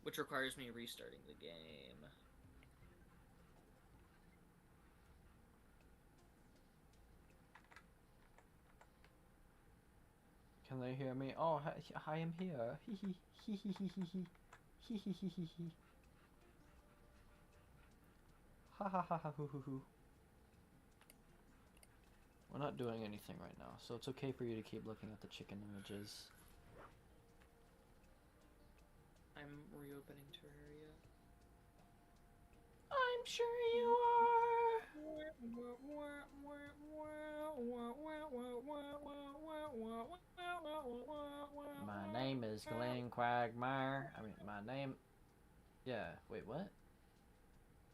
which requires me restarting the game. Can they hear me? Oh, hi, I'm here. Hee hee hee hee hee hee hee hee hee hee hee. Ha ha ha ha hoo hoo hoo. We're not doing anything right now, so it's okay for you to keep looking at the chicken images. I'm reopening Terraria. I'm sure you are. My name is Glenn Quagmire. I mean, my name. Yeah. Wait, what?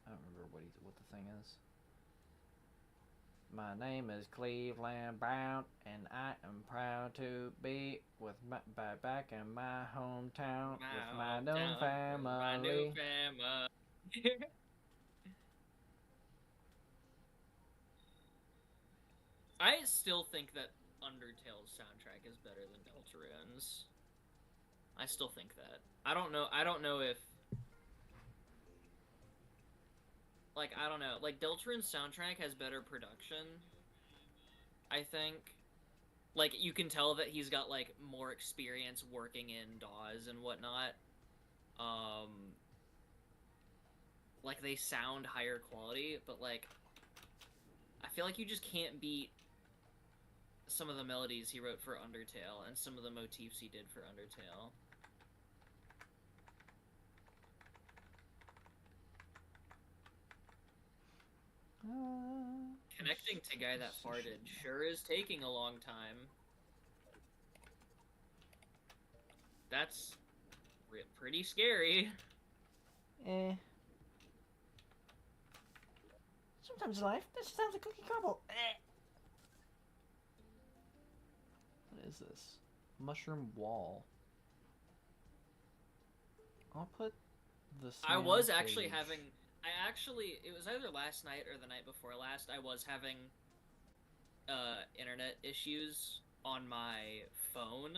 I don't remember what the thing is. My name is Cleveland Brown, and I am proud to be back in my hometown with my new My new family. family. I still think that Undertale's soundtrack is better than Deltarune's. I still think that. I don't know. I don't know if I don't know. Like Deltarune's soundtrack has better production, I think. Like you can tell that he's got like more experience working in DAWs and whatnot. Um like they sound higher quality, but like I feel like you just can't beat some of the melodies he wrote for Undertale and some of the motifs he did for Undertale. Connecting to Guy That Farted sure is taking a long time. That's pretty scary. Eh. Sometimes in life, this sounds like cookie crumble. Eh. What is this? Mushroom wall. I'll put the I sand was actually cage. having. It was either last night or the night before last. I was having internet issues on my phone.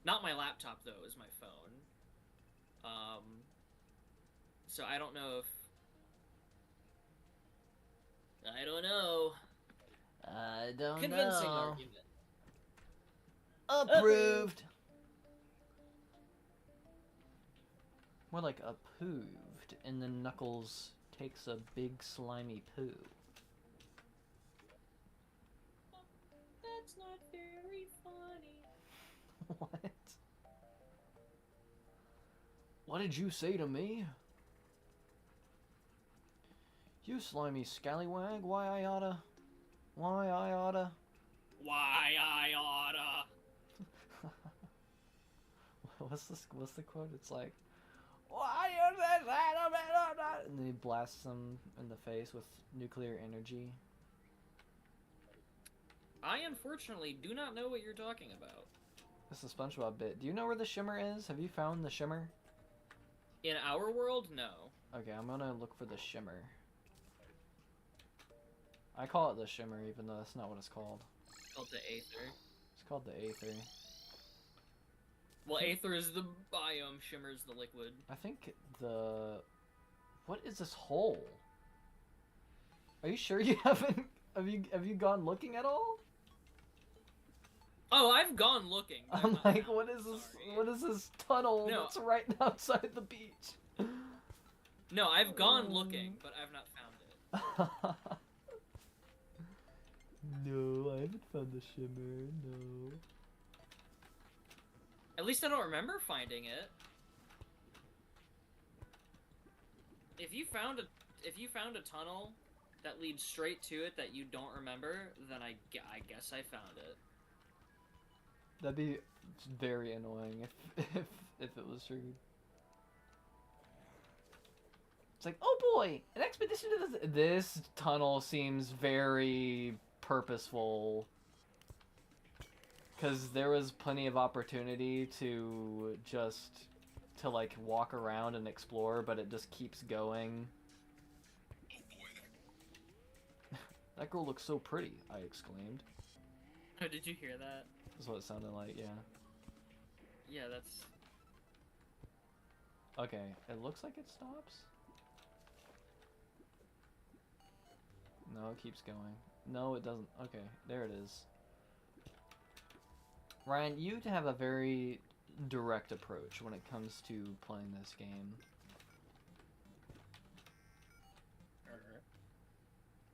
Not my laptop though, it was my phone. Um, so I don't know if I don't know. I don't Convincing know. argument. Approved. More like approved, and then Knuckles takes a big slimy poo. That's not very funny. What? What did you say to me? You slimy scallywag, why I oughta... Why I oughta... Why I oughta. What's the quote? It's like... Why you say that? And then he blasts him in the face with nuclear energy. I unfortunately do not know what you're talking about. This is a SpongeBob bit. Do you know where the shimmer is? Have you found the shimmer? In our world, no. Okay, I'm gonna look for the shimmer. I call it the shimmer, even though that's not what it's called. It's called the Aether. It's called the Aether. Well, Aether is the biome, Shimmer's the liquid. I think the... What is this hole? Are you sure you haven't... Have you gone looking at all? Oh, I've gone looking. I'm like, what is this? Sorry. What is this tunnel that's right outside the beach? No, I've gone looking, but I've not found it. No, I haven't found the shimmer. No. At least I don't remember finding it. If you found a tunnel that leads straight to it that you don't remember, then I guess I found it. That'd be very annoying if it was true. It's like, oh boy, an expedition to this tunnel seems very purposeful. Because there was plenty of opportunity to like walk around and explore, but it just keeps going. That girl looks so pretty, I exclaimed. Oh, did you hear that? That's what it sounded like, yeah. Yeah, that's... Okay, it looks like it stops. No, it keeps going. No, it doesn't. Okay, there it is. Ryan, you have a very direct approach when it comes to playing this game.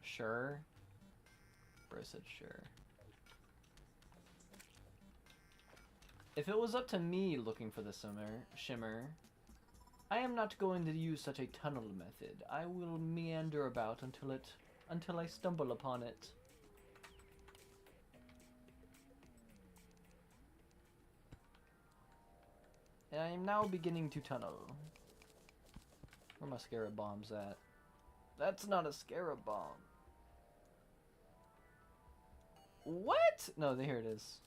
Sure? Bro said sure. If it was up to me looking for the shimmer, I am not going to use such a tunnel method. I will meander about until I stumble upon it. And I am now beginning to tunnel. Where my scarab bombs at? That's not a scarab bomb. What? No, here it is.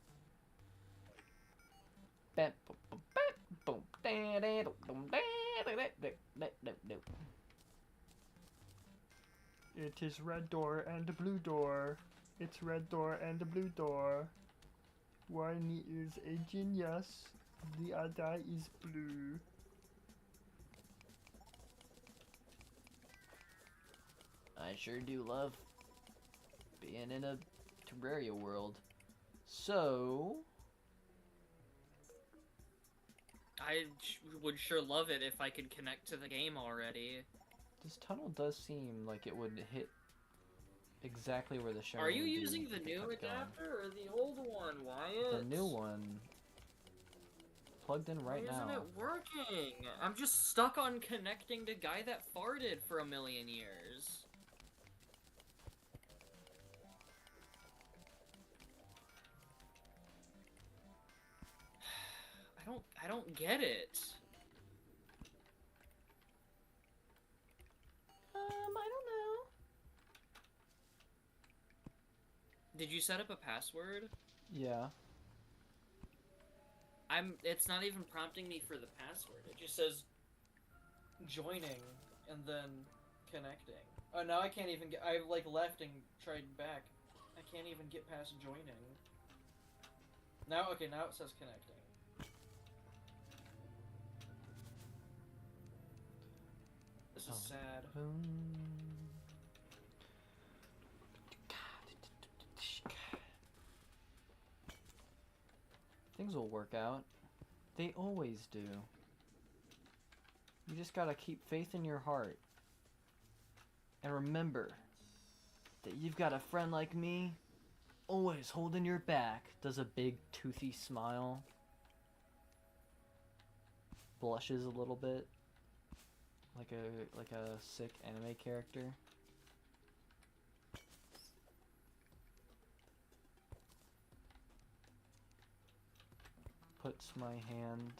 It is red door and a blue door. It's red door and a blue door. One is a genius. The other is blue. I sure do love being in a Terraria world. So... I would sure love it if I could connect to the game already. This tunnel does seem like it would hit exactly where the shimmer Are you would using be the new kept going. adapter or the old one, Wyatt? The new one. Plugged in right Why now. isn't it working? I'm just stuck on connecting to guy that farted for a million years. I don't get it. I don't know. Did you set up a password? Yeah. It's not even prompting me for the password. It just says joining and then connecting. Oh, now I can't even get, I like left and tried back. I can't even get past joining. Now, okay, now it says connecting. This is sad. Things will work out. They always do. You just gotta keep faith in your heart. And remember that you've got a friend like me, always holding your back. Does a big toothy smile. Blushes a little bit. Like a sick anime character. Puts my hand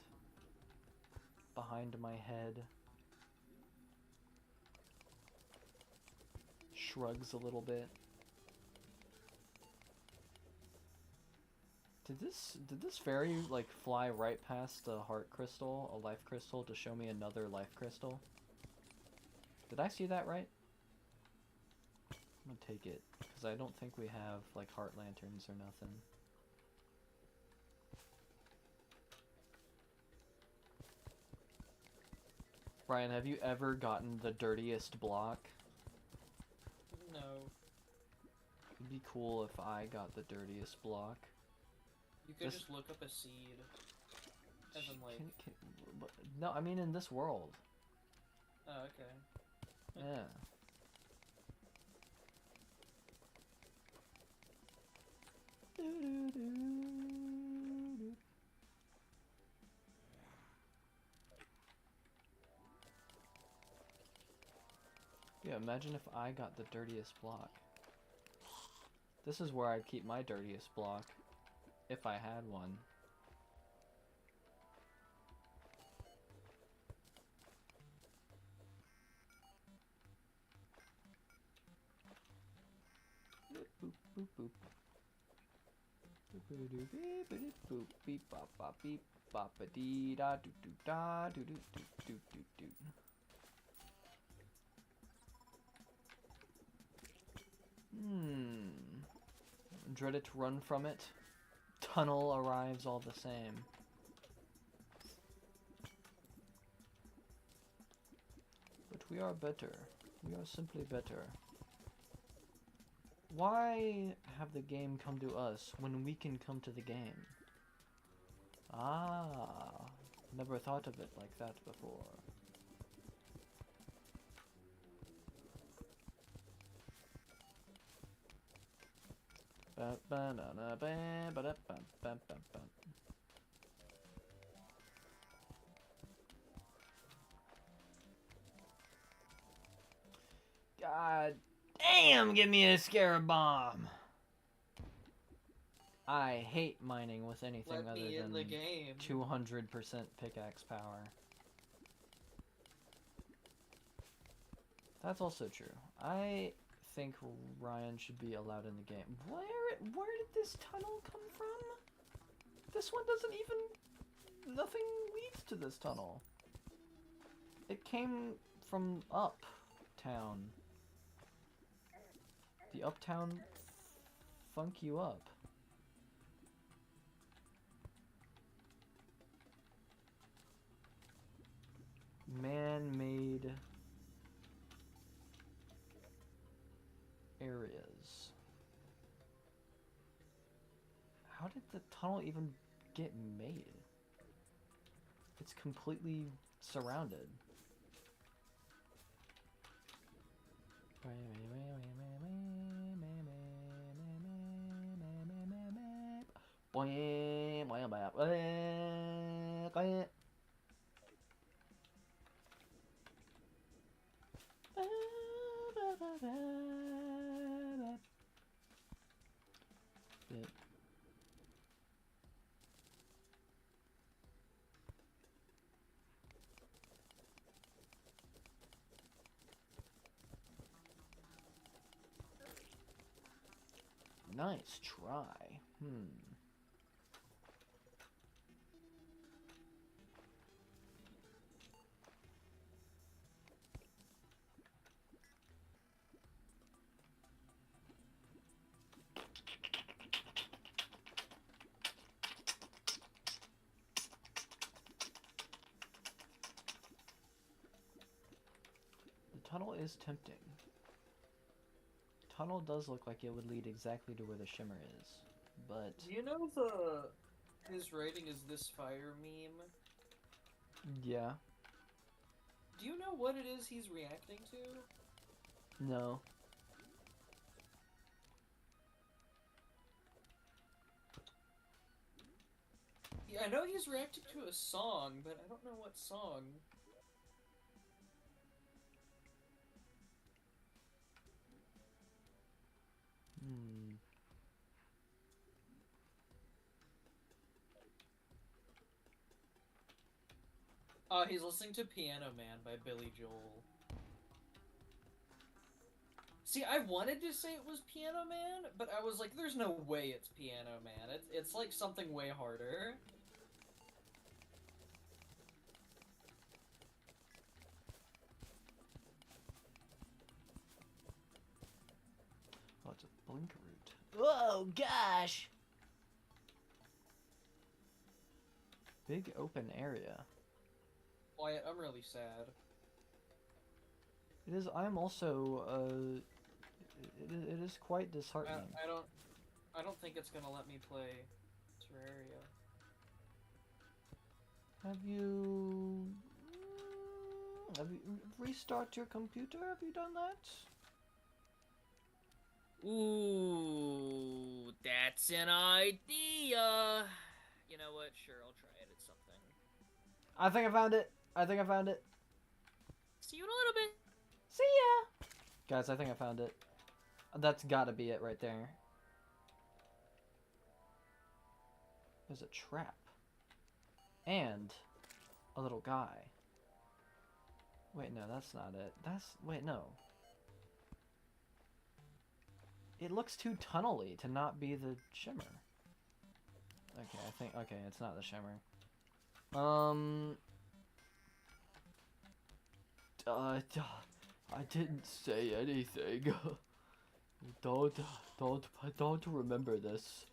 behind my head. Shrugs a little bit. Did this fairy like fly right past a heart crystal, a life crystal, to show me another life crystal? Did I see that right? I'm gonna take it, because I don't think we have like heart lanterns or nothing. Brian, have you ever gotten the dirtiest block? No. It'd be cool if I got the dirtiest block. You could just look up a seed. As in, like... No, I mean in this world. Oh, okay. Yeah. Yeah, imagine if I got the dirtiest block. This is where I'd keep my dirtiest block, if I had one. Boop boop boop. Boop doo beep beep boop beep bop bop beep bop a dee da doo doo da doo doo doo doo doo doo. Dreaded to run from it. Tunnel arrives all the same. We are better. We are simply better. Why have the game come to us when we can come to the game? Ah, never thought of it like that before. God damn, give me a scarab bomb! I hate mining with anything Let other me in the than game. 200% pickaxe power. That's also true. I think Ryan should be allowed in the game. Where did this tunnel come from? This one doesn't even... Nothing leads to this tunnel. It came from uptown. The uptown funk you up. Man-made areas. How did the tunnel even get made? It's completely surrounded. Nice try. The tunnel is tempting. Tunnel does look like it would lead exactly to where the shimmer is, but... You know his writing is this fire meme? Yeah. Do you know what it is he's reacting to? No. Yeah, I know he's reacting to a song, but I don't know what song. He's listening to Piano Man by Billy Joel. See, I wanted to say it was Piano Man, but I was like, there's no way it's Piano Man. It's like something way harder. Oh, it's a blink route. Oh, gosh! Big open area. Wyatt, I'm really sad. It is, I'm also, it is quite disheartening. I don't think it's gonna let me play Terraria. Have you restart your computer? Have you done that? Ooh, that's an idea. You know what? Sure, I'll try it at something. I think I found it. I think I found it. See you in a little bit. See ya! Guys, I think I found it. That's gotta be it right there. There's a trap. And a little guy. Wait, no, that's not it. Wait, no. It looks too tunnely to not be the shimmer. Okay, it's not the shimmer. I didn't say anything. Don't remember this.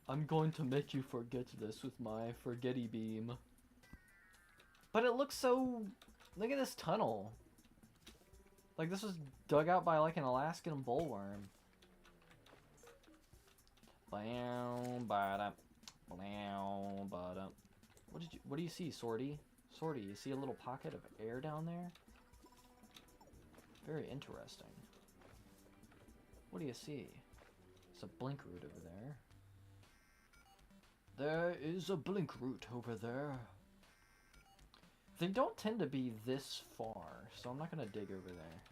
I'm going to make you forget this with my forgetty beam. But it looks so... Look at this tunnel. Like, this was dug out by, like, an Alaskan bullworm. Blam, ba-da, blam, ba-da. What do you see, Sorty? Sorty, you see a little pocket of air down there? Very interesting. What do you see? It's a blink root over there. There is a blink root over there. They don't tend to be this far, so I'm not gonna dig over there.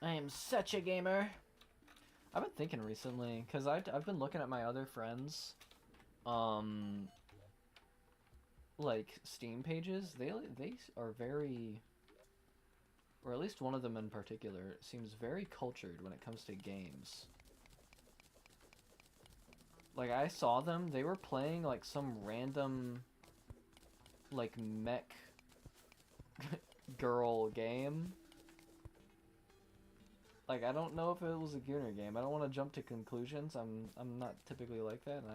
I am such a gamer. I've been thinking recently, because I've been looking at my other friends, like, Steam pages. They are very, or at least one of them in particular, seems very cultured when it comes to games. Like, I saw them, they were playing, like, some random, like, mech girl game. Like, I don't know if it was a Gunner game. I don't want to jump to conclusions. I'm not typically like that, and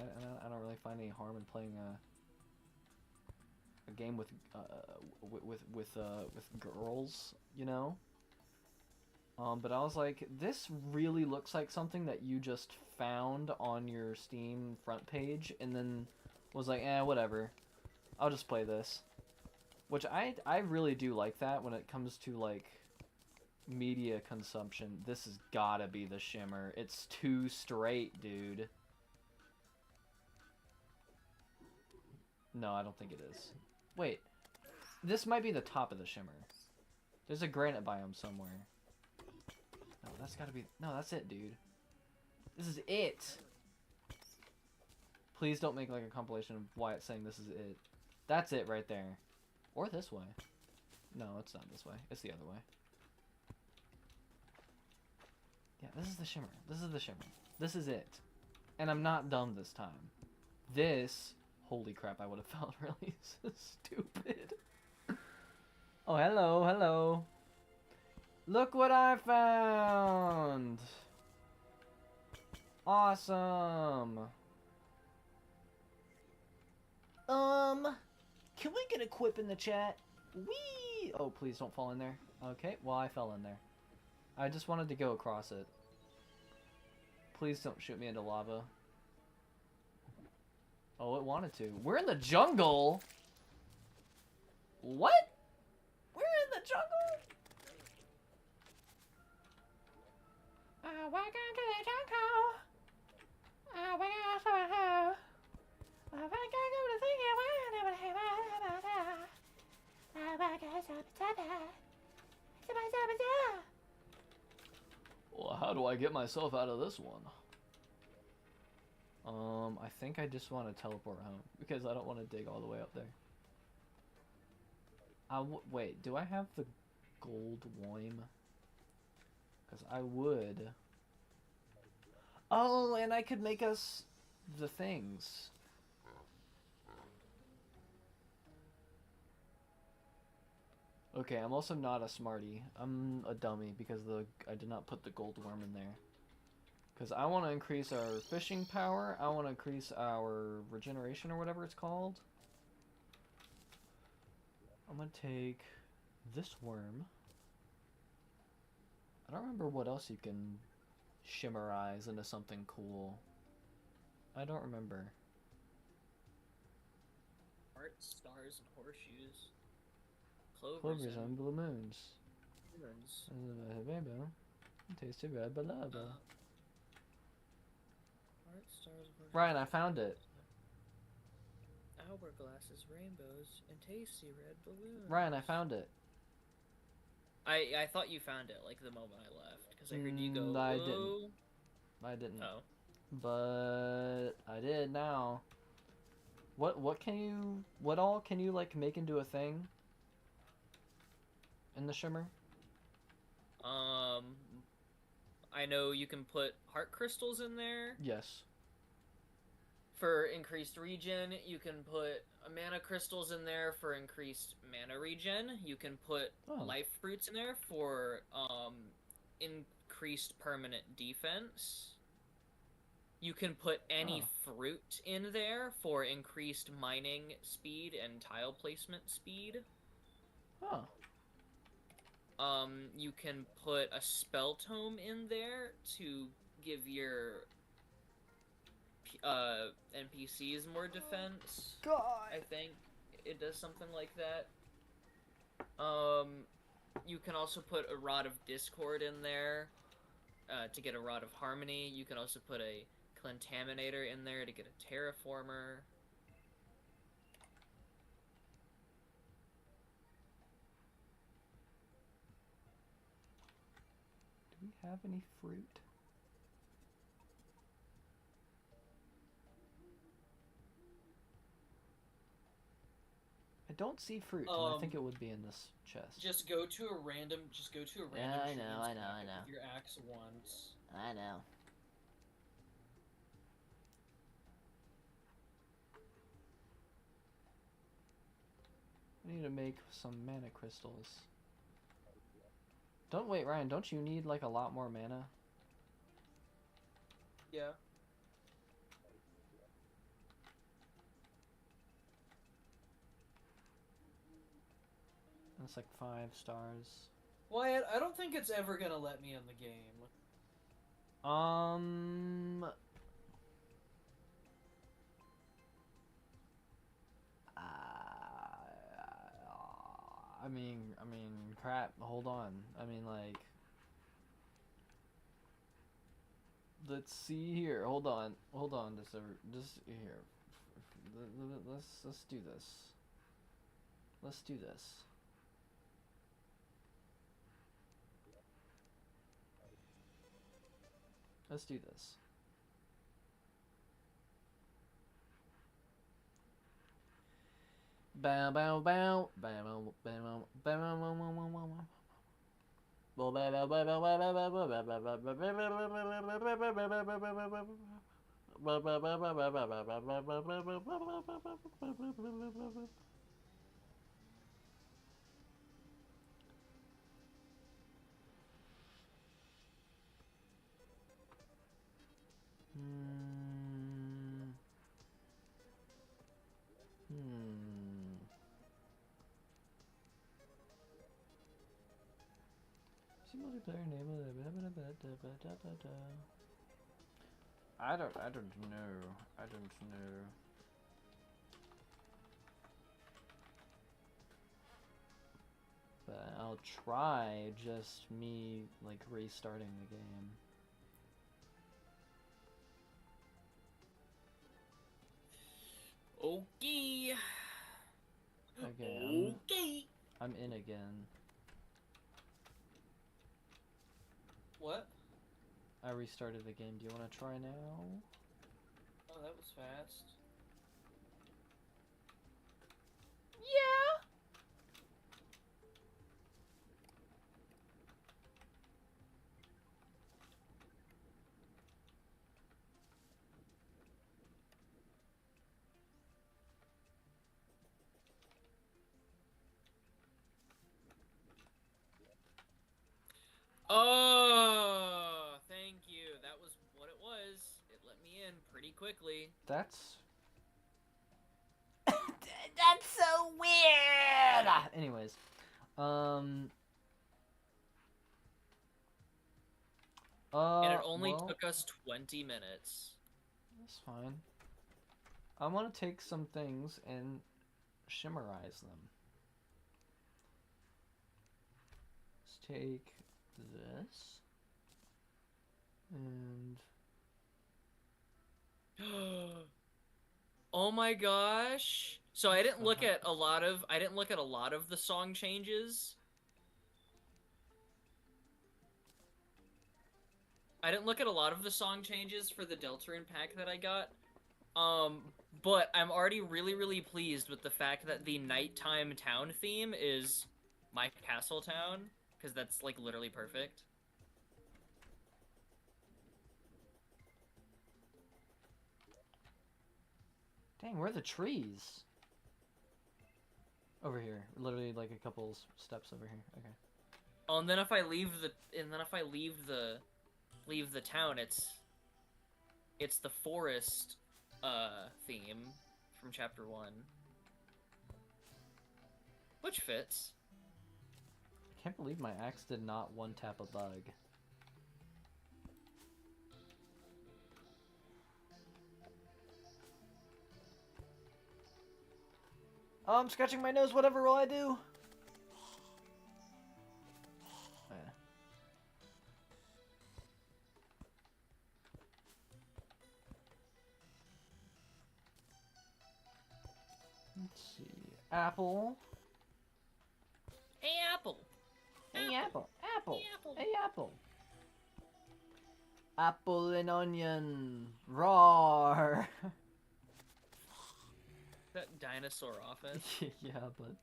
I don't really find any harm in playing a game with girls, you know. But I was like, this really looks like something that you just found on your Steam front page, and then was like, whatever, I'll just play this. Which I really do like that when it comes to, like, media consumption. This has gotta be the shimmer. It's too straight, dude. No, I don't think it is. Wait, this might be the top of the shimmer. There's a granite biome somewhere. No, that's gotta be... No, that's it, dude. This is it! Please don't make, like, a compilation of why it's saying this is it. That's it right there. Or this way. No, it's not this way. It's the other way. Yeah, this is the shimmer. This is the shimmer. This is it. And I'm not dumb this time. This... Holy crap, I would have felt really stupid. Oh, hello, hello. Look what I found! Awesome! Can we get a quip in the chat? Whee! Oh, please don't fall in there. Okay, well, I fell in there. I just wanted to go across it. Please don't shoot me into lava. Oh, it wanted to. We're in the jungle? What? We're in the jungle? Welcome to the jungle. Well, how do I get myself out of this one? I think I just want to teleport home because I don't want to dig all the way up there. Wait, do I have the gold worm? Because I would. Oh, and I could make us the things. Okay, I'm also not a smarty. I'm a dummy because I did not put the gold worm in there. Because I want to increase our fishing power. I want to increase our regeneration or whatever it's called. I'm going to take this worm. I don't remember what else you can shimmerize into something cool. I don't remember. Heart, stars, and horseshoes. Clovers and blue moons. Moons. Rainbow. Tasty red balaba. Heart, stars, and horseshoes. Ryan, I found it. Hourglasses, rainbows, and tasty red balloons. Ryan, I found it. I thought you found it, like, the moment I left. Because I heard you go, I whoa. didn't. I didn't. Oh. But I did now. What all can you, like, make into a thing? In the shimmer? I know you can put heart crystals in there. Yes. For increased regen, you can put mana crystals in there for increased mana regen. You can put life fruits in there for increased permanent defense. You can put any fruit in there for increased mining speed and tile placement speed. Huh. you can put a spell tome in there to give your NPCs more defense. God. I think it does something like that. You can also put a Rod of Discord in there to get a Rod of Harmony. You can also put a Contaminator in there to get a Terraformer. Do we have any fruit? I don't see fruit, and I think it would be in this chest. Just go to a random. Yeah, I tree know, and I smack it know. with your axe once. I know. I need to make some mana crystals. Wait, Ryan, don't you need like a lot more mana? Yeah. It's like 5 stars. Wyatt, I don't think it's ever gonna let me in the game. I mean, crap. Hold on. I mean, like, let's see here. Hold on. Just here. Let's do this. Let's do this. Let's do this. Bow bow bow bow bow bow Multiplayer name. I don't know. But I'll try just me like restarting the game. Okay. Okay. I'm in again. What? I restarted the game. Do you want to try now? Oh, that was fast. Yeah. Oh, thank you. That was what it was. It let me in pretty quickly. That's so weird. Anyways, and it only well, took us 20 minutes. That's fine. I want to take some things and shimmerize them. Let's take this and Oh my gosh. So I didn't look at a lot of the song changes. I didn't look at a lot of the song changes for the Deltarune pack that I got. But I'm already really pleased with the fact that the nighttime town theme is my castle town, because that's like literally perfect. Dang, where are the trees? Over here, literally like a couple steps over here. Okay. Oh, and then if I leave the town, it's the forest theme from chapter 1. Which fits. Can't believe my axe did not one-tap a bug. Oh, I'm scratching my nose. Whatever will I do? Yeah. Let's see. Apple. Hey, Apple. Hey, apple. Apple. Hey, Apple. Hey, apple. Apple and onion. Roar. That dinosaur office. Yeah, but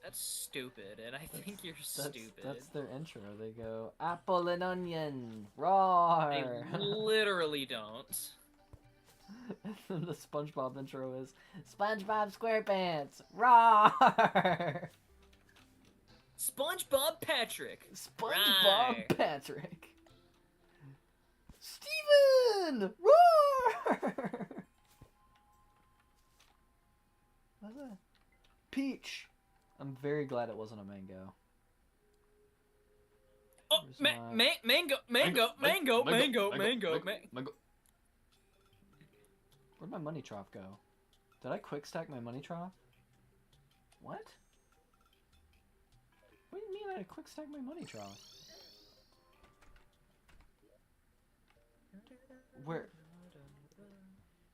That's stupid, and I think you're stupid. that's their intro. They go, apple and onion. Roar. They literally don't. And then the SpongeBob intro is SpongeBob SquarePants. Roar. SpongeBob Patrick. SpongeBob Rawr. Patrick. Steven! Roar! What's that? Peach. I'm very glad it wasn't a mango. Oh, Where's my- mango. Where'd my money trough go? Did I quick stack my money trough? What? What do you mean I quick stack my money trough? Where?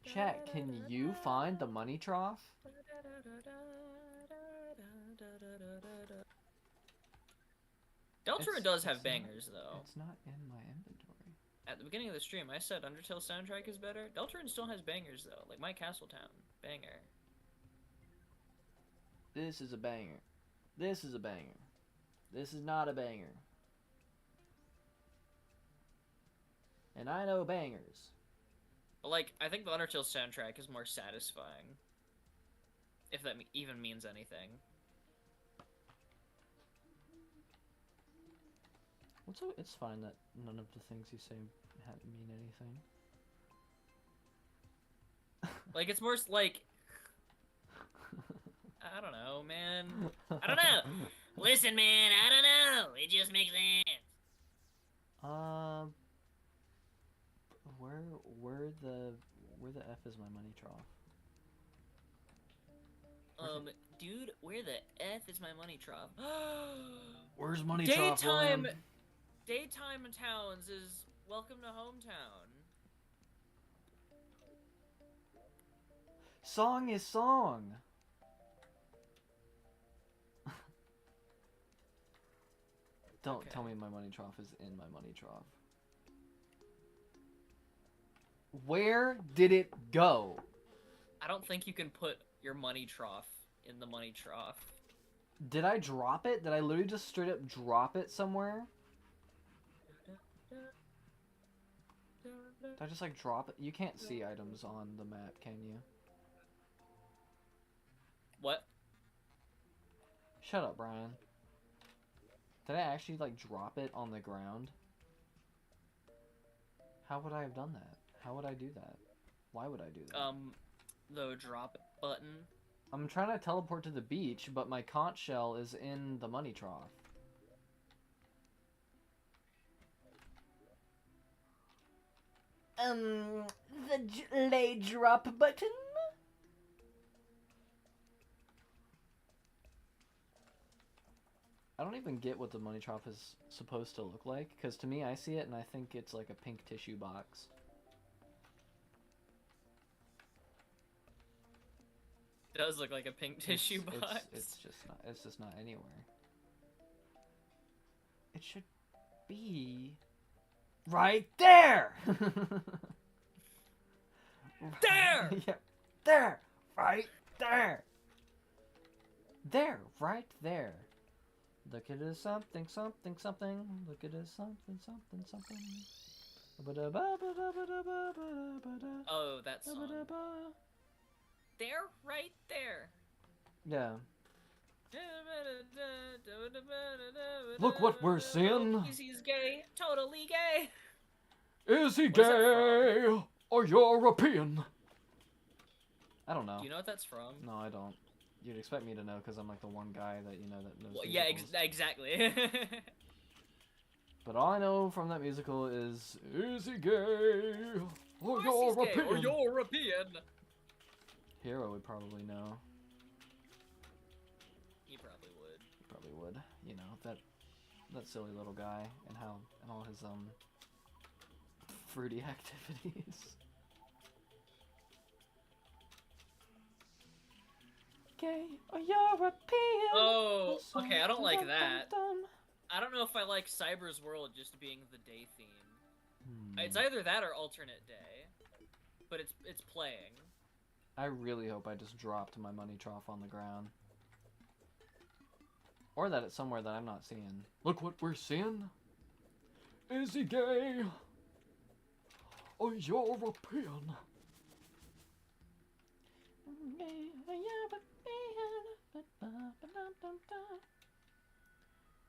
Chat, can you find the money trough? Deltarune It's- does have it's not- bangers, though. It's not in my inventory. At the beginning of the stream, I said Undertale soundtrack is better. Deltarune still has bangers, though. Like My Castle Town. Banger. This is a banger. This is a banger. This is not a banger. And I know bangers. But, like, I think the Undertale soundtrack is more satisfying. If that even means anything. It's fine that none of the things you say mean anything. Like, it's more like... I don't know, man. I don't know. Listen, man, I don't know. It just makes sense. Where the F is my money trough? Dude, where the F is my money trough? Where's money trough, William? Daytime towns is welcome to hometown. Song is song. Don't Okay. tell me my money trough is in my money trough. Where did it go? I don't think you can put your money trough in the money trough. Did I drop it? Did I literally just straight up drop it somewhere? Did I just like drop it? You can't see items on the map, can you? What? Shut up, Brian. Did I actually like drop it on the ground? How would I have done that? How would I do that? Why would I do that? The drop button. I'm trying to teleport to the beach, but my conch shell is in the money trough. The lay drop button? I don't even get what the money trough is supposed to look like, because to me I see it and I think it's like a pink tissue box. It does look like a pink tissue box. It's just not anywhere. It should be right there. There! Yeah, there, right there. There, right there. Look at it, something, something, something. Look at it, something, something, something. Oh, that song. There, right there. Yeah. Look what we're seeing. He's gay, totally gay. Is he What is that gay or European? I don't know. Do you know what that's from? No, I don't. you'd expect me to know because I'm like the one guy that you know that knows. Well, yeah, exactly. But all I know from that musical is he gay or European. European? Hero would probably know. He probably would. He probably would. You know that silly little guy and how and all his fruity activities. Gay or European? Oh, okay. I don't like that. I don't know if I like Cyber's World just being the day theme. It's either that or alternate day, but it's playing. I really hope I just dropped my money trough on the ground. Or that it's somewhere that I'm not seeing. Look what we're seeing! Is he gay? Or European?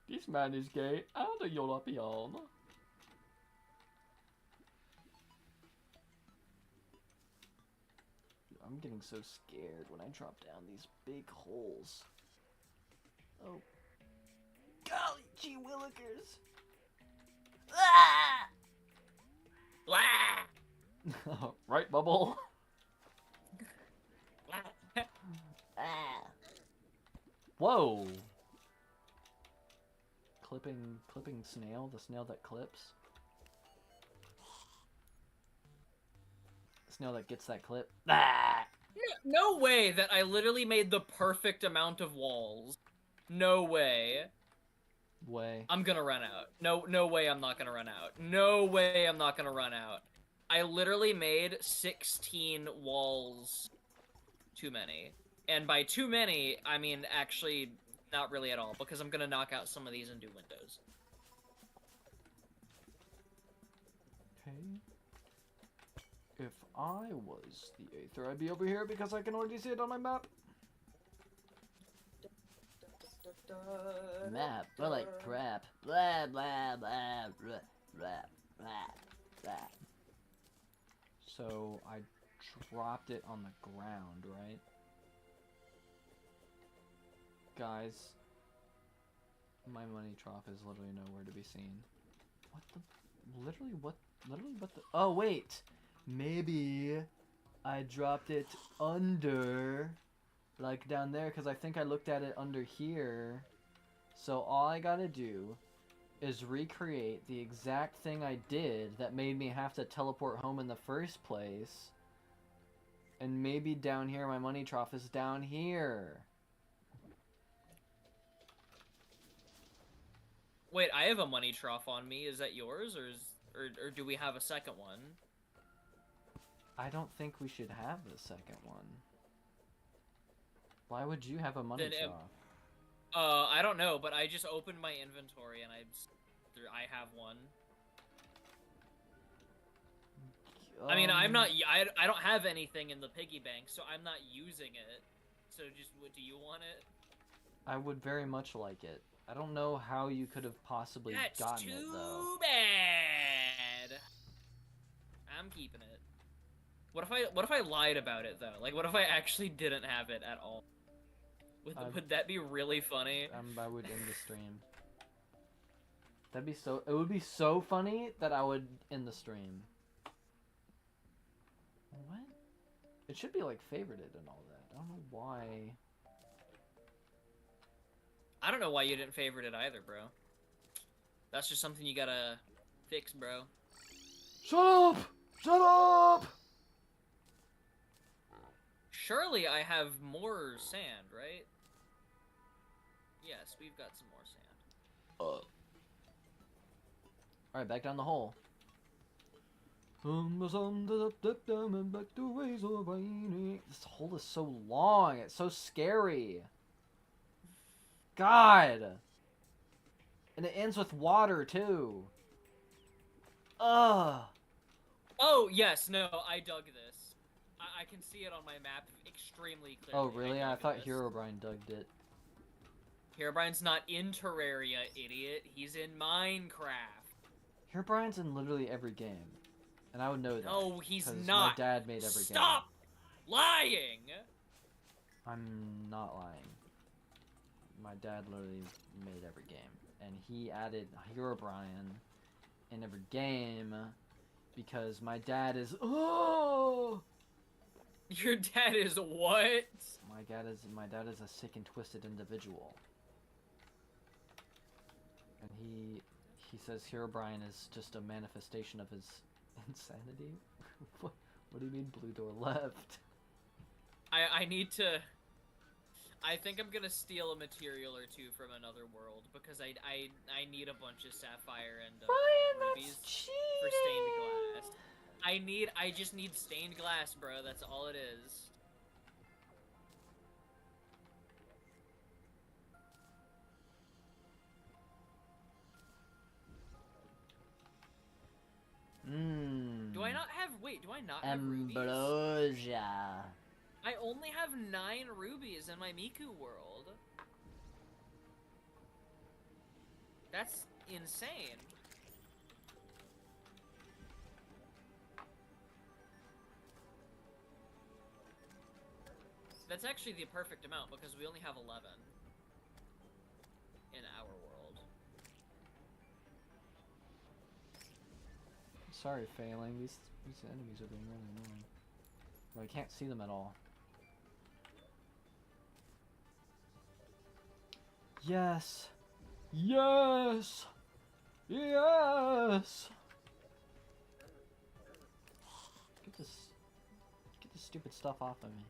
This man is gay and a European. I'm getting so scared when I drop down these big holes. Oh. Golly gee willikers! Ah! Blah! Right, Bubble? Ah. Whoa! Clipping snail, the snail that clips. The snail that gets that clip. Ah! No way that I literally made the perfect amount of walls. No way. I'm gonna run out. No way I'm not gonna run out. No way I'm not gonna run out. I literally made 16 walls too many. And by too many, I mean actually not really at all, because I'm gonna knock out some of these and do windows. Okay. If I was the Aether, I'd be over here because I can already see it on my map. Map, more like crap. Blah, blah, blah, blah, blah, blah, blah. So, I dropped it on the ground, right? Guys, my money trough is literally nowhere to be seen. What the? Literally what the? Oh, wait! Maybe I dropped it under, like down there, because I think I looked at it under here. So all I gotta do is recreate the exact thing I did that made me have to teleport home in the first place. And maybe down here, my money trough is down here. Wait, I have a money trough on me. Is that yours, or do we have a second one? I don't think we should have the second one. Why would you have a money trough? I don't know, but I just opened my inventory and I have one. I mean, I'm not. I don't have anything in the piggy bank, so I'm not using it. So just, do you want it? I would very much like it. I don't know how you could have possibly gotten it, though. That's too bad. I'm keeping it. What if I lied about it though? Like, what if I actually didn't have it at all? Would that be really funny? I would end the stream. That'd be so. It would be so funny that I would end the stream. What? It should be like favorited and all that. I don't know why. I don't know why you didn't favorite it either, bro. That's just something you gotta fix, bro. Shut up! Shut up! Surely I have more sand, right? Yes, we've got some more sand. Alright, back down the hole. This hole is so long. It's so scary. God! And it ends with water, too. Ugh. Oh, yes, no, I dug this. I can see it on my map extremely clearly. Oh, really? I thought Herobrine dug it. Herobrine's not in Terraria, idiot. He's in Minecraft. Herobrine's in literally every game. And I would know that. No, he's not. My dad made every game. Stop lying! I'm not lying. My dad literally made every game, and he added Herobrine in every game because my dad is Your dad is what? my dad is a sick and twisted individual, and he says Herobrine is just a manifestation of his insanity. What do you mean blue door left? I need to. I think I'm gonna steal a material or two from another world because I need a bunch of sapphire and rubies for stained glass. I just need stained glass, bro. That's all it is. Do I not have? Wait, do I not have rubies? Ambrosia. I only have 9 rubies in my Miku world. That's insane. That's actually the perfect amount because we only have 11 in our world. Sorry, failing. These enemies are being really annoying. Well, I can't see them at all. Yes! Yes! Yes! Get this stupid stuff off of me.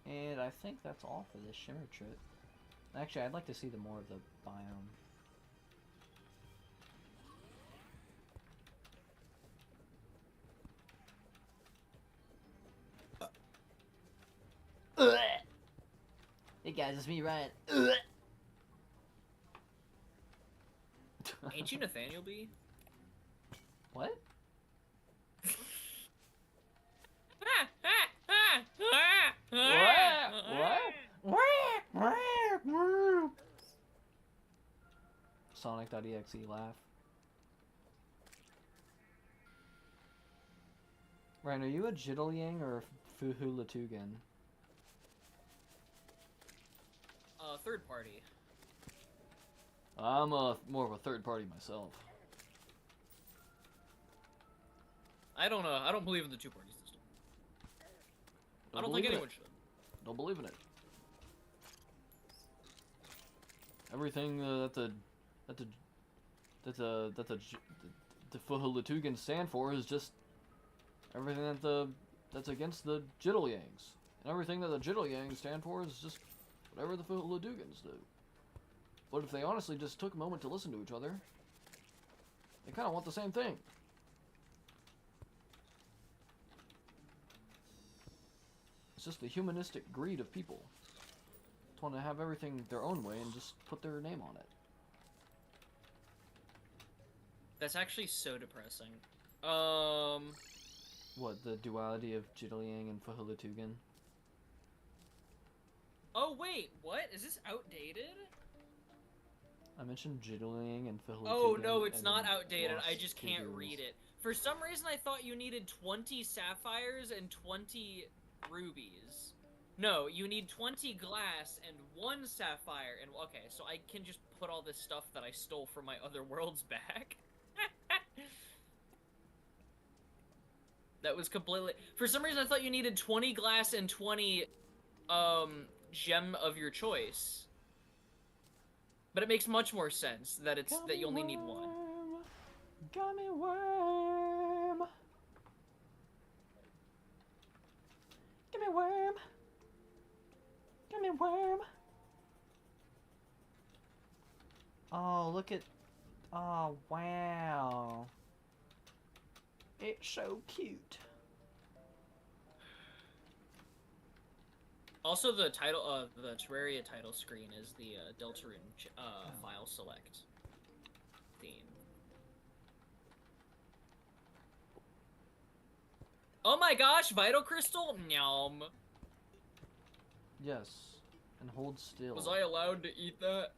And I think that's all for this shimmer trip. Actually, I'd like to see more of the biome. Hey guys, it's me, Ryan. Ain't you Nathaniel B? What? Sonic.exe laugh. Ryan, are you a Jiddlyang or a Fuhulatugan? Third party. I'm more of a third party myself. I don't know. I don't believe in the two-party system. I don't think anyone should. Don't believe in it. Everything that the Fuhulatugan stand for is just everything that's against the Jiddlyangs, and everything that the Jiddlyangs stand for is just whatever the Fuhulatugans do. But if they honestly just took a moment to listen to each other, they kind of want the same thing. It's just the humanistic greed of people. Just want to have everything their own way and just put their name on it. That's actually so depressing. What, the duality of Jiddlyang and Fuhulatugan? Oh wait, what? Is this outdated? I mentioned Jiddlyang and Fuhulatugan. Oh no, it's not outdated. I lost just two can't duels. read it. For some reason, I thought you needed 20 sapphires and 20 rubies. No, you need 20 glass and 1 sapphire. And okay, so I can just put all this stuff that I stole from my other worlds back. That was completely. For some reason, I thought you needed 20 glass and 20 gem of your choice. But it makes much more sense that it's that you only need 1. Gummy worm. Gummy worm. Gummy worm. Oh, look at. Oh, wow. It's so cute. Also, the title, the Terraria title screen is the Deltarune file select theme. Oh my gosh, Vital Crystal? Nyam. Yes. And hold still. Was I allowed to eat that?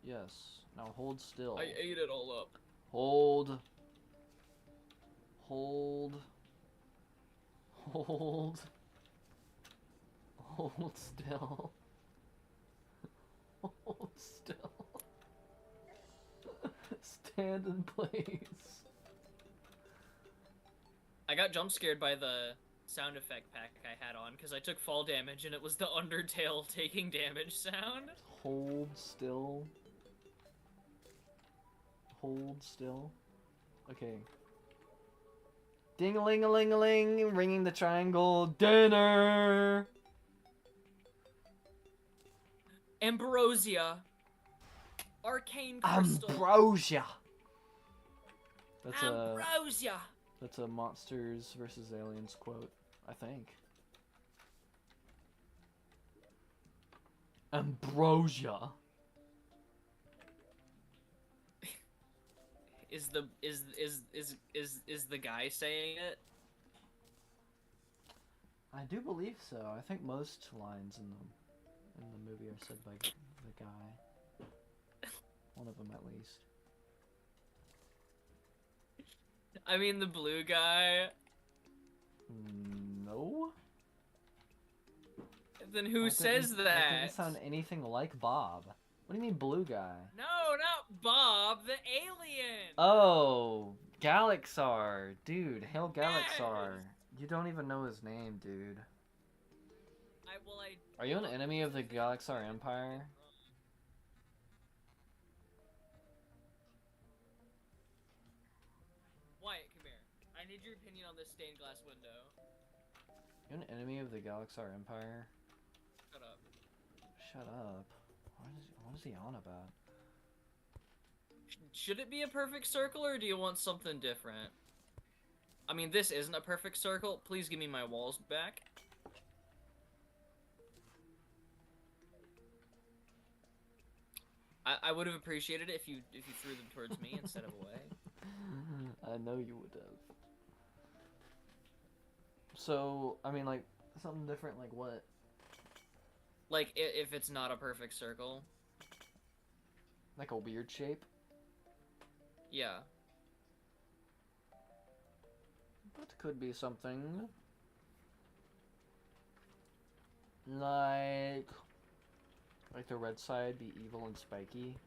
Yes. Now hold still. I ate it all up. Hold. Hold. Hold. Hold still. Hold still. Stand in place. I got jump scared by the sound effect pack I had on because I took fall damage and it was the Undertale taking damage sound. Hold still. Hold still. Okay. Ding-a-ling-a-ling-a-ling, ringing the triangle. Dinner! Ambrosia. Arcane crystal. Ambrosia! That's Ambrosia. That's a Monsters vs. Aliens quote, I think. Ambrosia. Is the guy saying it? I do believe so. I think most lines in the movie are said by the guy. One of them at least. I mean the blue guy. No. Then who says that? That didn't sound anything like Bob. What do you mean blue guy? No, not Bob, the alien. Oh, Galaxar. Dude, Hail Galaxar. You don't even know his name, dude. Are you an enemy of the Galaxar Empire? Wyatt, come here. I need your opinion on this stained glass window. You're an enemy of the Galaxar Empire? Shut up. Shut up. What is he on about? Should it be a perfect circle, or do you want something different? I mean, this isn't a perfect circle. Please give me my walls back. I would have appreciated it if you threw them towards me instead of away. I know you would have. So, I mean, like, something different, like what? Like, if it's not a perfect circle. Like a weird shape? Yeah. That could be something. Like the red side be evil and spiky.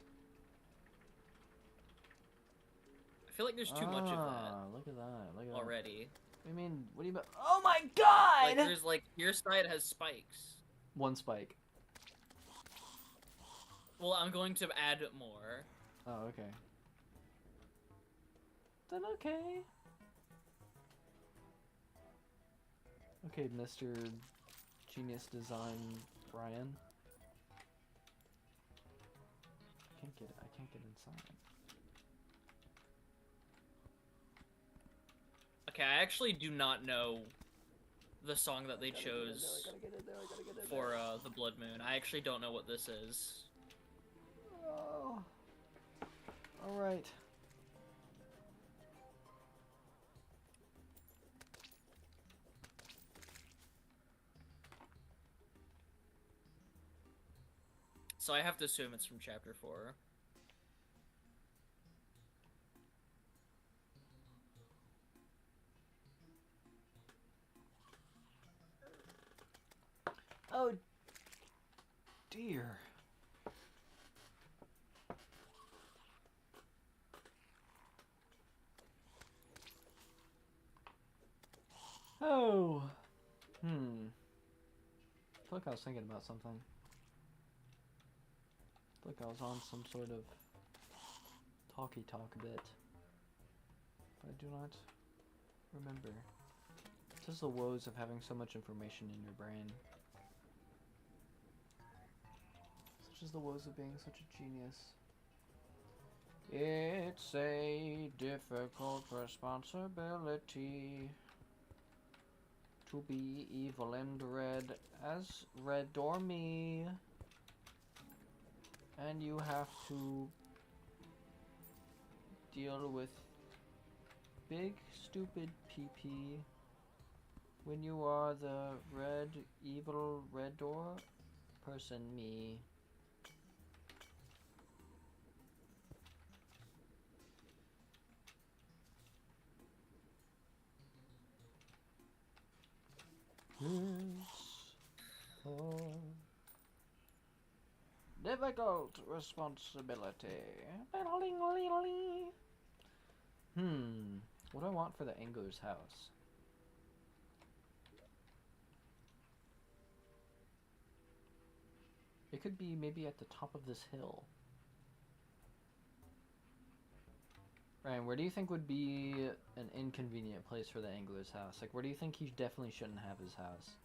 I feel like there's too much of that. Look at that. Look at already. That. I mean, what do you mean? Oh my god! Like, there's like, your side has spikes. One spike. Well, I'm going to add more. Oh, okay. Then okay. Okay, Mr. Genius Design Brian. I can't get inside. Okay, I actually do not know the song that they chose for the Blood Moon. I actually don't know what this is. Oh. Alright. So I have to assume it's from chapter 4. Oh dear. Oh. I feel like I was thinking about something. I feel like I was on some sort of talky talk bit. But I do not remember. This is the woes of having so much information in your brain. Such is the woes of being such a genius. It's a difficult responsibility to be evil and red as Red or me. And you have to deal with big stupid PP when you are the red evil red door person me. for difficult responsibility. What do I want for the angler's house? It could be maybe at the top of this hill. Ryan, where do you think would be an inconvenient place for the angler's house? Like, where do you think he definitely shouldn't have his house?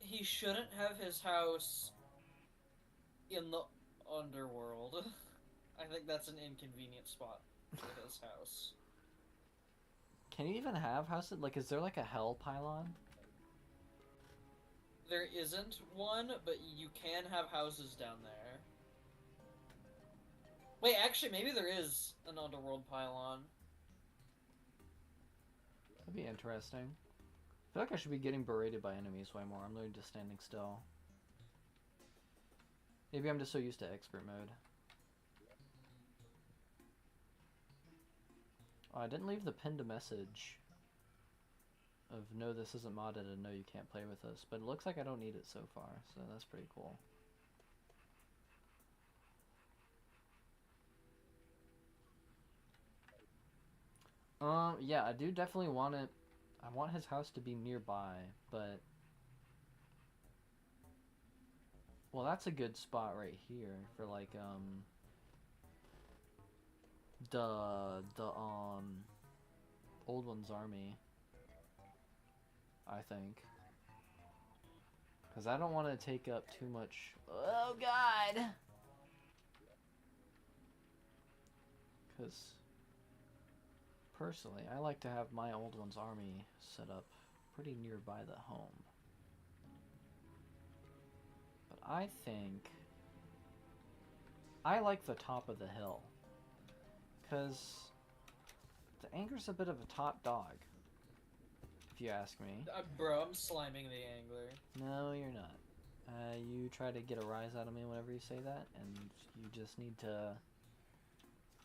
He shouldn't have his house in the underworld. I think that's an inconvenient spot for his house. Can you even have houses? Like, is there like a hell pylon? There isn't one, but you can have houses down there. Wait, actually, maybe there is an underworld pylon. That'd be interesting. I feel like I should be getting berated by enemies way more. I'm literally just standing still. Maybe I'm just so used to expert mode. Oh, I didn't leave the pinned message of no, this isn't modded and no, you can't play with us. But it looks like I don't need it so far, so that's pretty cool. Yeah, I do definitely want it. I want his house to be nearby, but... Well, that's a good spot right here for, like, the Old One's army, I think. Because I don't want to take up too much... Oh, God! Because... Personally, I like to have my Old One's army set up pretty nearby the home. But I think... I like the top of the hill. Because the angler's a bit of a top dog, if you ask me. Bro, I'm sliming the angler. No, you're not. You try to get a rise out of me whenever you say that, and you just need to...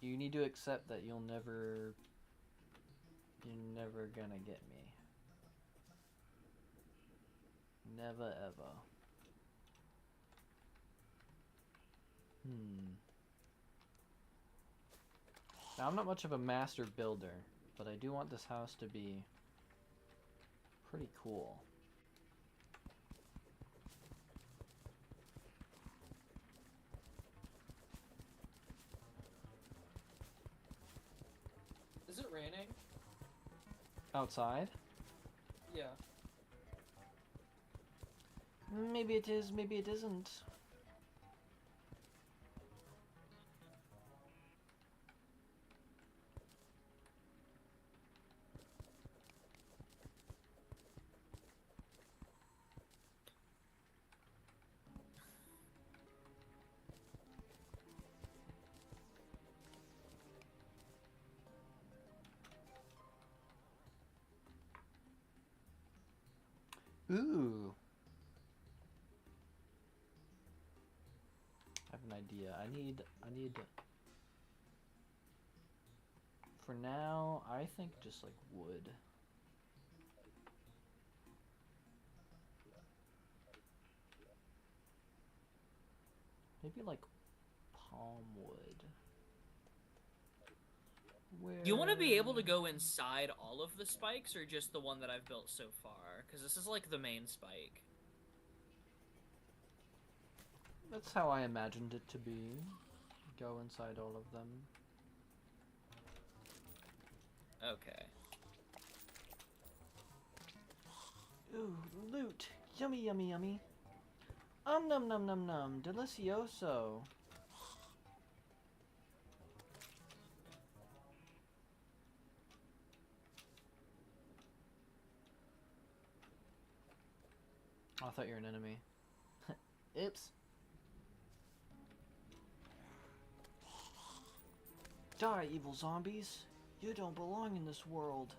You need to accept that you're never gonna get me. Never ever. Now, I'm not much of a master builder, but I do want this house to be pretty cool. Is it raining? Outside? Yeah. Maybe it is, maybe it isn't. Ooh. I have an idea. I need for now, I think just like wood. Maybe like palm wood. You want to be able to go inside all of the spikes, or just the one that I've built so far? Because this is like the main spike. That's how I imagined it to be. Go inside all of them. Okay. Ooh, loot! Yummy, yummy, yummy. Num num num num. Delicioso. Oh, I thought you were an enemy. Oops. Die, evil zombies. You don't belong in this world.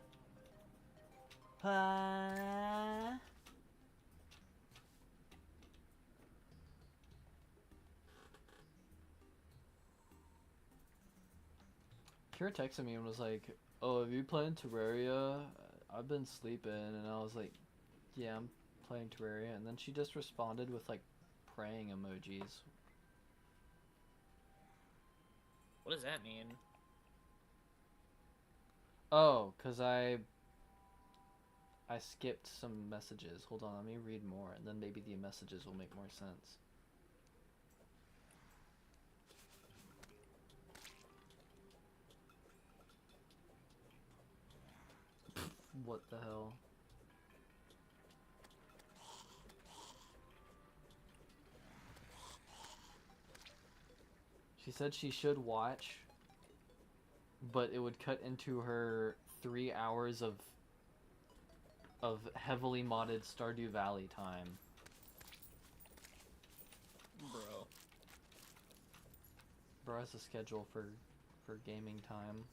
Kira texted me and was like, "Oh, have you playing Terraria? I've been sleeping," and I was like, "Yeah, I'm playing Terraria," and then she just responded with like praying emojis. What does that mean? Oh, cause I skipped some messages. Hold on, let me read more, and then maybe the messages will make more sense. What the hell? She said she should watch, but it would cut into her 3 hours of heavily modded Stardew Valley time. Bro has a schedule for gaming time.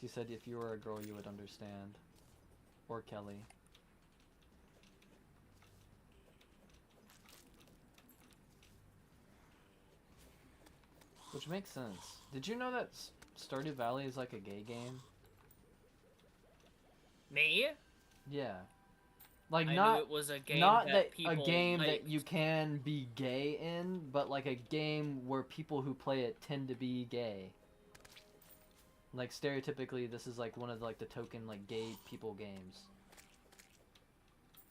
She said if you were a girl you would understand. Or Kelly. Which makes sense. Did you know that Stardew Valley is like a gay game? Me? Yeah. Like I not knew it was a game not that people a game liked. that you can be gay in, but like a game where people who play it tend to be gay. Like stereotypically, this is like one of like the token like gay people games.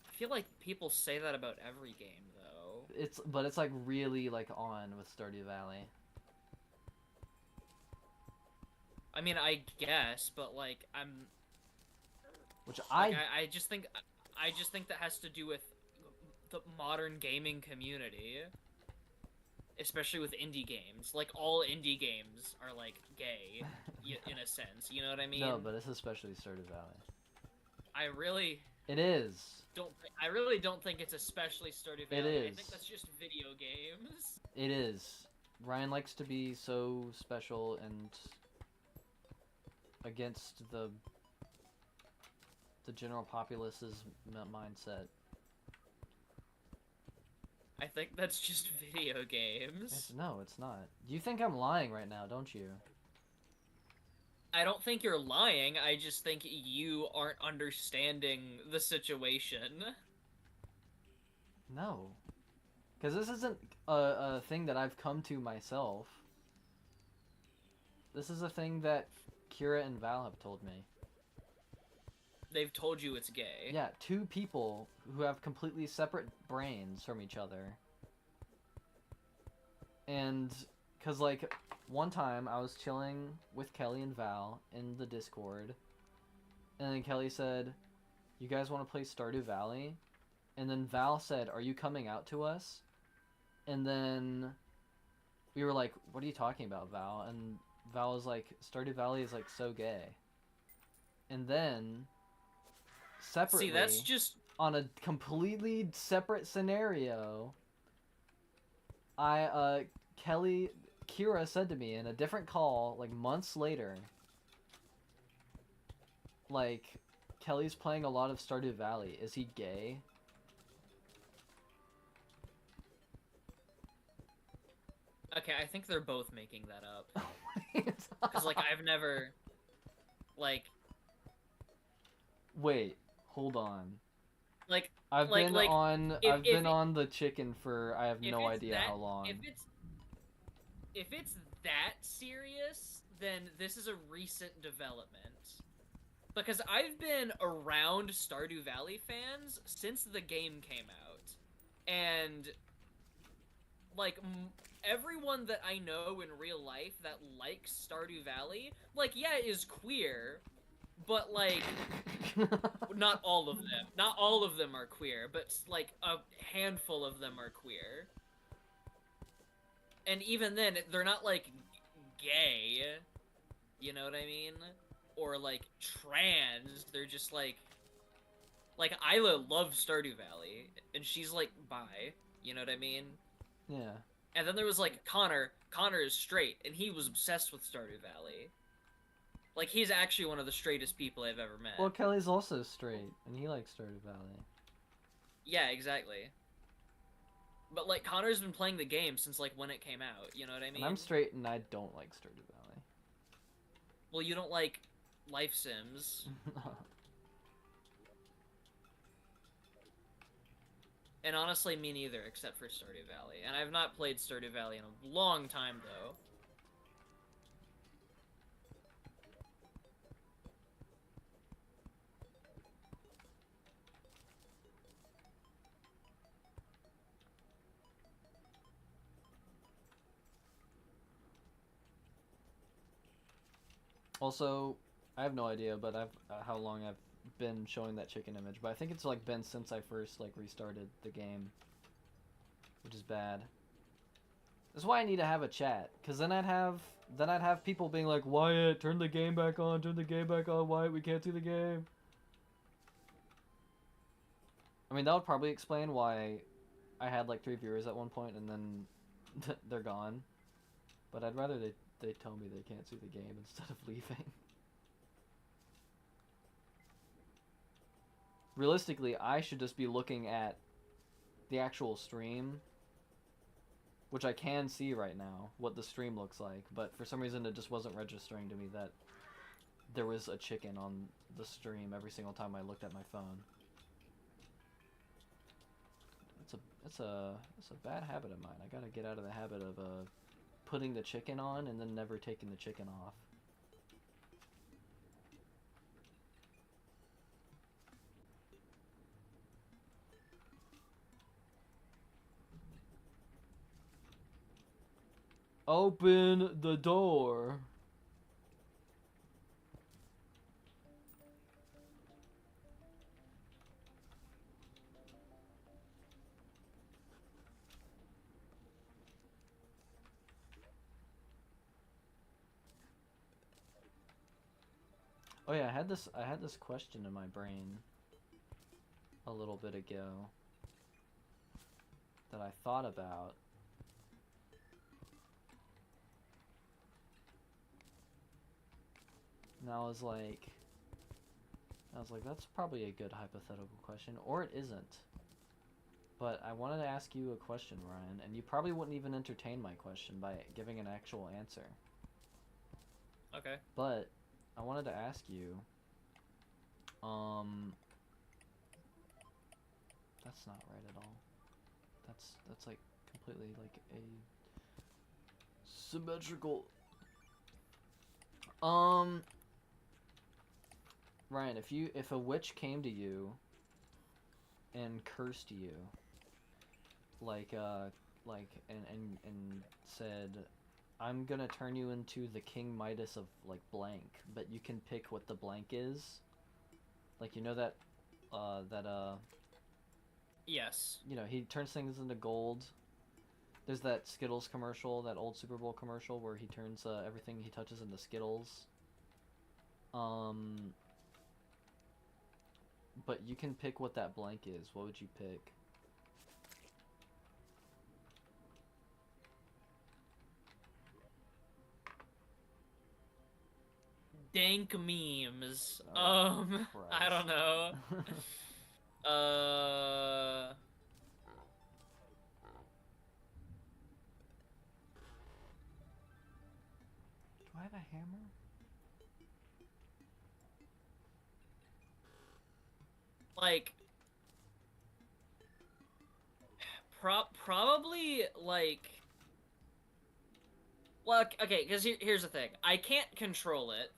I feel like people say that about every game, though. But it's like really like on with Stardew Valley. I mean, I guess, but like Which I just think that has to do with the modern gaming community, especially with indie games. Like all indie games are like gay, in a sense. You know what I mean? No, but it's especially Stardew Valley. It is. I really don't think it's especially Stardew Valley. It is. I think that's just video games. It is. Ryan likes to be so special and against the general populace's mindset. I think that's just video games. No, it's not. You think I'm lying right now, don't you? I don't think you're lying. I just think you aren't understanding the situation. No. Because this isn't a thing that I've come to myself. This is a thing that Kira and Val have told me. They've told you it's gay. Yeah, two people who have completely separate brains from each other. And, cause like, one time I was chilling with Kelly and Val in the Discord, and then Kelly said, "You guys want to play Stardew Valley?" And then Val said, "Are you coming out to us?" And then we were like, "What are you talking about, Val?" And Val was like, "Stardew Valley is like so gay." And then separately, See, that's just on a completely separate scenario, Kira said to me in a different call, like months later, like, "Kelly's playing a lot of Stardew Valley. Is he gay?" okay. I think they're both making that up. Because like I've never, like, Wait, hold on. like I've like- been like, on if- I've if been it- on the chicken for I have if no it's idea that- how long. if it's that serious, then this is a recent development. Because I've been around Stardew Valley fans since the game came out, and like everyone that I know in real life that likes Stardew Valley, like, yeah, is queer, but like not all of them. Not all of them are queer, but like a handful of them are queer. And even then, they're not like gay, you know what I mean? Or like trans. They're just like Isla loves Stardew Valley, and she's like bi, you know what I mean? Yeah. And then there was like Connor. Connor is straight, and he was obsessed with Stardew Valley. Like, he's actually one of the straightest people I've ever met. Well, Kelly's also straight, and he likes Stardew Valley. Yeah, exactly. But like, Connor's been playing the game since like when it came out. You know what I mean? And I'm straight, and I don't like Stardew Valley. Well, you don't like life sims. And honestly, me neither, except for Stardew Valley. And I've not played Stardew Valley in a long time, though. Also, I have no idea, but how long I've been showing that chicken image, but I think it's like been since I first like restarted the game, which is bad. That's why I need to have a chat, cause then I'd have people being like, Wyatt, turn the game back on, Wyatt, we can't see the game. I mean, that would probably explain why I had like 3 viewers at one point and then they're gone. But I'd rather they tell me they can't see the game instead of leaving. Realistically, I should just be looking at the actual stream, which I can see right now, what the stream looks like, but for some reason it just wasn't registering to me that there was a chicken on the stream every single time I looked at my phone. It's a bad habit of mine. I gotta get out of the habit of putting the chicken on and then never taking the chicken off. Open the door. Oh yeah, I had this question in my brain a little bit ago that I thought about. And I was like, that's probably a good hypothetical question, or it isn't. But I wanted to ask you a question, Ryan, and you probably wouldn't even entertain my question by giving an actual answer. Okay. But I wanted to ask you, that's not right at all. That's like completely like a symmetrical. Ryan, if a witch came to you and cursed you, and said, I'm gonna turn you into the King Midas of like blank, but you can pick what the blank is. Like, you know that Yes. you know, he turns things into gold. There's that Skittles commercial, that old Super Bowl commercial where he turns everything he touches into Skittles. But you can pick what that blank is. What would you pick? Dank memes. Oh, I don't know. Do I have a hammer? Like, probably like. Well, okay, because here's the thing. I can't control it.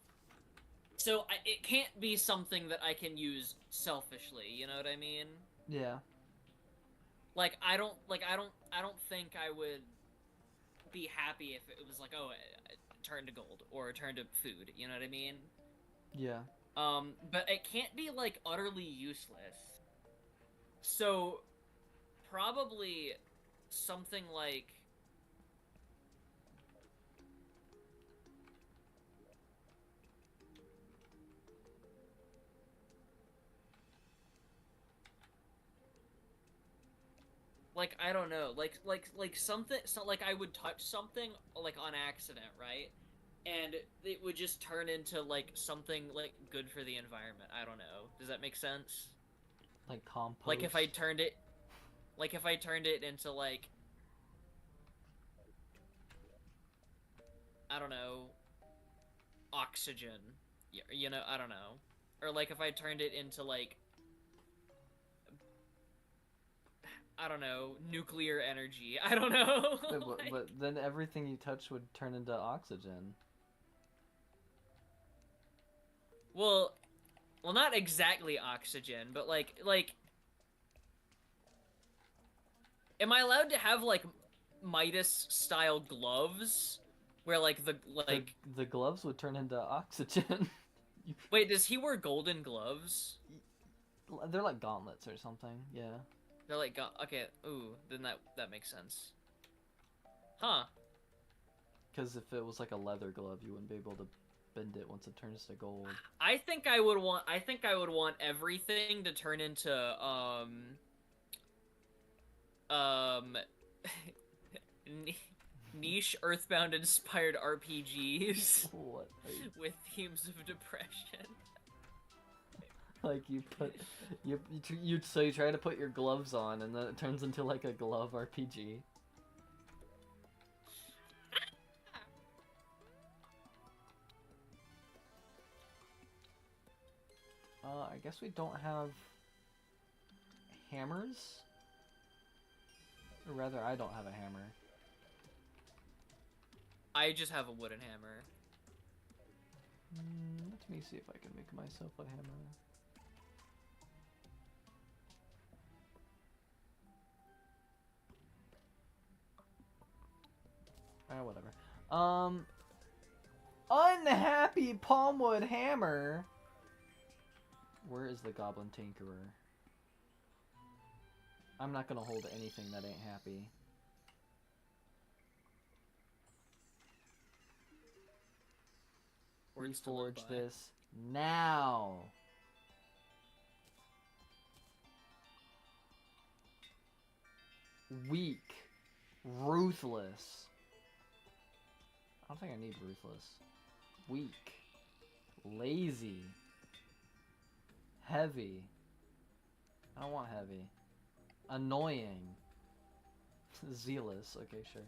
So it can't be something that I can use selfishly, you know what I mean? Yeah. Like I don't think I would be happy if it was like, oh, it turned to gold or it turned to food, you know what I mean? Yeah. But it can't be like utterly useless. So probably something like I don't know, like something, so like I would touch something like on accident, right? And it would just turn into like something like good for the environment. I don't know. Does that make sense? Like compost. Like if I turned it into like, I don't know, oxygen. You know, I don't know. Or like if I turned it into like, I don't know, nuclear energy. I don't know. Like, but then everything you touch would turn into oxygen. well, not exactly oxygen, but like, am I allowed to have like Midas style gloves, where like The gloves would turn into oxygen. Wait, does he wear golden gloves? They're like gauntlets or something. Yeah. They're like okay. Ooh, then that makes sense. Huh. Because if it was like a leather glove, you wouldn't be able to bend it once it turns to gold. I think I would want everything to turn into um niche Earthbound inspired RPGs What? with themes of depression. Like so you try to put your gloves on and then it turns into like a glove RPG. I guess we don't have hammers. Or rather, I don't have a hammer. I just have a wooden hammer. Let me see if I can make myself a hammer. Whatever. Unhappy palmwood hammer. Where is the goblin tinkerer? I'm not gonna hold anything that ain't happy. Reforge this now. Weak. Ruthless. I don't think I need ruthless. Weak. Lazy. Heavy. I don't want heavy. Annoying. Zealous. Okay, sure.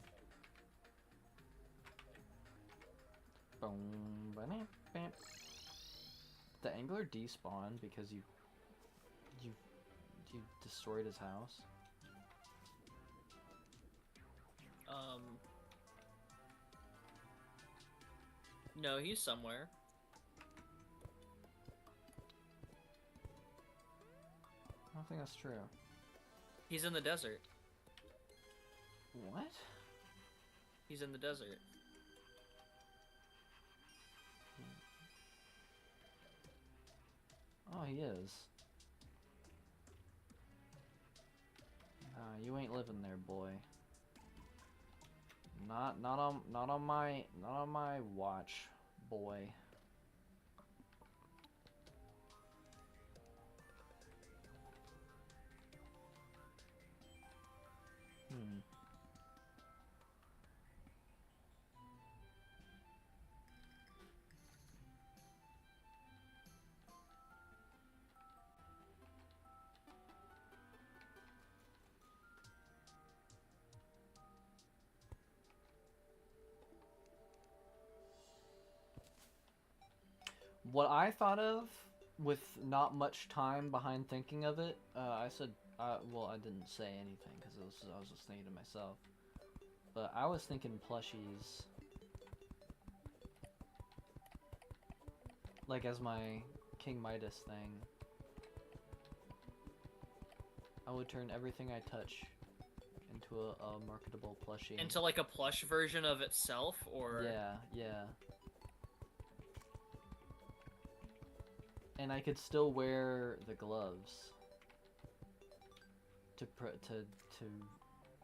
The angler despawned because you destroyed his house. No, he's somewhere. I don't think that's true. He's in the desert. What? He's in the desert. Oh, he is. You ain't living there, boy. Not on my watch, boy. What I thought of, with not much time behind thinking of it, I said, well, I didn't say anything because I was just thinking to myself. But I was thinking plushies. Like as my King Midas thing. I would turn everything I touch into a marketable plushie. Into like a plush version of itself, or... Yeah, yeah. And I could still wear the gloves to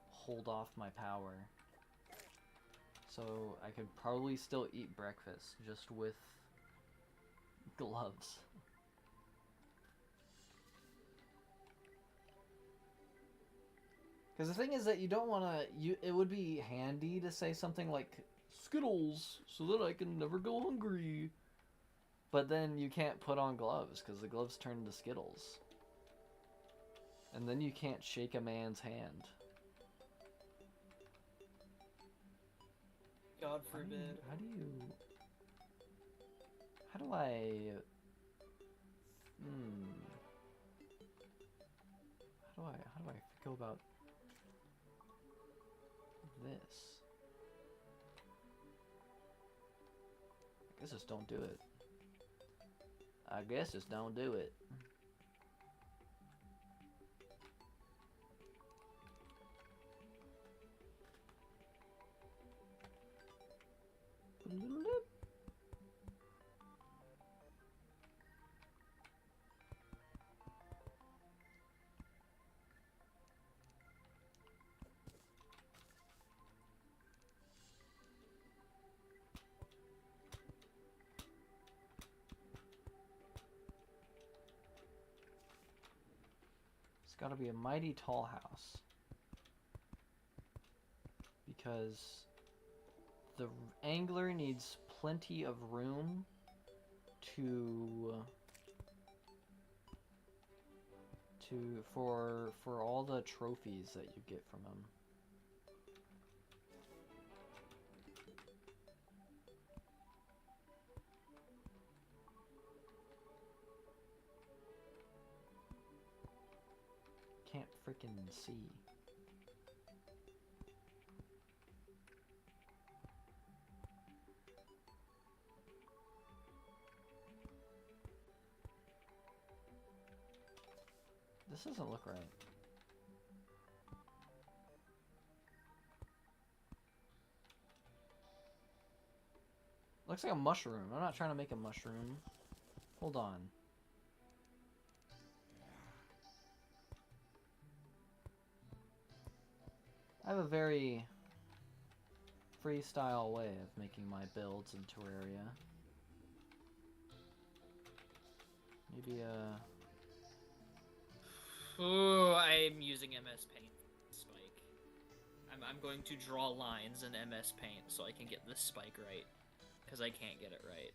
hold off my power. So I could probably still eat breakfast just with gloves. Because the thing is that you don't want to... It would be handy to say something like, Skittles, so that I can never go hungry. But then you can't put on gloves, because the gloves turn into Skittles. And then you can't shake a man's hand. God forbid. How do you... do I... Hmm... How do I feel about this? I guess just don't do it. I guess just don't do it. It's got to be a mighty tall house. Because the angler needs plenty of room for all the trophies that you get from him. Can't freaking see. This doesn't look right. Looks like a mushroom. I'm not trying to make a mushroom. Hold on. I have a very freestyle way of making my builds in Terraria. Maybe Ooh, I'm using MS Paint spike. I'm going to draw lines in MS Paint so I can get this spike right, because I can't get it right.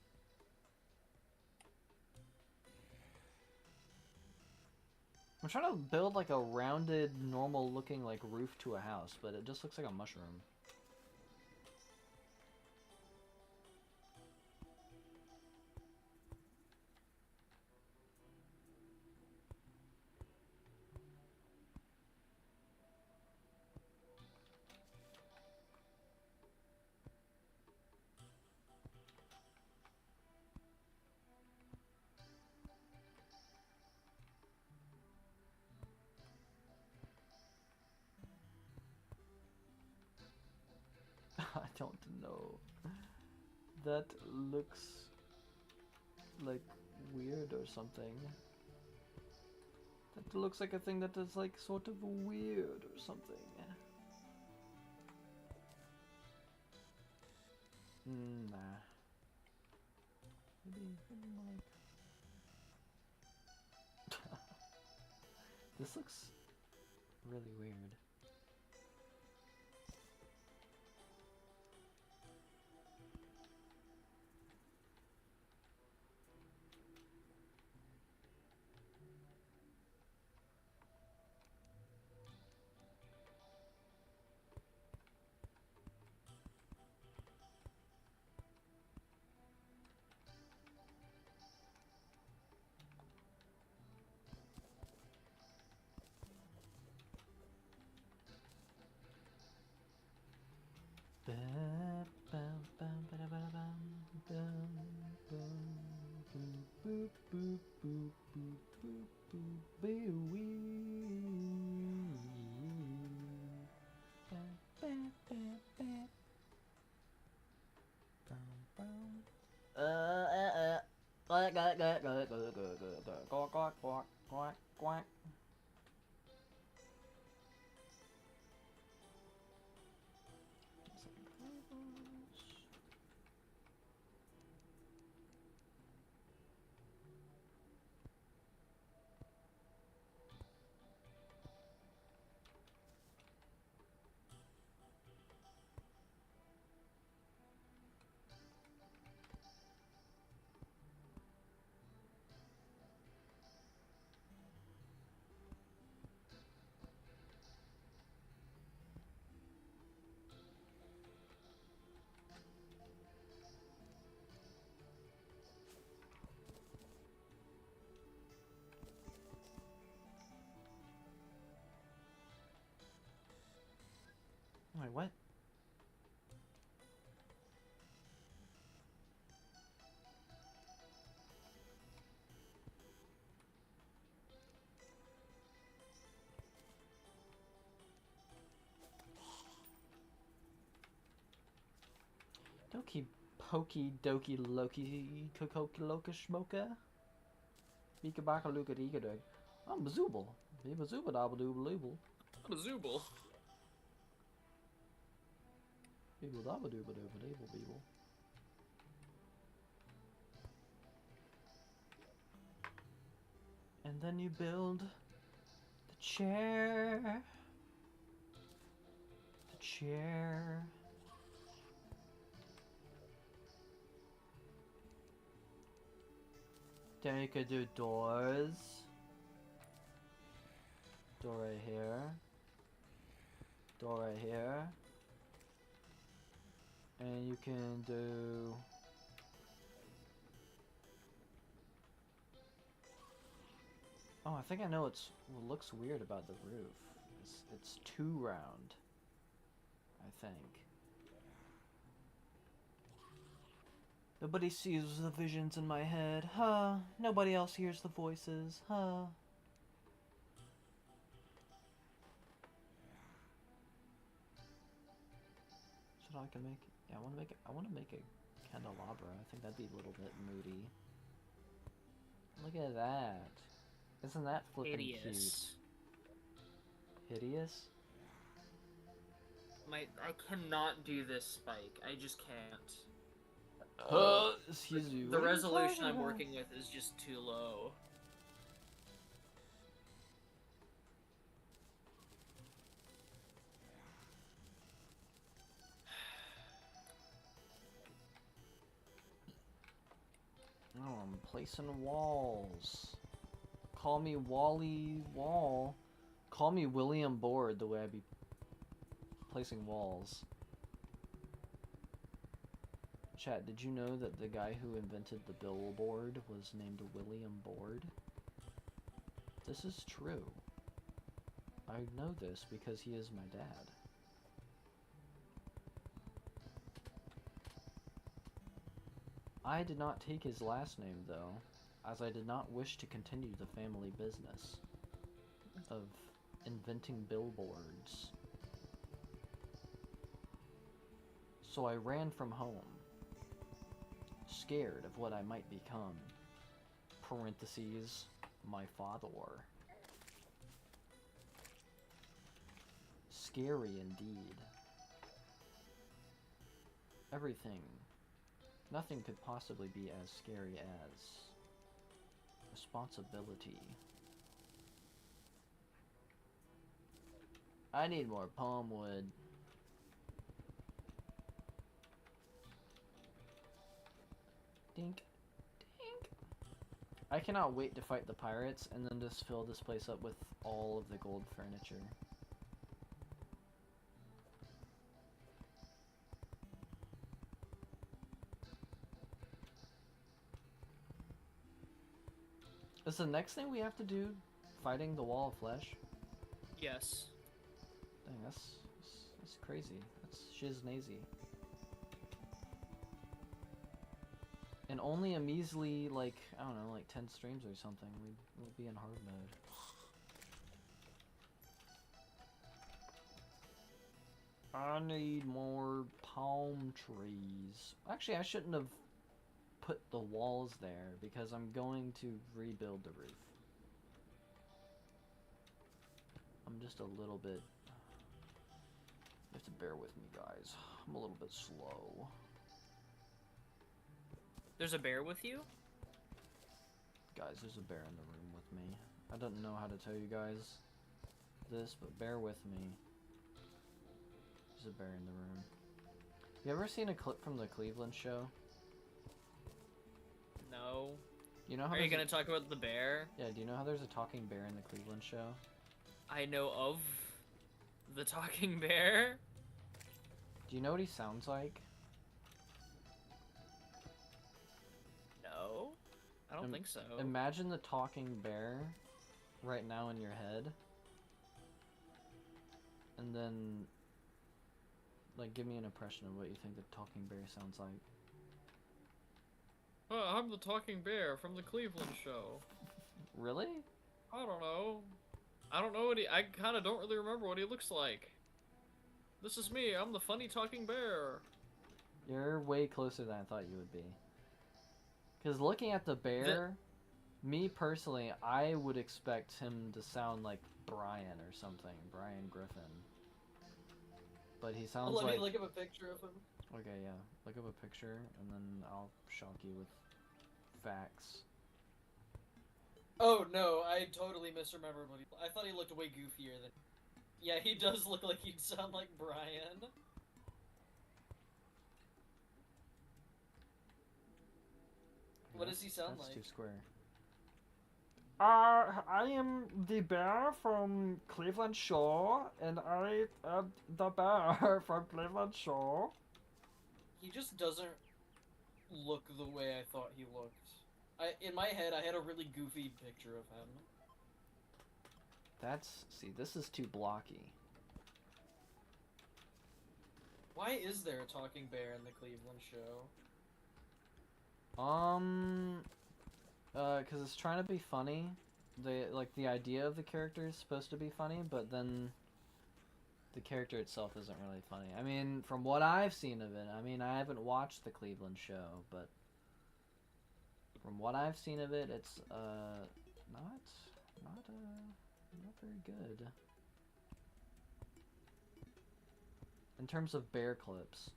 I'm trying to build like a rounded, normal looking like roof to a house, but it just looks like a mushroom. I don't know. That looks like weird or something. That looks like a thing that is like sort of weird or something. Nah. Maybe like... This looks really weird. Quack. Wait, what? Doki pokey doki loki kokoki loka shmoka. Bika baka luka dika dug. I'm bazooble. Biba zooba dabba dooba looble. I'm a Zooble. Beeble dabba dooba dooba deeble beeble. And then you build the chair. The chair. Then you could do doors. Door right here. Door right here. And you can do... Oh, I think I know what looks weird about the roof. It's too round. I think. Nobody sees the visions in my head, huh? Nobody else hears the voices, huh? So I can make, yeah, I want to make a candelabra. I think that'd be a little bit moody. Look at that. Isn't that flippin' Hideous. cute? Hideous? I cannot do this spike. I just can't. Excuse you. The resolution I'm working with is just too low. Oh, I'm placing walls. Call me Wally Wall. Call me William Board the way I be placing walls. Chat, did you know that the guy who invented the billboard was named William Board? This is true. I know this because he is my dad. I did not take his last name, though, as I did not wish to continue the family business of inventing billboards. So I ran from home, scared of what I might become. Parentheses, my father. Scary indeed. Everything. Nothing could possibly be as scary as responsibility. I need more palm wood. Dink. Dink. I cannot wait to fight the pirates and then just fill this place up with all of the gold furniture. Is the next thing we have to do fighting the wall of flesh? Yes. Dang, that's crazy. That's shiznazy. And only a measly, like, I don't know, like 10 streams or something, we'll be in hard mode. I need more palm trees. Actually, I shouldn't have put the walls there because I'm going to rebuild the roof. I'm just a little bit... You have to bear with me, guys. I'm a little bit slow. There's a bear with you? Guys, there's a bear in the room with me. I don't know how to tell you guys this, but bear with me. There's a bear in the room. You ever seen a clip from the Cleveland show? No. You know how Are you gonna talk about the bear? Yeah, do you know how there's a talking bear in the Cleveland show? I know of the talking bear. Do you know what he sounds like? No. I don't think so. Imagine the talking bear right now in your head. And then like, give me an impression of what you think the talking bear sounds like. I'm the talking bear from the Cleveland show. Really? I don't know. I don't know what I kind of don't really remember what he looks like. This is me. I'm the funny talking bear. You're way closer than I thought you would be. Because looking at the bear, me personally, I would expect him to sound like Brian or something. Brian Griffin. But he sounds Let like... me look up a picture of him. Okay, yeah. Look up a picture, and then I'll shock you with facts. Oh no, I totally misremembered what I thought he looked way goofier than. Yeah, he does look like he'd sound like Brian. What does he sound That's like? too square. I am the bear from Cleveland Shore, and I am the bear from Cleveland Shore. He just doesn't look the way I thought he looked. In my head, I had a really goofy picture of him. See, this is too blocky. Why is there a talking bear in the Cleveland show? Cause it's trying to be funny. The idea of the character is supposed to be funny, but then the character itself isn't really funny. I mean, from what I've seen of it, I mean, I haven't watched the Cleveland show, but from what I've seen of it, it's not very good. In terms of bear clips.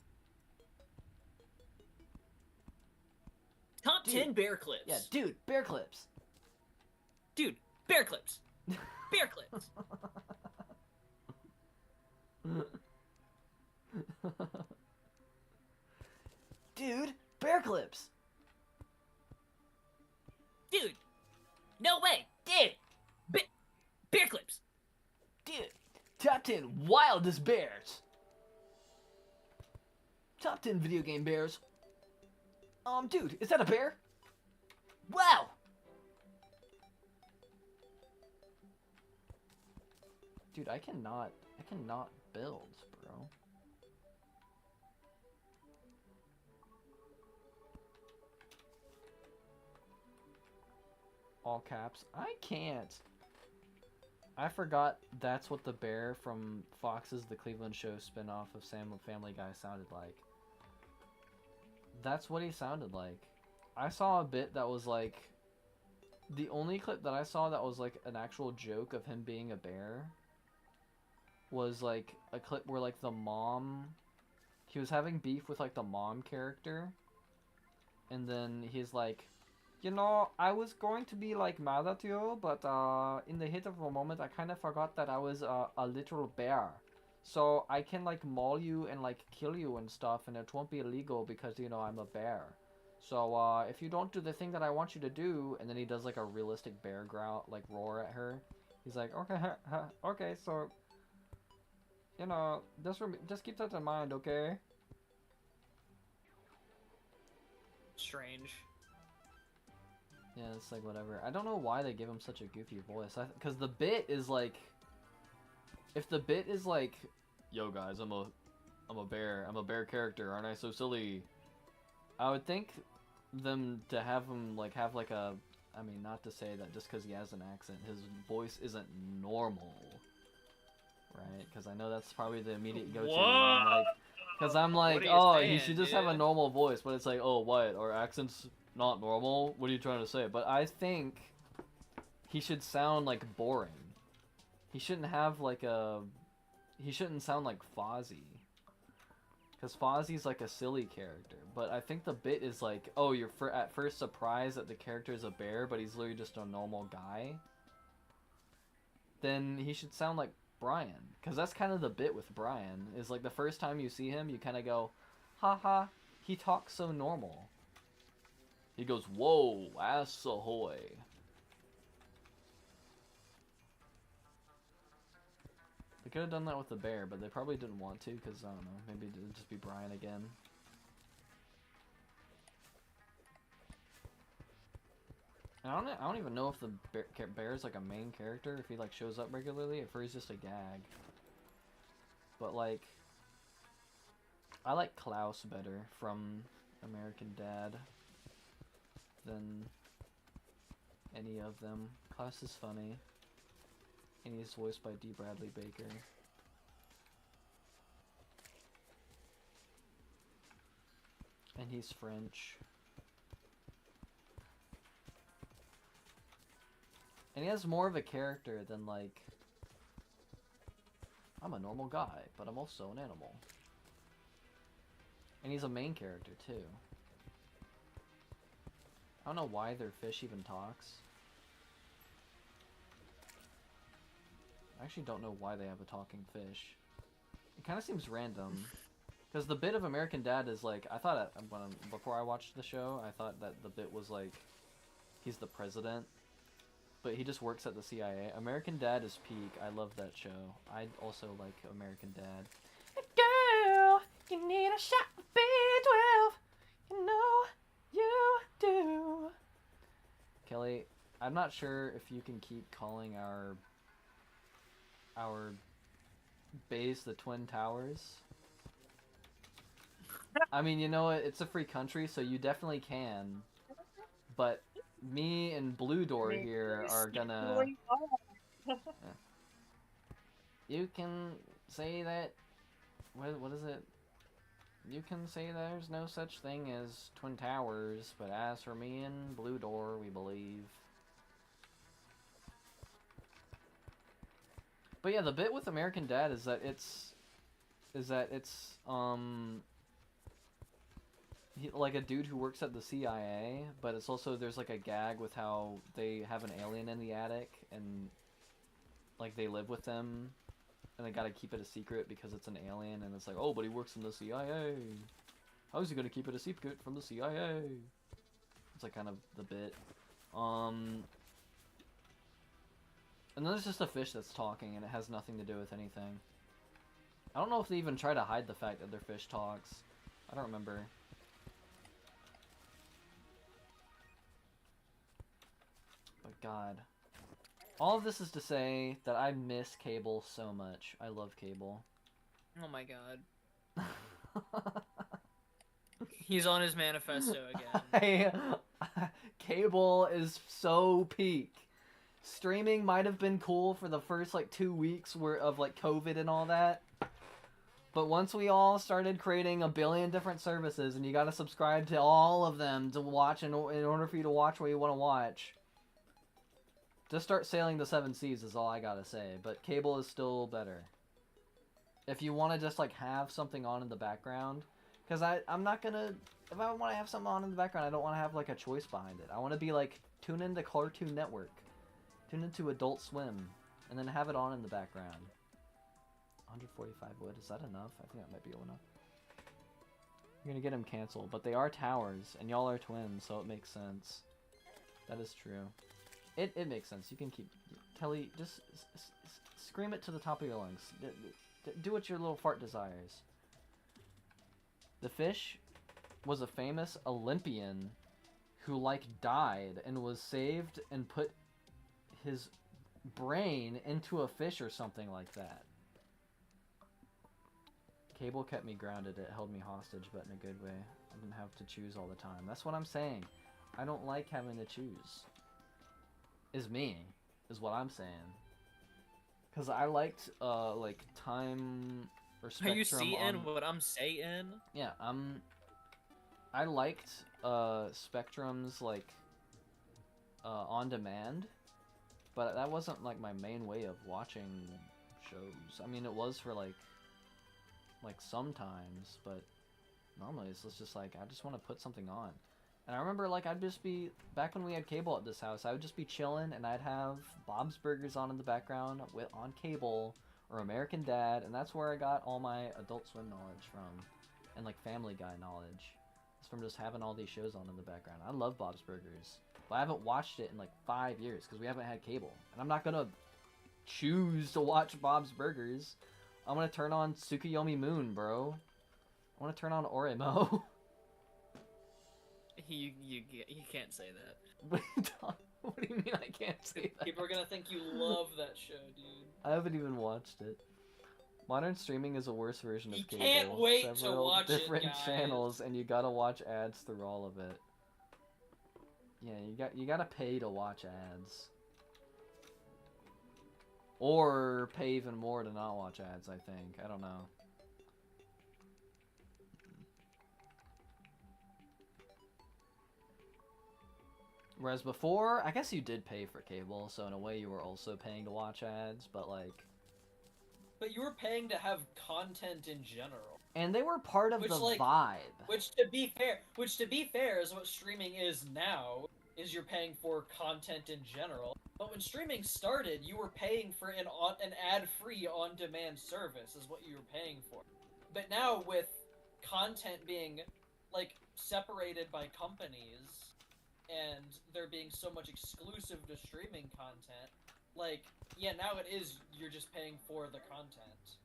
Top 10 bear clips. Yeah, dude, bear clips. Dude, bear clips. Bear clips. Dude, bear clips. Dude, no way. Dude, bear clips. Dude, top 10 wildest bears. Top 10 video game bears. Dude, is that a bear? Wow! Dude, I cannot build, bro. All caps. I can't. I forgot that's what the bear from Fox's The Cleveland Show spin-off of Family Guy sounded like. That's what he sounded like. I saw a bit that was like... The only clip that I saw that was like an actual joke of him being a bear was like a clip where like the mom... He was having beef with like the mom character. And then he's like, you know, I was going to be like mad at you, but in the heat of the moment I kind of forgot that I was a little bear. So I can like maul you and like kill you and stuff, and it won't be illegal because, you know, I'm a bear. So if you don't do the thing that I want you to do, and then he does like a realistic bear growl, like roar at her. He's like, okay, okay, so, you know, just keep that in mind, okay? Strange. Yeah, it's like whatever. I don't know why they give him such a goofy voice. Because the bit is like, if the bit is like, yo guys, I'm a bear character, aren't I so silly? I would think them to have him like have like a, I mean, not to say that just because he has an accent, his voice isn't normal, right? Because I know that's probably the immediate go-to. Like, because I'm like, oh, he should just have a normal voice, but it's like, oh, what? Are accents not normal? What are you trying to say? But I think he should sound like boring. He shouldn't have like a... He shouldn't sound like Fozzie. Because Fozzie's like a silly character. But I think the bit is like, oh, you're at first surprised that the character is a bear, but he's literally just a normal guy. Then he should sound like Brian. Because that's kind of the bit with Brian. Is like the first time you see him, you kind of go, haha, he talks so normal. He goes, whoa, ass ahoy. They could have done that with the bear, but they probably didn't want to, because, I don't know, maybe it would just be Brian again. And I don't even know if the bear is like a main character, if he like shows up regularly, if he's just a gag. But like, I like Klaus better from American Dad than any of them. Klaus is funny, and he's voiced by D. Bradley Baker. And he's French. And he has more of a character than, like, I'm a normal guy, but I'm also an animal. And he's a main character, too. I don't know why their fish even talks. I actually don't know why they have a talking fish. It kind of seems random. Because the bit of American Dad is like, I thought, before I watched the show, I thought that the bit was like, he's the president. But he just works at the CIA. American Dad is peak. I love that show. I also like American Dad. Girl, you need a shot of B12. You know you do. Kelly, I'm not sure if you can keep calling our base the Twin Towers. I mean, you know what? It's a free country, so you definitely can. But me and Blue Door here are gonna... You can say that... What is it? You can say there's no such thing as Twin Towers, but as for me and Blue Door, we believe. But yeah, the bit with American Dad is that it's like a dude who works at the CIA, but it's also, there's like a gag with how they have an alien in the attic and like they live with them and they gotta keep it a secret because it's an alien, and it's like, oh, but he works in the CIA. How is he gonna keep it a secret from the CIA? It's like kind of the bit. And then there's just a fish that's talking and it has nothing to do with anything. I don't know if they even try to hide the fact that their fish talks. I don't remember. But God. All of this is to say that I miss Cable so much. I love Cable. Oh my god. He's on his manifesto again. Cable is so peak. Streaming might have been cool for the first like 2 weeks of like COVID and all that. But once we all started creating a billion different services and you gotta subscribe to all of them to watch in order for you to watch what you want to watch. Just start sailing the 7 seas is all I gotta say. But Cable is still better. If you want to just like have something on in the background. Because I'm not gonna... If I want to have something on in the background, I don't want to have like a choice behind it. I want to be like, tune into Cartoon Network. Tune into Adult Swim. And then have it on in the background. 145 wood, is that enough? I think that might be enough. You're gonna get him canceled, but they are towers, and y'all are twins, so it makes sense. That is true. It makes sense. You can keep... Kelly, just scream it to the top of your lungs. Do what your little fart desires. The fish was a famous Olympian who, like, died and was saved and put his brain into a fish or something like that. Cable kept me grounded. It held me hostage, but in a good way. I didn't have to choose all the time. That's what I'm saying. I don't like having to choose. Is me. Is what I'm saying. Because I liked, like, time or Spectrum. Are you seeing what I'm saying? Yeah, I liked, Spectrum's, like, on demand. But that wasn't, like, my main way of watching shows. I mean, it was for, like sometimes, but normally it's just like, I just want to put something on. And I remember, like, I'd just be, back when we had cable at this house, I would just be chilling, and I'd have Bob's Burgers on in the background on cable, or American Dad, and that's where I got all my Adult Swim knowledge from, and, like, Family Guy knowledge. It's from just having all these shows on in the background. I love Bob's Burgers, but I haven't watched it in, like, 5 years, because we haven't had cable. And I'm not gonna choose to watch Bob's Burgers. I'm gonna turn on Tsukuyomi Moon, bro. I wanna turn on Oremo. You can't say that. What do you mean I can't say that? People are gonna think you love that show, dude. I haven't even watched it. Modern streaming is a worse version of You cable. can't wait to Several watch it, different guys. channels, and you gotta watch ads through all of it. Yeah, you gotta pay to watch ads. Or pay even more to not watch ads, I think. I don't know. Whereas before, I guess you did pay for cable, so in a way you were also paying to watch ads, but like... But you were paying to have content in general. And they were part of Which, the like, vibe. Which to be fair is what streaming is now, is you're paying for content in general. But when streaming started, you were paying for an ad-free on-demand service is what you were paying for. But now with content being, like, separated by companies, and there being so much exclusive to streaming content, like, yeah, now it is, you're just paying for the content.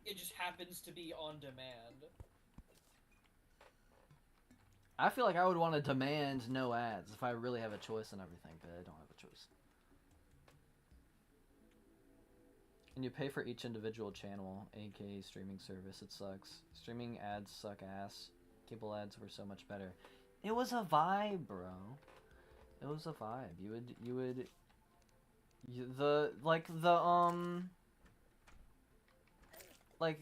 It just happens to be on demand. I feel like I would want to demand no ads if I really have a choice and everything, but I don't have a choice. And you pay for each individual channel, aka streaming service. It sucks. Streaming ads suck ass. Cable ads were so much better. It was a vibe, bro. It was a vibe.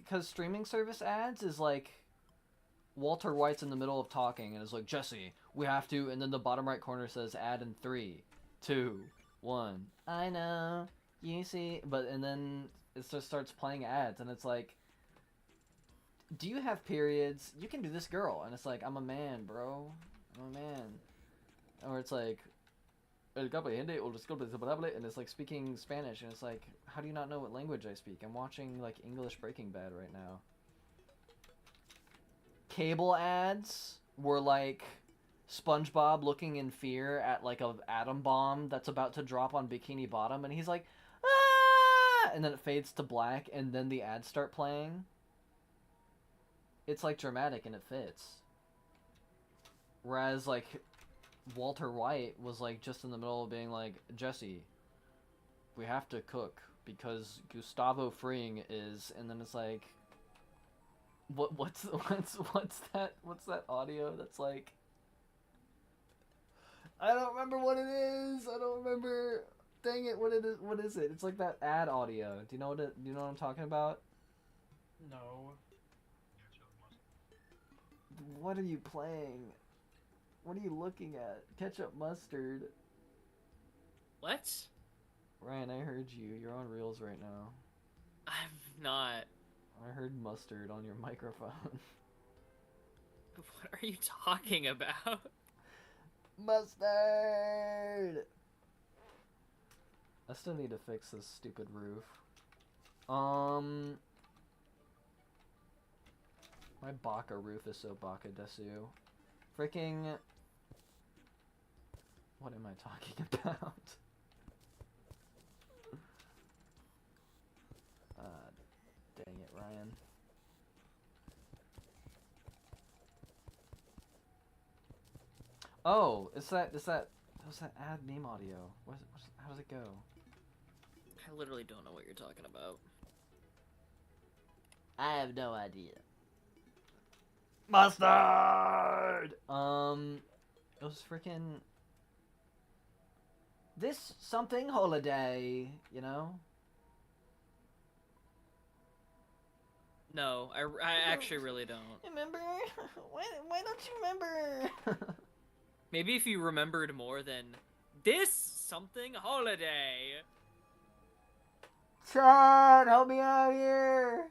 Cause streaming service ads is like Walter White's in the middle of talking and is like, Jesse, we have to, and then the bottom right corner says ad in 3, 2, 1. I know, you see, and then it just starts playing ads, and it's like, do you have periods? You can do this, girl. And it's like, I'm a man, bro. I'm a man. Or it's like, and it's like speaking Spanish, and it's like, how do you not know what language I speak? I'm watching like English Breaking Bad right now. Cable ads were like SpongeBob looking in fear at like an atom bomb that's about to drop on Bikini Bottom, and he's like, ah! And then it fades to black, and then the ads start playing. It's like dramatic and it fits. Whereas like Walter White was like just in the middle of being like, Jesse, we have to cook because Gustavo Fring is, and then it's like, what's that audio that's like, I don't remember what it is. I don't remember. Dang it, what is it? It's like that ad audio. Do you know what I'm talking about? No. What are you playing? What are you looking at? Ketchup mustard. What? Ryan, I heard you. You're on Reels right now. I'm not. I heard mustard on your microphone. What are you talking about? Mustard! I still need to fix this stupid roof. My Baka roof is so Baka desu. Freaking... What am I talking about? Dang it, Ryan. Oh, that was that ad name audio. How does it go? I literally don't know what you're talking about. I have no idea. Mustard! It was freaking... This something holiday, you know? No, I actually really don't. Remember? Why don't you remember? Maybe if you remembered more than this something holiday. Chad, help me out here!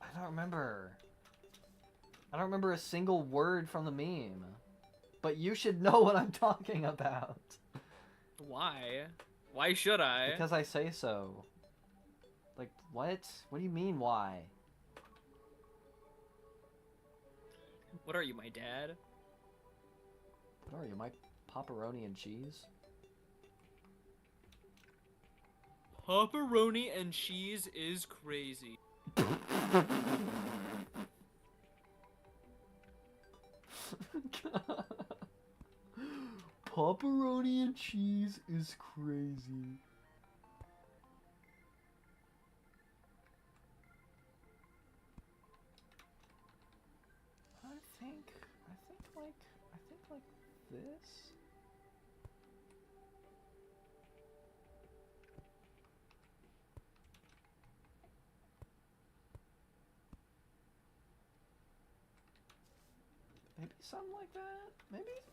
I don't remember. I don't remember a single word from the meme. But you should know what I'm talking about. Why? Why should I? Because I say so. Like, what? What do you mean, why? What are you, my dad? What are you, my pepperoni and cheese? Pepperoni and cheese is crazy. Pepperoni and cheese is crazy. I think like this. Maybe something like that.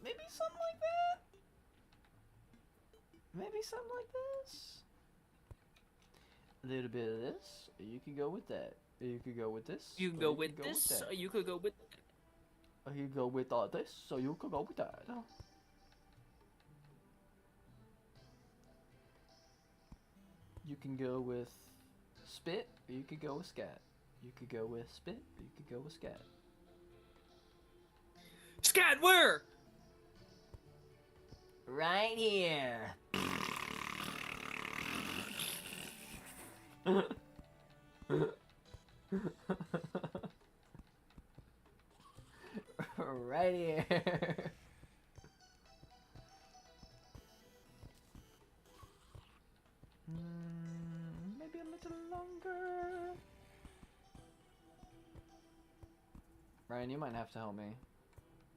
Maybe something like that. Maybe something like this. A little bit of this. You could go with that. You could go with this. You can go with this, or you could go with... You could go with all this, so you could go with that. You can go with spit, or you could go with scat. You could go with spit, or you could go with scat. Scat, where? Right here. Right here. Maybe a little longer. Ryan, you might have to help me.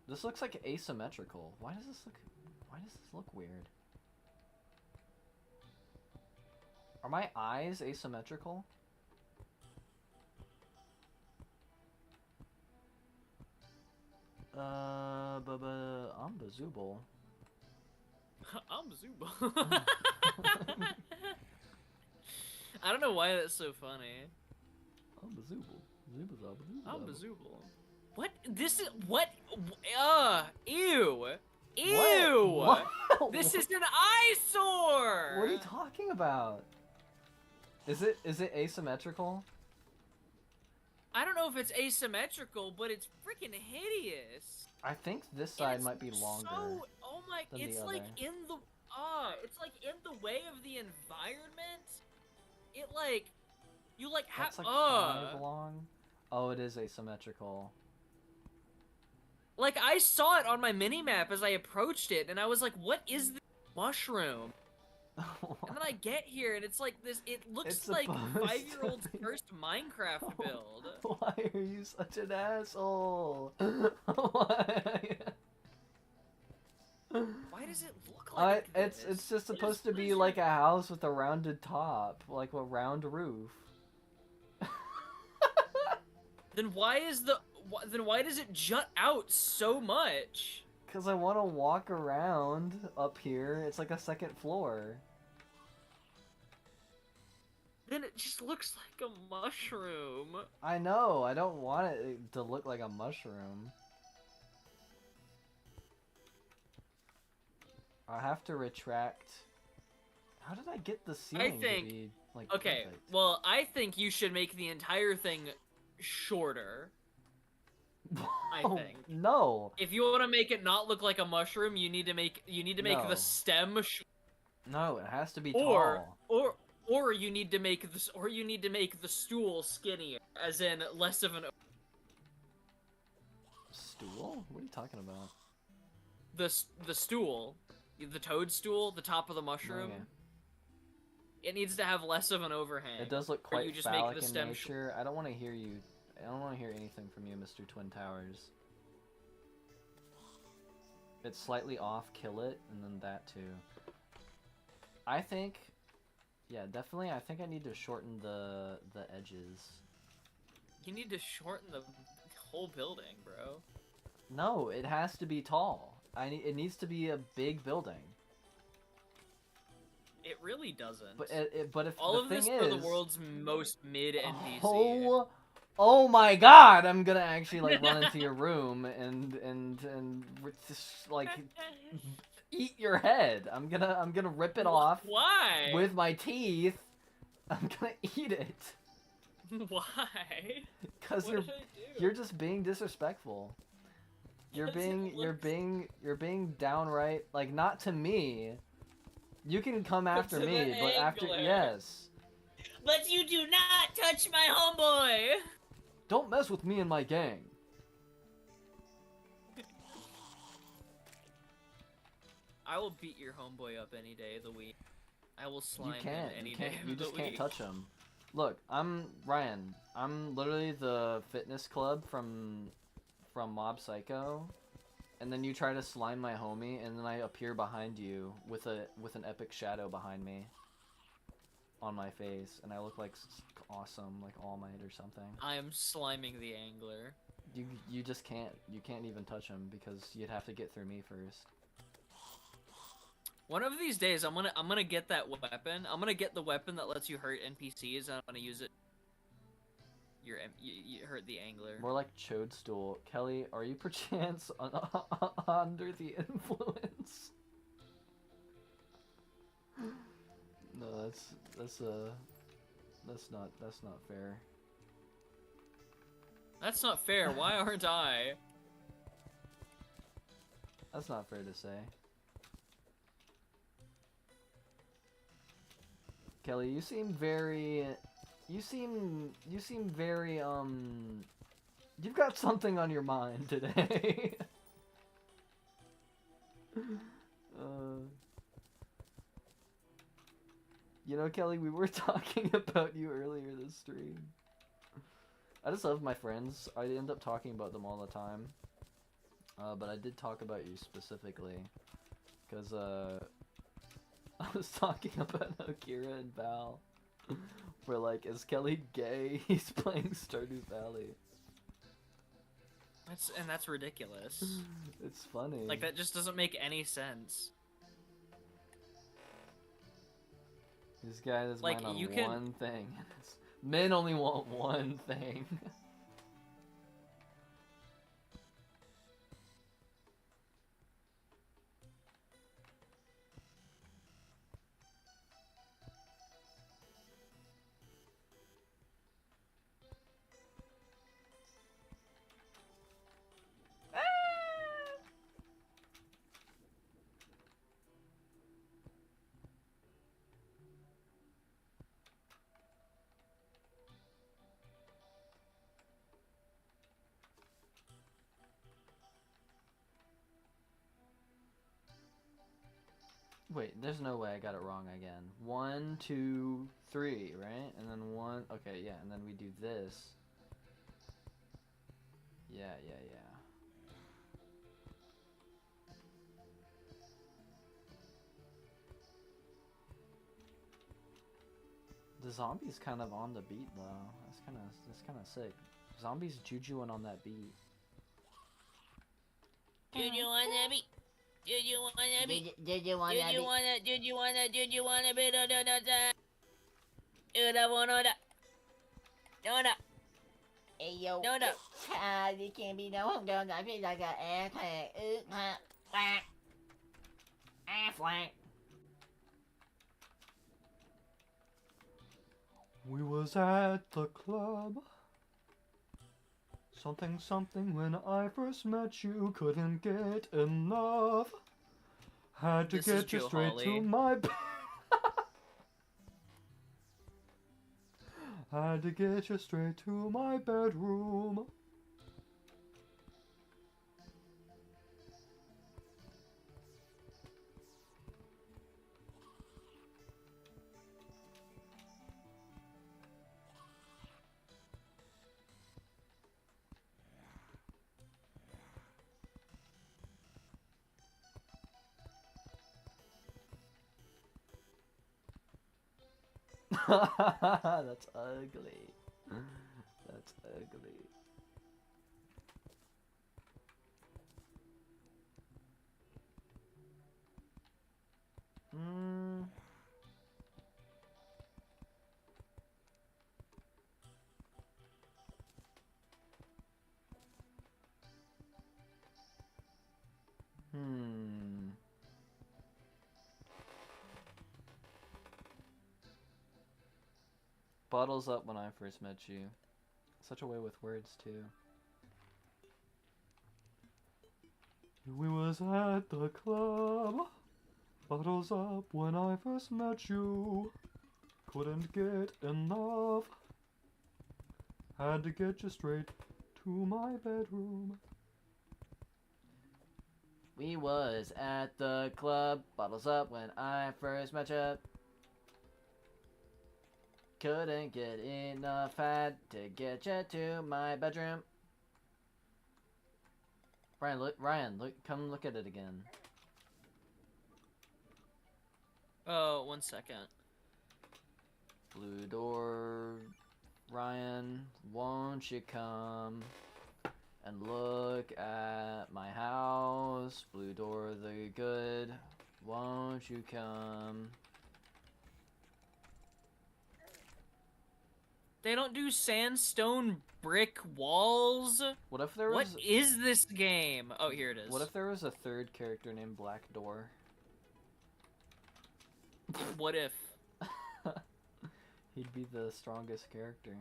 This looks like asymmetrical. Why does this look weird? Are my eyes asymmetrical? I'm Bazooble. I'm Zubo. I don't know why that's so funny. I'm Bazooble. I'm Bazooble. What? This is what? Ew. Ew. What? This is an eyesore. What are you talking about? Is it asymmetrical? I don't know if it's asymmetrical, but it's freaking hideous. I think this And side it's might be longer. So, oh my, than it's the like other. it's like in the way of the environment. It like, you like have, That's like kind of long. Oh, it is asymmetrical. Like I saw it on my mini map as I approached it, and I was like, "What is this mushroom?" And then I get here, and it's like this. It looks It's like supposed to 5-year-old's be- first Minecraft build. Why are you such an asshole? Why? Why does it look like this? It's just What supposed is- to what be is like your- a house with a rounded top, like a round roof. Then why does it jut out so much? Cause I want to walk around up here. It's like a second floor. Then it just looks like a mushroom. I know. I don't want it to look like a mushroom. I have to retract. How did I get the ceiling think- to be like Okay, perfect? well, I think you should make the entire thing shorter. I think. No. If you want to make it not look like a mushroom, you need to make No. the stem No, it has to be or tall. or you need to make this or you need to make the stool skinnier, as in less of an Stool? What are you talking about? the stool, the toadstool, the top of the mushroom. Okay. It needs to have less of an overhang. It does look Or quite you just make phallic the in stem nature. I don't want to hear you. I don't want to hear anything from you, Mr. Twin Towers. It's slightly off, kill it, and then that too. I think, yeah, definitely. I think I need to shorten the edges. You need to shorten the whole building, bro. No, it has to be tall. It needs to be a big building. It really doesn't. But if all the of this thing for is, the world's most mid NPC. Oh my God! I'm gonna actually like run into your room and just like eat your head. I'm gonna rip it off Why? with my teeth. I'm gonna eat it. Why? Cause What did I do? you're just being disrespectful. You're Because it being downright like not to me. You can come after to the me, but after angler. yes. But you do not touch my homeboy. Don't mess with me and my gang. I will beat your homeboy up any day of the week. I will slime You him can't. any You day can't. of You the just week. can't touch him. Look, I'm Ryan. I'm literally the fitness club from Mob Psycho, and then you try to slime my homie, and then I appear behind you with an epic shadow behind me on my face, and I look like awesome, like All Might or something. I am sliming the angler. You just can't. You can't even touch him because you'd have to get through me first. One of these days, I'm gonna get that weapon. I'm gonna get the weapon that lets you hurt NPCs, and I'm gonna use it. You hurt the angler. More like Choadstool. Kelly, are you perchance under the influence? No, that's not fair. That's not fair. Why aren't I? That's not fair to say. Kelly, you seem very you've got something on your mind today. You know, Kelly, we were talking about you earlier this stream. I just love my friends. I end up talking about them all the time. But I did talk about you specifically. Because, I was talking about how Kira and Val were like, is Kelly gay? He's playing Stardew Valley. That's ridiculous. It's funny. Like, that just doesn't make any sense. This guy has Like, mind on you can- one thing. Men only want one thing. Wait, there's no way I got it wrong again. 1, 2, 3, right? And then 1. Okay, yeah, and then we do this. Yeah. The zombie's kind of on the beat though. That's kind of sick. Zombies jujuing on that beat. Juju wanna be? Did you wanna be? Did you wanna be? Did you wanna be? Do the wanna da? No. Hey yo. No. You can't be no home girl. I feel like an airplane. Flank. We was at the club. Something when I first met you, couldn't get enough. Had to This is get you Joe straight Hawley. to my bed. Had to get you straight to my bedroom. That's ugly. That's ugly. Bottles up when I first met you. Such a way with words, too. We was at the club. Bottles up when I first met you. Couldn't get enough. Had to get you straight to my bedroom. We was at the club, bottles up when I first met ya. Couldn't get enough, had to get ya to my bedroom. Ryan, look, come look at it again. Oh, 1 second. Blue door, Ryan, won't you come and look at my house? Blue door, the good, won't you come? They don't do sandstone brick walls? What if there What was... is this game? Oh, here it is. What if there was a third character named Black Door? What if? He'd be the strongest character.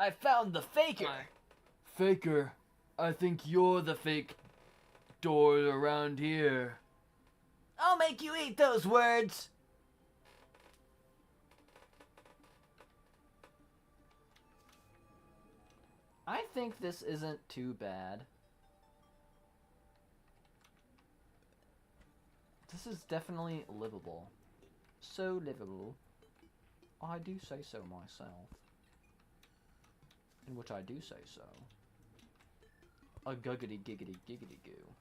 I found the faker! Why? Faker, I think you're the fake door around here. I'll make you eat those words! I think this isn't too bad. This is definitely livable. So livable. I do say so myself. In which I do say so. A guggity giggity giggity goo.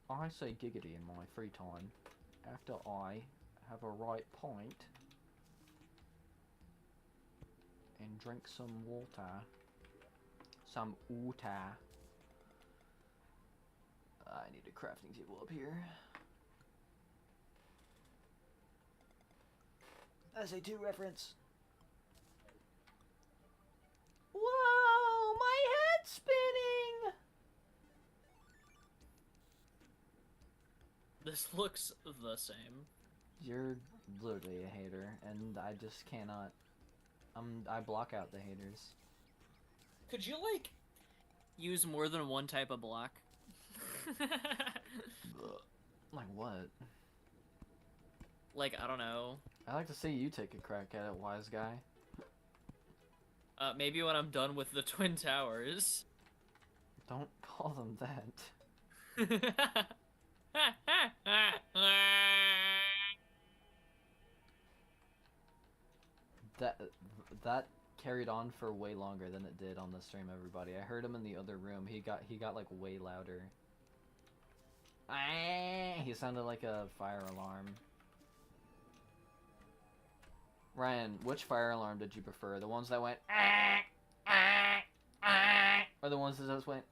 I say giggity in my free time after I have a right pint and drink some water. Some water. I need a crafting table up here. SA2 reference. Whoa, my head's spinning! This looks the same. You're literally a hater, and I just cannot. I block out the haters. Could you, like... Use more than one type of block? Like what? Like, I don't know. I like to see you take a crack at it, wise guy. Maybe when I'm done with the Twin Towers. Don't call them that. That carried on for way longer than it did on the stream, everybody. I heard him in the other room. He got like way louder. He sounded like a fire alarm. Ryan, which fire alarm did you prefer? The ones that went or the ones that just went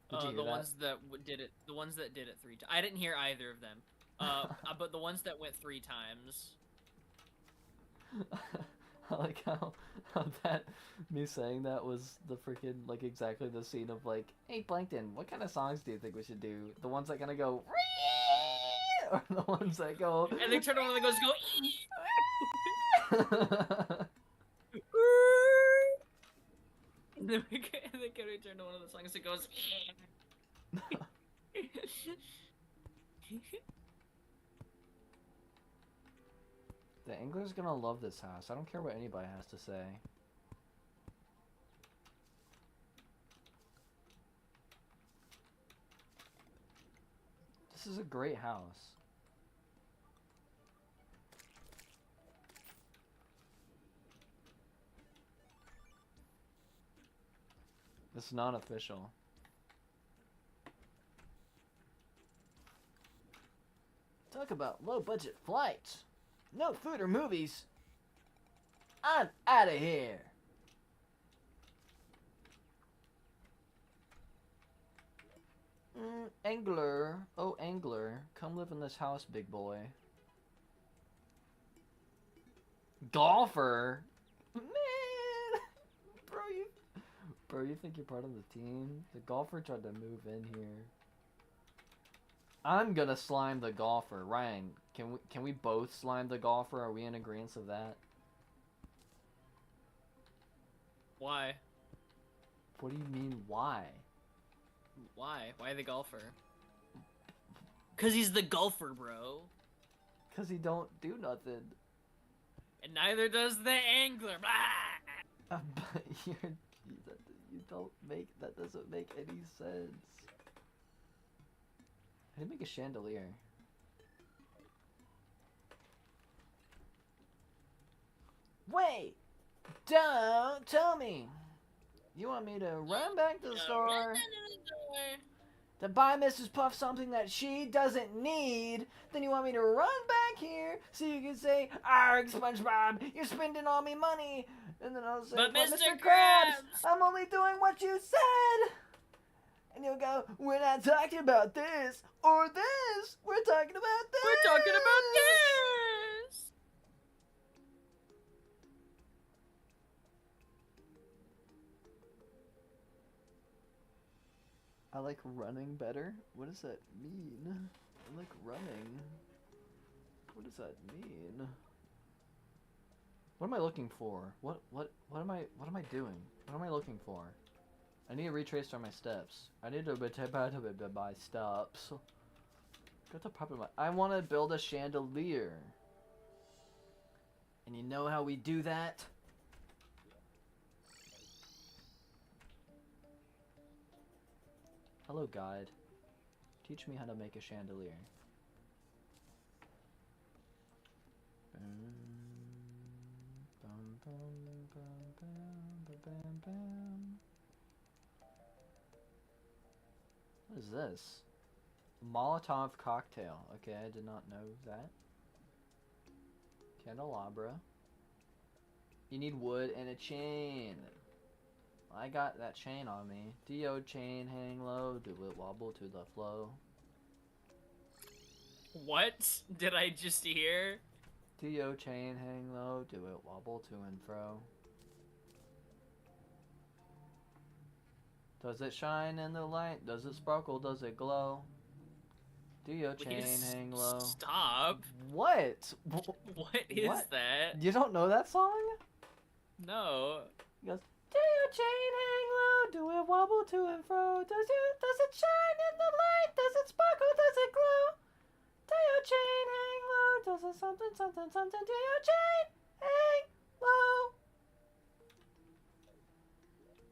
Did you hear the that? ones that did it. The ones that did it 3 times. I didn't hear either of them. But the ones that went 3 times. I like how that me saying that was the freaking like exactly the scene of like, hey Plankton, what kind of songs do you think we should do? The ones that kind of go or the ones that go And they turn around and it goes go. And then we turn to one of the songs that goes. The angler's gonna love this house. I don't care what anybody has to say. This is a great house. It's not official. Talk about low budget flights. No food or movies. I'm out of here. Angler. Oh, Angler. Come live in this house, big boy. Golfer? Man! Bro, you think you're part of the team? The golfer tried to move in here. I'm gonna slime the golfer. Ryan, can we both slime the golfer? Are we in agreement of that? Why? What do you mean, why? Why? Why the golfer? Cause he's the golfer, bro. Cause he don't do nothing. And neither does the angler. Blah! But you don't make that doesn't make any sense. How do you make a chandelier? Wait! Don't tell me! You want me to run back to the store to buy Mrs. Puff something that she doesn't need? Then you want me to run back here so you can say, "Arg, SpongeBob, you're spending all me money." And then I'll say, But Mr. Krabs, I'm only doing what you said. And you'll go, "We're not talking about this or this. We're talking about this. We're talking about this. I like running better? What does that mean? I like running. What does that mean? What am I looking for? What am I doing? What am I looking for? I need to retrace on my steps. I need to buy steps. Got the problem. I want to build a chandelier. And you know how we do that? Hello, guide. Teach me how to make a chandelier. What is this? Molotov cocktail. Okay, I did not know that. Candelabra. You need wood and a chain. I got that chain on me. D.O. chain, hang low, do it wobble to the flow. What did I just hear? D.O. chain, hang low, do it wobble to and fro. Does it shine in the light? Does it sparkle? Does it glow? D.O. chain, Please hang low. Stop. What? What is that? You don't know that song? No. He goes, D.O. chain, hang low, do it wobble to and fro. Does it shine in the light? Does it sparkle? Does it glow? D.O. chain, hang low, does it something, something, something? D.O. chain, hang low.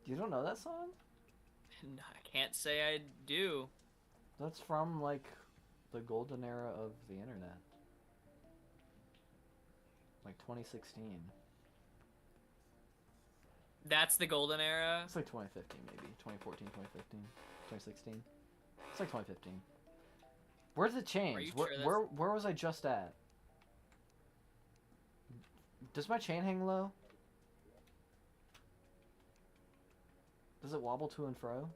You don't know that song? No, I can't say I do. That's from, like, the golden era of the internet. Like, 2016. That's the golden era? It's like 2015, maybe. 2014, 2015, 2016. It's like 2015. Where's the change? Are you Where, sure where was I just at? Does my chain hang low? Does it wobble to and fro?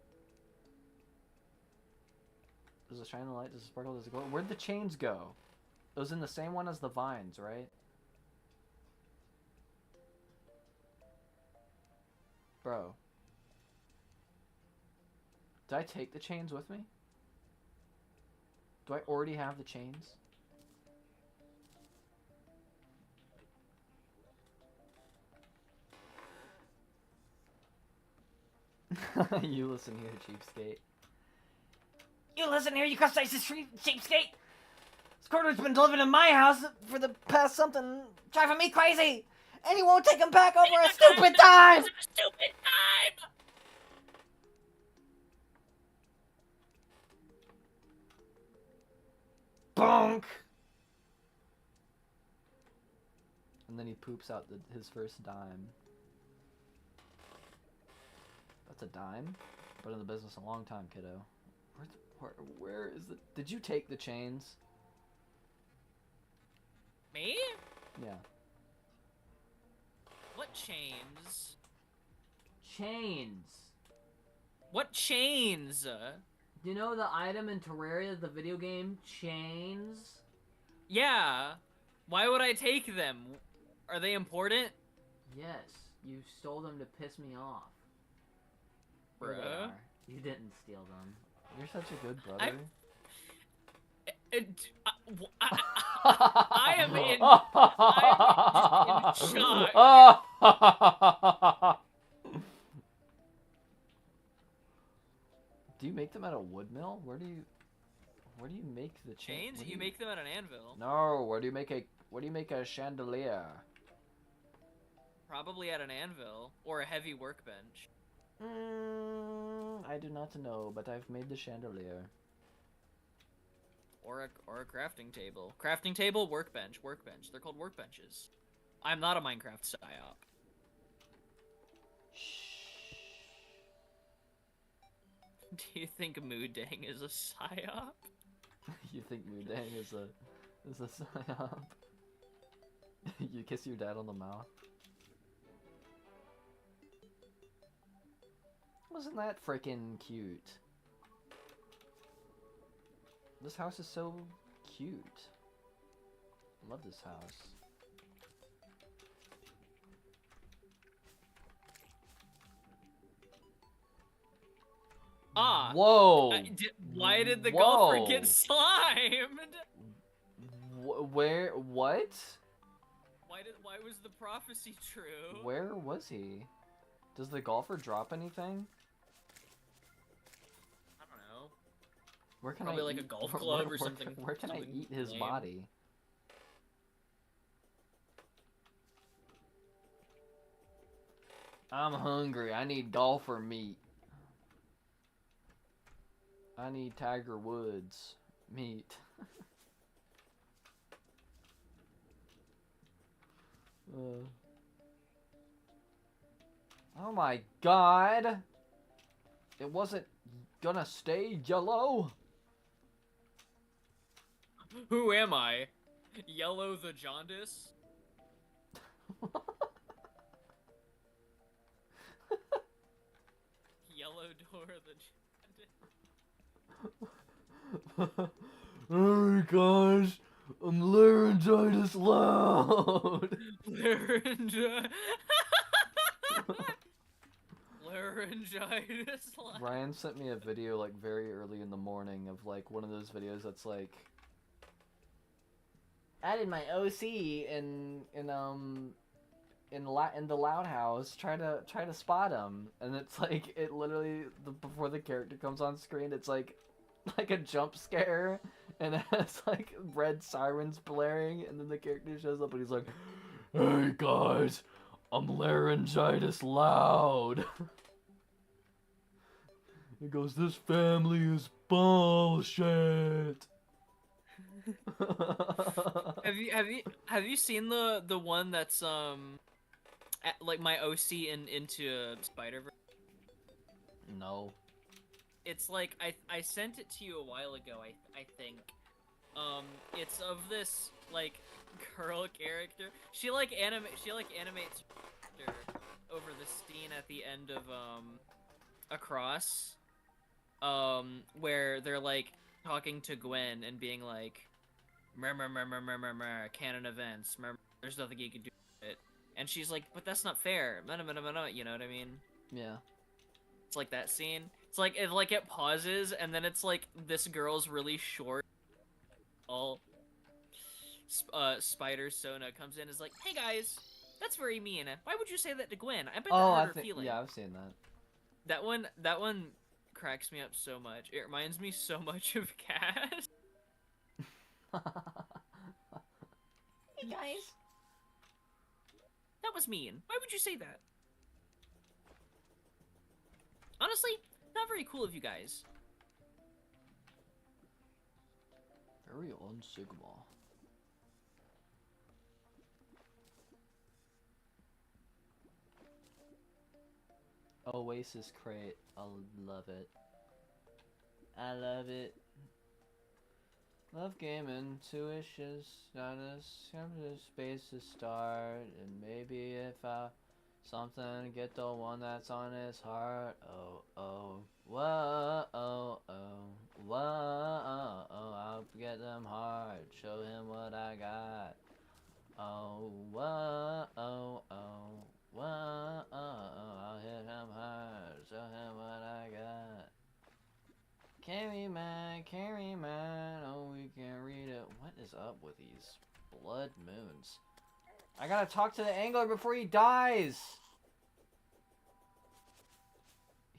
Does it shine in the light? Does it sparkle? Does it glow? Where'd the chains go? It was in the same one as the vines, right? Bro. Did I take the chains with me? Do I already have the chains? You listen here, cheapskate. You listen here, you crustaceous cheapskate! This quarter's been delivered to my house for the past something, driving me crazy! And you won't take him back over a stupid time! Stupid time! Bonk! And then he poops out his first dime. That's a dime? Been in the business a long time, kiddo. Where is the... Did you take the chains? Me? Yeah. What chains? Chains! What chains? Do you know the item in Terraria, the video game? Chains? Yeah. Why would I take them? Are they important? Yes. You stole them to piss me off. Bruh. Here they are. You didn't steal them. You're such a good brother. I am in shock. Do you make them at a wood mill? Where do you make the Chains? You make them at an anvil. No, where do you make a chandelier? Probably at an anvil or a heavy workbench. I do not know, but I've made the chandelier. Or a crafting table. Crafting table, workbench. They're called workbenches. I'm not a Minecraft psyop. Shh. Do you think Moodang is a psyop? You think Moodang is a psyop? You kiss your dad on the mouth? Wasn't that freaking cute? This house is so cute. I love this house. Ah! Whoa! Why did the Whoa. golfer get slimed? Where? What? Why was the prophecy true? Where was he? Does the golfer drop anything? I don't know. Where can Probably I like a eat- golf where- club or where something. Where can I something eat his lame. body? I'm hungry. I need golfer meat. I need Tiger Woods meat. Oh my god! It wasn't gonna stay yellow. Who am I? Yellow the jaundice? Yellow door the jaundice? Oh gosh, I'm laryngitis loud. Laryngitis. Ryan sent me a video like very early in the morning of like one of those videos that's like added my OC in the loud house, try to spot him, and it's like it literally before the character comes on screen, it's like a jump scare, and it has like red sirens blaring, and then the character shows up and he's like, "Hey guys, I'm laryngitis loud." He goes, "This family is bullshit." have you seen the one that's like my OC into Spider-Verse? No. It's like I sent it to you a while ago. I think it's of this like girl character. She animates her over the scene at the end of Across, where they're like talking to Gwen and being like, canon events, there's nothing you can do with it. And she's like, but that's not fair. You know what I mean? Yeah. It's like that scene. It's like it pauses and then it's like this girl's really short. All Spider Sona comes in and is like, hey guys, that's very mean. Why would you say that to Gwen? I bet that hurt her feelings. Yeah, I've seen that. That one cracks me up so much. It reminds me so much of Cass. Hey guys. That was mean. Why would you say that? Honestly, not very cool of you guys. Very unsigma. Oasis crate. I love it. I love it. Love gaming. 2 wishes. Not a space to start. And maybe if I something get the one that's on his heart. Oh oh. Whoa oh oh. Whoa oh oh. I'll get them hard. Show him what I got. Oh whoa oh oh. Whoa oh oh. I'll hit him hard. Show him what I got. Carry man, oh we can read it. What is up with these blood moons? I gotta talk to the angler before he dies!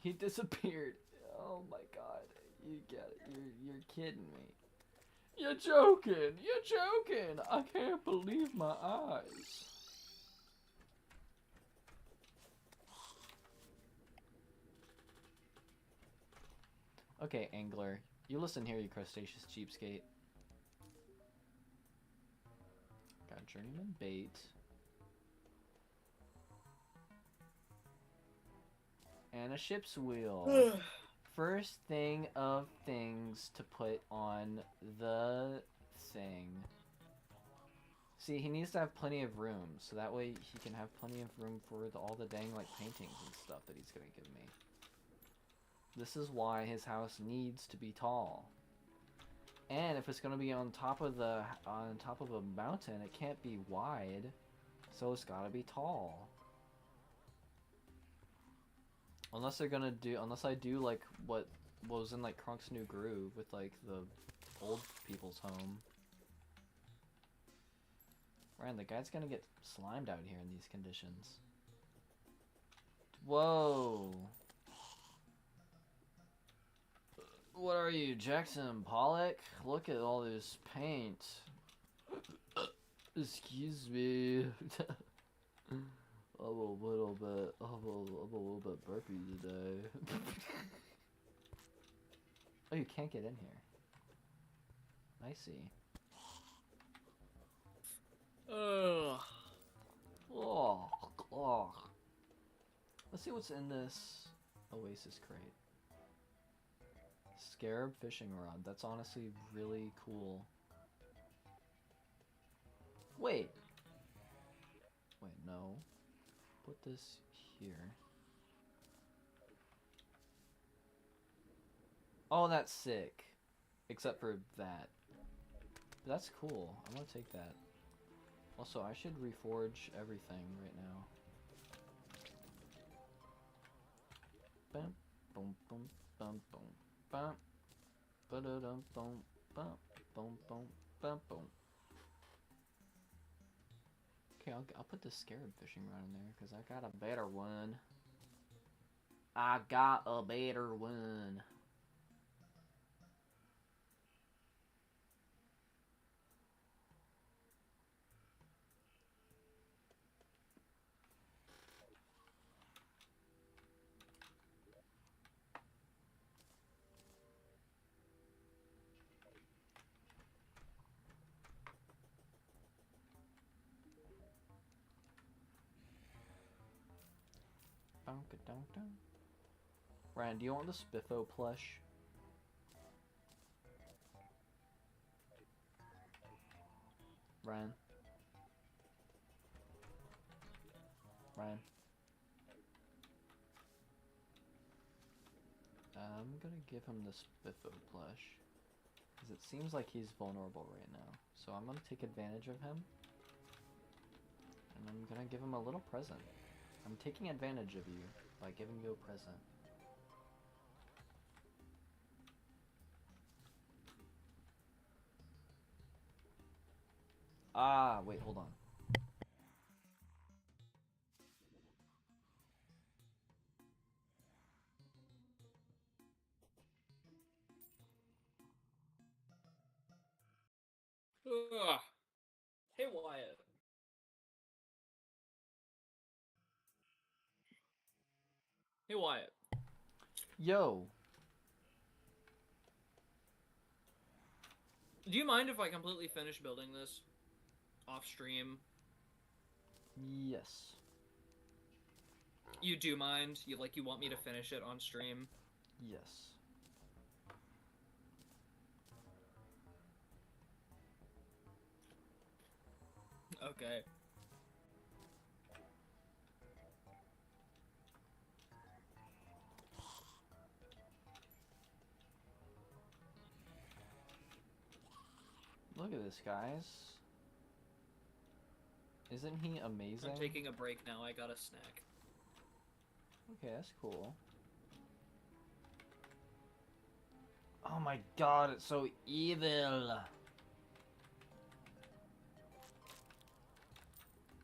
He disappeared. Oh my god. You get it. You're kidding me. You're joking! You're joking! I can't believe my eyes. Okay, angler. You listen here, you crustaceous cheapskate. Got journeyman bait. And a ship's wheel. First thing of things to put on the thing. See, he needs to have plenty of room, so that way he can have plenty of room for all the dang, like, paintings and stuff that he's gonna give me. This is why his house needs to be tall. And if it's gonna be on top of a mountain, it can't be wide, so it's gotta be tall. Unless I do like what was in like Krunk's New Groove with like the old people's home. Ryan, the guy's gonna get slimed out here in these conditions. Whoa. What are you, Jackson Pollock? Look at all this paint. Excuse me. I'm a little bit burpy today. Oh, you can't get in here. I see. Ugh. Oh. Let's see what's in this Oasis crate. Scarab fishing rod. That's honestly really cool. Wait, no. Put this here. Oh, that's sick. Except for that. That's cool. I'm gonna take that. Also, I should reforge everything right now. Bum, boom, boom, bum, boom, bum. Ba-da-dum, boom, bum, boom, boom, bum, boom. Okay, I'll put the scarab fishing rod in there because I got a better one. I got a better one. Dunk. Ryan, do you want the Spiffo plush? Ryan? I'm gonna give him the Spiffo plush. Because it seems like he's vulnerable right now. So I'm gonna take advantage of him. And I'm gonna give him a little present. I'm taking advantage of you by giving you a present. Ah, wait, hold on. Ugh. Hey, Wyatt. Hey, Wyatt. Yo. Do you mind if I completely finish building this off stream? Yes. You do mind? You want me to finish it on stream? Yes. Okay. Look at this, guys. Isn't he amazing? I'm taking a break now. I got a snack. Okay, that's cool. Oh my god, it's so evil.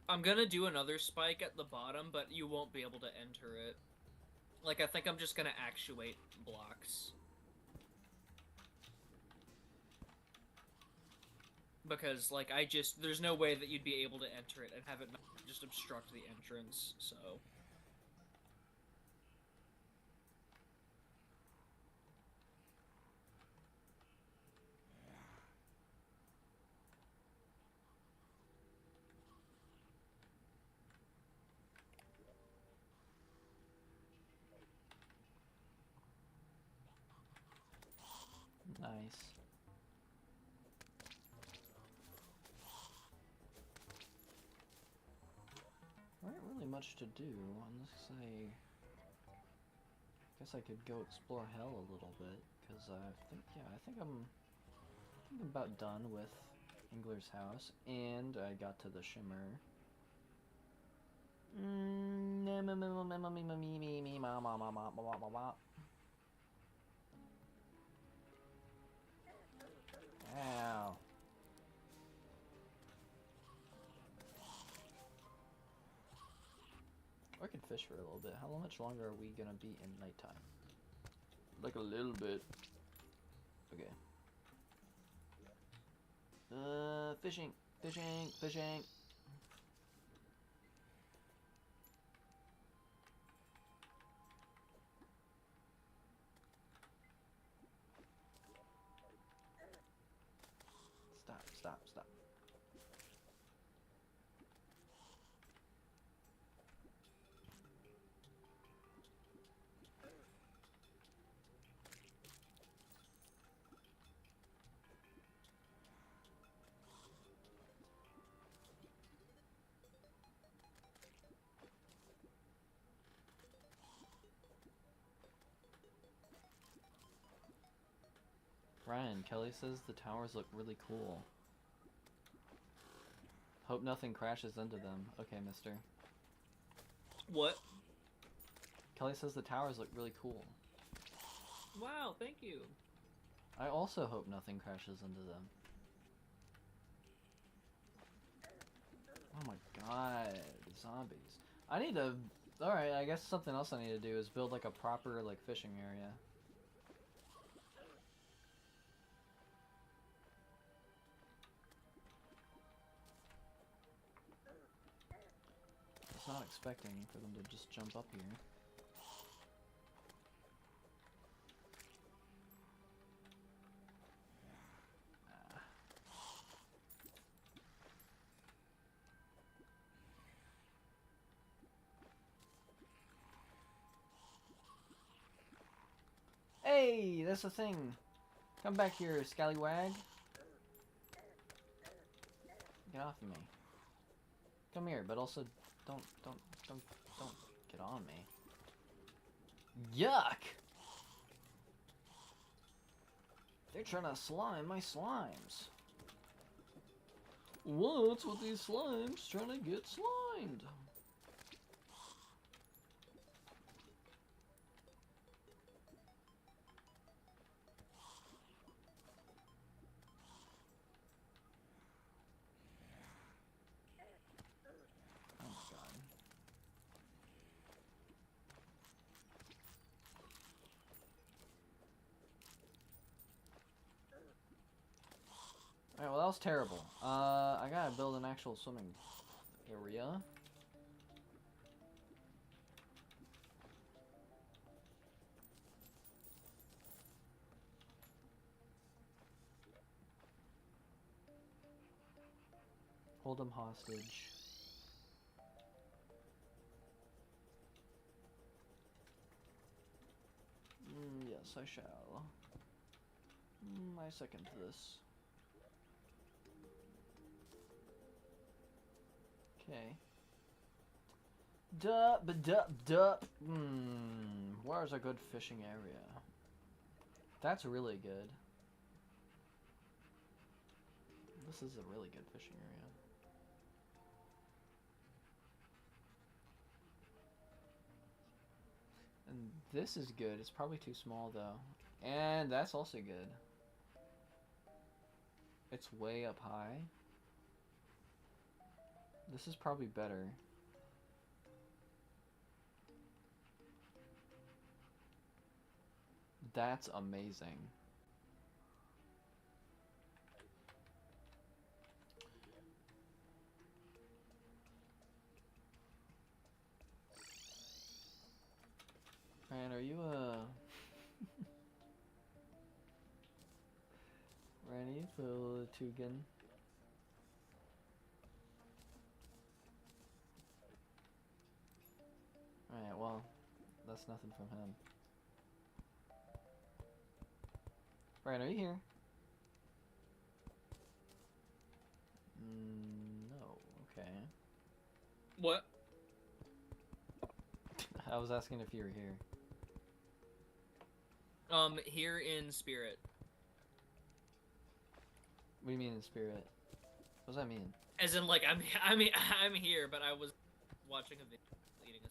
I'm gonna do another spike at the bottom, but you won't be able to enter it. I think I'm just gonna actuate blocks. Because, there's no way that you'd be able to enter it and have it not just obstruct the entrance, so... nice. There ain't really much to do unless I guess I could go explore hell a little bit, because I think I'm about done with Engler's house, and I got to the Shimmer. Ow. I could fish for a little bit. How much longer are we gonna be in nighttime? Like a little bit. Okay. Fishing, fishing, fishing. Stop, stop, stop. Ryan, Kelly says the towers look really cool. Hope nothing crashes into them. Okay, mister. What? Kelly says the towers look really cool. Wow, thank you. I also hope nothing crashes into them. Oh my god, zombies. I need to... Alright, I guess something else I need to do is build like a proper like fishing area. I was not expecting for them to just jump up here. Hey, that's the thing. Come back here, scallywag. Get off of me. Come here, but also don't get on me. Yuck! They're trying to slime my slimes. What's with these slimes trying to get slimed? Oh my god. Alright, well that was terrible. I gotta build an actual swimming area. Hold them hostage. Yes, I shall. I second this. Okay. Duh. Where's a good fishing area? That's really good. This is a really good fishing area. And this is good. It's probably too small though. And that's also good. It's way up high. This is probably better. That's amazing. Man, are you ready for the Tugan? Alright, well, that's nothing from him. Brian, are you here? Okay. What? I was asking if you were here. Here in spirit. What do you mean in spirit? What does that mean? As in, like, I'm here, but I was watching a video eating a...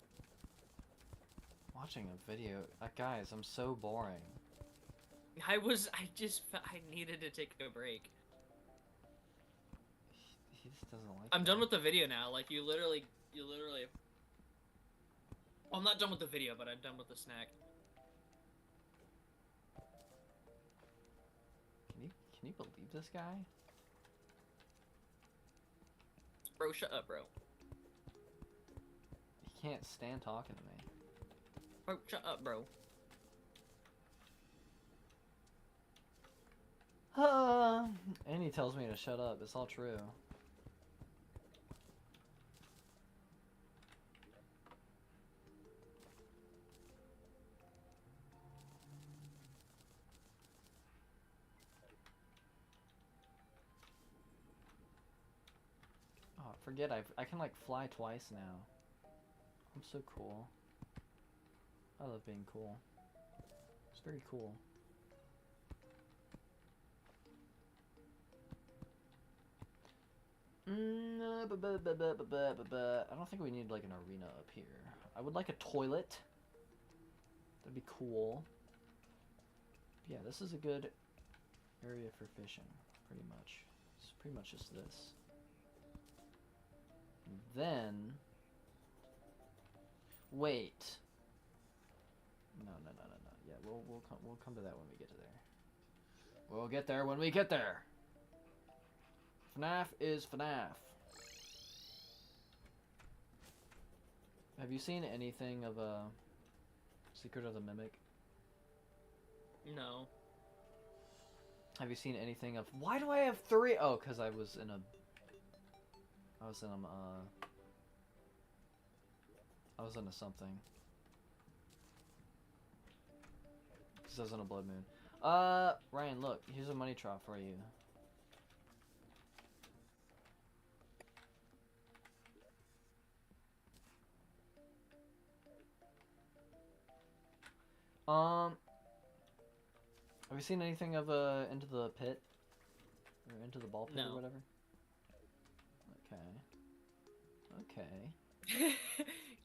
Watching a video? Guys, I'm so boring. I needed to take a break. He just doesn't like I'm it. done with the video now. Like, you literally... Well, I'm not done with the video, but I'm done with the snack. Can you believe this guy? Bro, shut up, bro. He can't stand talking to me. Bro, shut up, bro. And he tells me to shut up. It's all true. Oh, forget I can like fly twice now. I'm so cool. I love being cool. It's very cool. I don't think we need like an arena up here. I would like a toilet. That'd be cool. But yeah, this is a good area for fishing, pretty much. It's pretty much just this. Then, wait. No. Yeah, we'll come to that when we get to there. We'll get there when we get there. FNAF is FNAF. Have you seen anything of Secret of the Mimic? No. Have you seen anything of... Why do I have 3? Oh, because I was in a something. This isn't a blood moon. Ryan, look, here's a money trough for you. Have you seen anything of Into the Pit? Or Into the Ball Pit No. or whatever? Okay.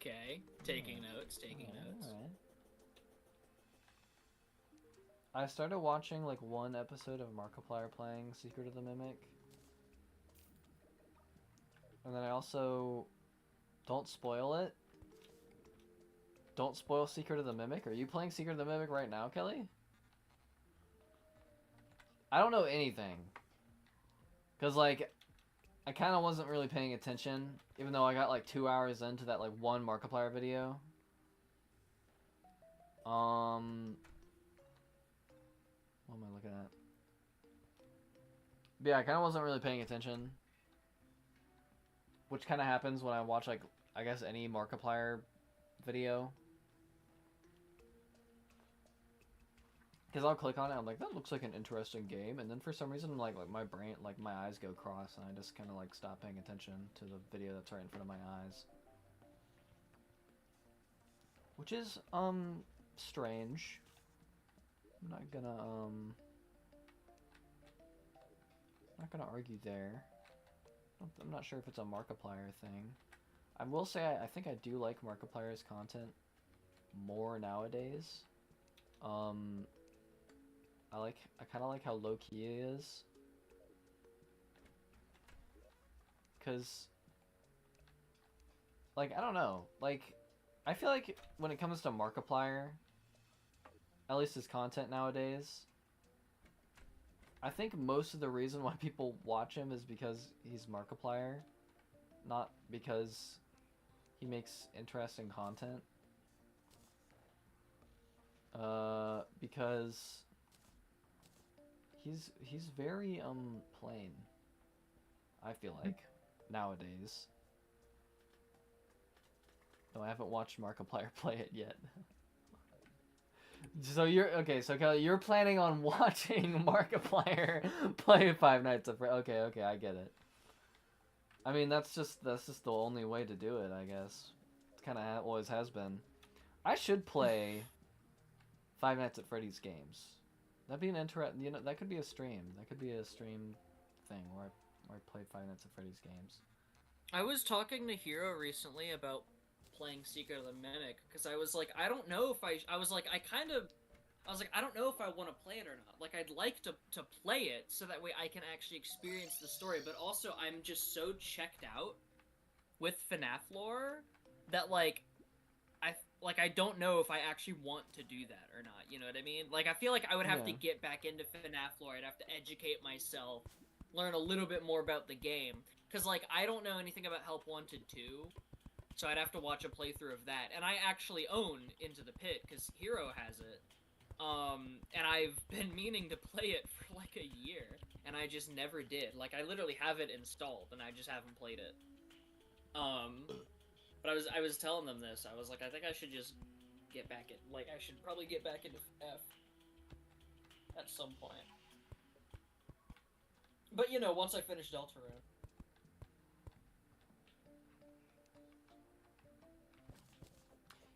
Okay. Taking notes. Alright. I started watching like one episode of Markiplier playing Secret of the Mimic. And then I also... Don't spoil it. Don't spoil Secret of the Mimic. Are you playing Secret of the Mimic right now, Kelly? I don't know anything. Because, like, I kind of wasn't really paying attention, even though I got, like, 2 hours into that, like, one Markiplier video. What am I looking at? But yeah, I kind of wasn't really paying attention. Which kind of happens when I watch, like, I guess any Markiplier video. Because I'll click on it, I'm like, that looks like an interesting game, and then for some reason, like my brain, like, my eyes go cross, and I just kind of, like, stop paying attention to the video that's right in front of my eyes. Which is, strange. I'm not gonna argue there. I'm not sure if it's a Markiplier thing. I will say, I think I do like Markiplier's content more nowadays. I kind of like how low-key he is. Because, like, I don't know. Like, I feel like when it comes to Markiplier, at least his content nowadays, I think most of the reason why people watch him is because he's Markiplier, not because he makes interesting content. Because he's very plain, I feel like, nowadays. Though I haven't watched Markiplier play it yet. So so Kelly, you're planning on watching Markiplier play Five Nights at Freddy's. Okay, I get it. I mean, that's just the only way to do it, I guess. It kind of always has been. I should play Five Nights at Freddy's games. That'd be an interesting. You know, that could be a stream. That could be a stream thing where I play Five Nights at Freddy's games. I was talking to Hero recently about playing Secret of the Mimic because I was like, I don't know if I was like, I don't know if I want to play it or not. Like, I'd like to play it so that way I can actually experience the story, but also I'm just so checked out with FNAF lore that I don't know if I actually want to do that or not. You know what I mean? Like, I feel like I would have to get back into FNAF lore. I'd have to educate myself, learn a little bit more about the game, because like I don't know anything about Help Wanted 2. So I'd have to watch a playthrough of that. And I actually own Into the Pit, because Hero has it. And I've been meaning to play it for like a year, and I just never did. Like, I literally have it installed, and I just haven't played it. But I was telling them this. I was like, I think I should just get back in. Like, I should probably get back into F at some point. But, you know, once I finish Deltarune.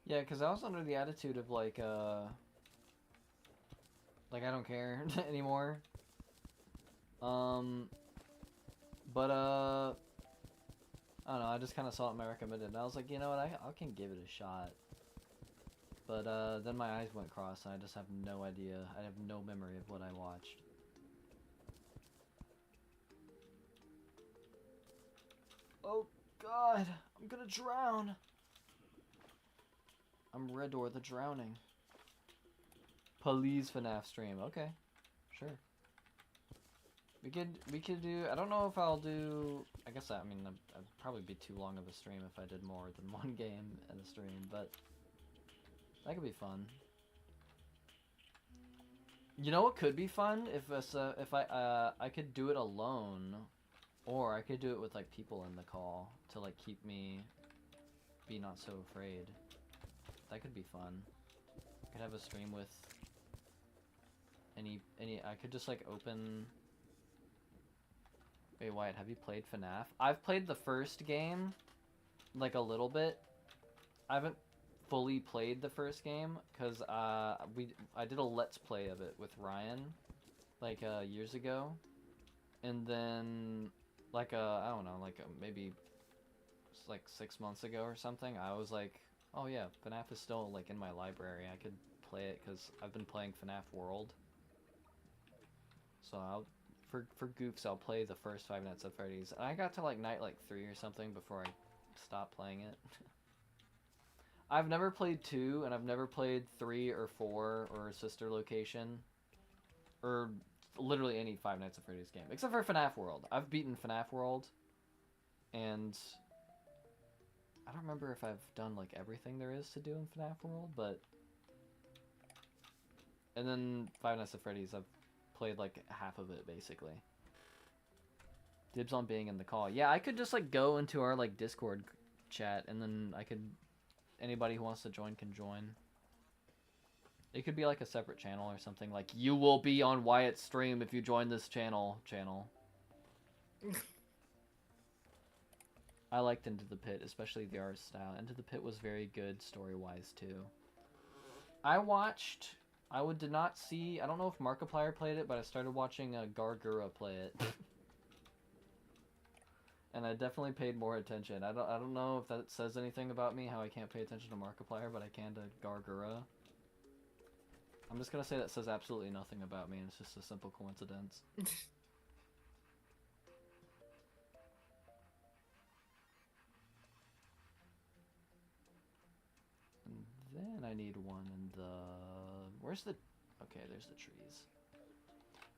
Yeah, because I was under the attitude of, like, I don't care anymore. But, I don't know, I just kind of saw it in my recommended, and I was like, you know what, I can give it a shot. But, then my eyes went cross, and I just have no idea. I have no memory of what I watched. Oh, God, I'm gonna drown. I'm Redor the Drowning. Police FNAF stream. Okay, sure. We could do. I don't know if I'll do. I guess I mean I'd probably be too long of a stream if I did more than one game in a stream, but that could be fun. You know what could be fun if I could do it alone, or I could do it with like people in the call to like keep me be not so afraid. That could be fun. I could have a stream with any I could just like open. Wait, Wyatt, have you played FNAF? I've played the first game like a little bit. I haven't fully played the first game because I did a let's play of it with Ryan like years ago, and then like I don't know, like maybe like 6 months ago or something, I was like, oh yeah, FNAF is still like in my library. I could play it because I've been playing FNAF World. So I'll, for goofs, I'll play the first Five Nights at Freddy's. And I got to like night like 3 or something before I stopped playing it. I've never played 2, and I've never played 3 or 4 or Sister Location, or literally any Five Nights at Freddy's game except for FNAF World. I've beaten FNAF World, and I don't remember if I've done like everything there is to do in FNAF World, but and then Five Nights at Freddy's, I've played like half of it basically. Dibs on being in the call. Yeah, I could just like go into our like Discord chat, and then I could, anybody who wants to join can join. It could be like a separate channel or something, like you will be on Wyatt's stream if you join this channel. I liked Into the Pit, especially the art style. Into the Pit was very good story-wise, too. I did not see, I don't know if Markiplier played it, but I started watching Gargura play it. And I definitely paid more attention. I don't know if that says anything about me, how I can't pay attention to Markiplier, but I can to Gargura. I'm just gonna say that says absolutely nothing about me, and it's just a simple coincidence. Then I need one in the... Where's the... Okay, there's the trees.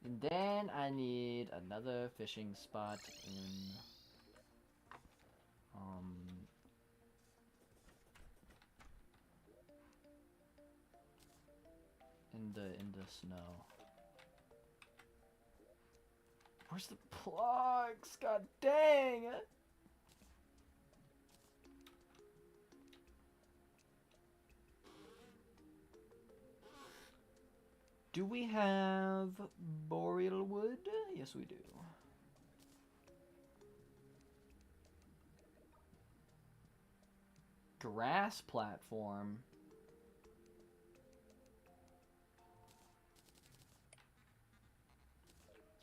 And then I need another fishing spot in... in the snow. Where's the plugs? God dang it! Do we have boreal wood? Yes, we do. grass platform.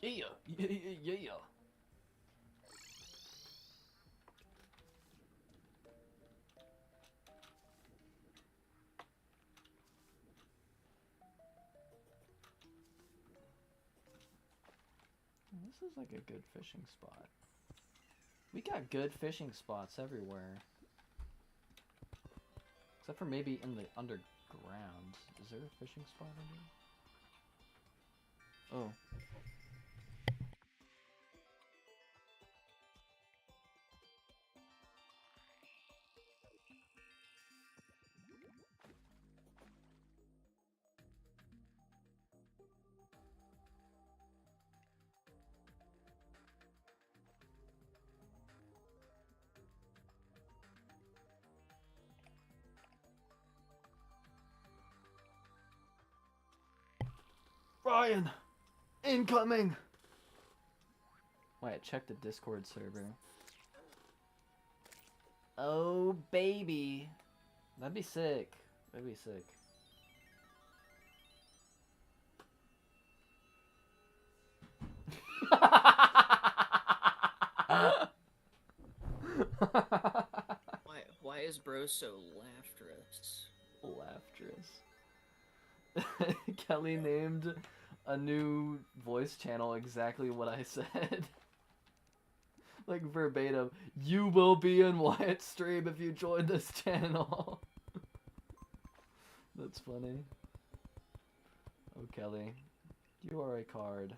Yeah, yeah, yeah, yeah. This is like a good fishing spot. We got good fishing spots everywhere. Except for maybe in the underground. Is there a fishing spot under? Oh. Ryan! Incoming! Wait, check the Discord server. Oh, baby. That'd be sick. That'd be sick. Why is bro so laughterous? Laughterous. Kelly named a new voice channel exactly what I said. Like verbatim. You will be in Wyatt's stream if you join this channel. That's funny. Oh, Kelly. You are a card.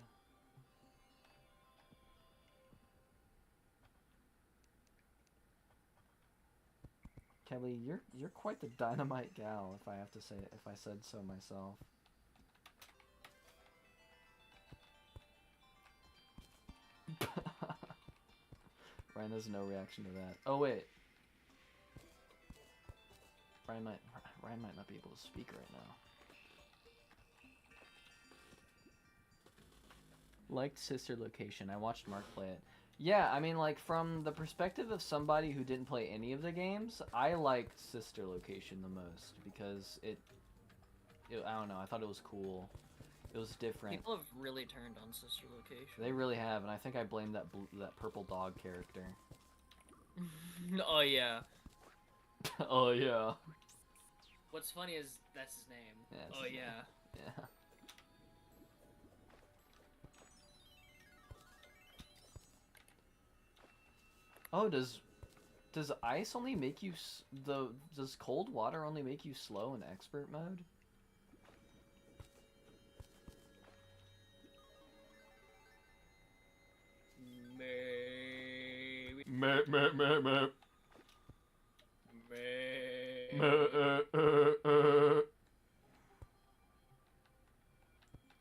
Kelly, you're quite the dynamite gal, if I have to say it, if I said so myself. Ryan has no reaction to that. Oh wait. Ryan might not be able to speak right now. Liked Sister Location. I watched Mark play it. Yeah, I mean, like, from the perspective of somebody who didn't play any of the games, I liked Sister Location the most because it I don't know, I thought it was cool. It was different. People have really turned on Sister Location. They really have, and I think I blame that purple dog character. Oh yeah. Oh yeah. What's funny is that's his name. Yeah, that's oh his yeah. name. Yeah. Oh, does ice only make you does cold water only make you slow in expert mode? Maybe. Meh, meh, meh, meh.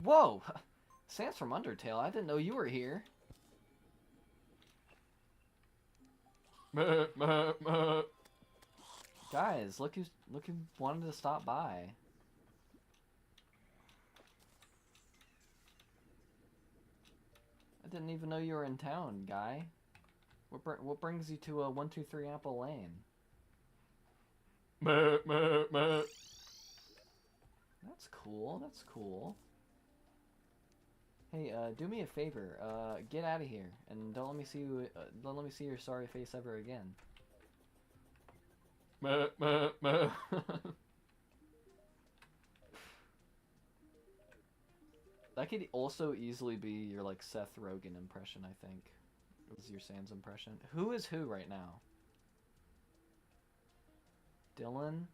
Whoa! Sam's from Undertale. I didn't know you were here. Guys, look who wanted to stop by. I didn't even know you were in town, guy. What brings you to 123 Apple Lane? That's cool. That's cool. Hey, do me a favor. Get out of here, and don't let me see you. Don't let me see your sorry face ever again. That could also easily be your like Seth Rogen impression. I think it was your Sam's impression. Who is who right now? Dylan.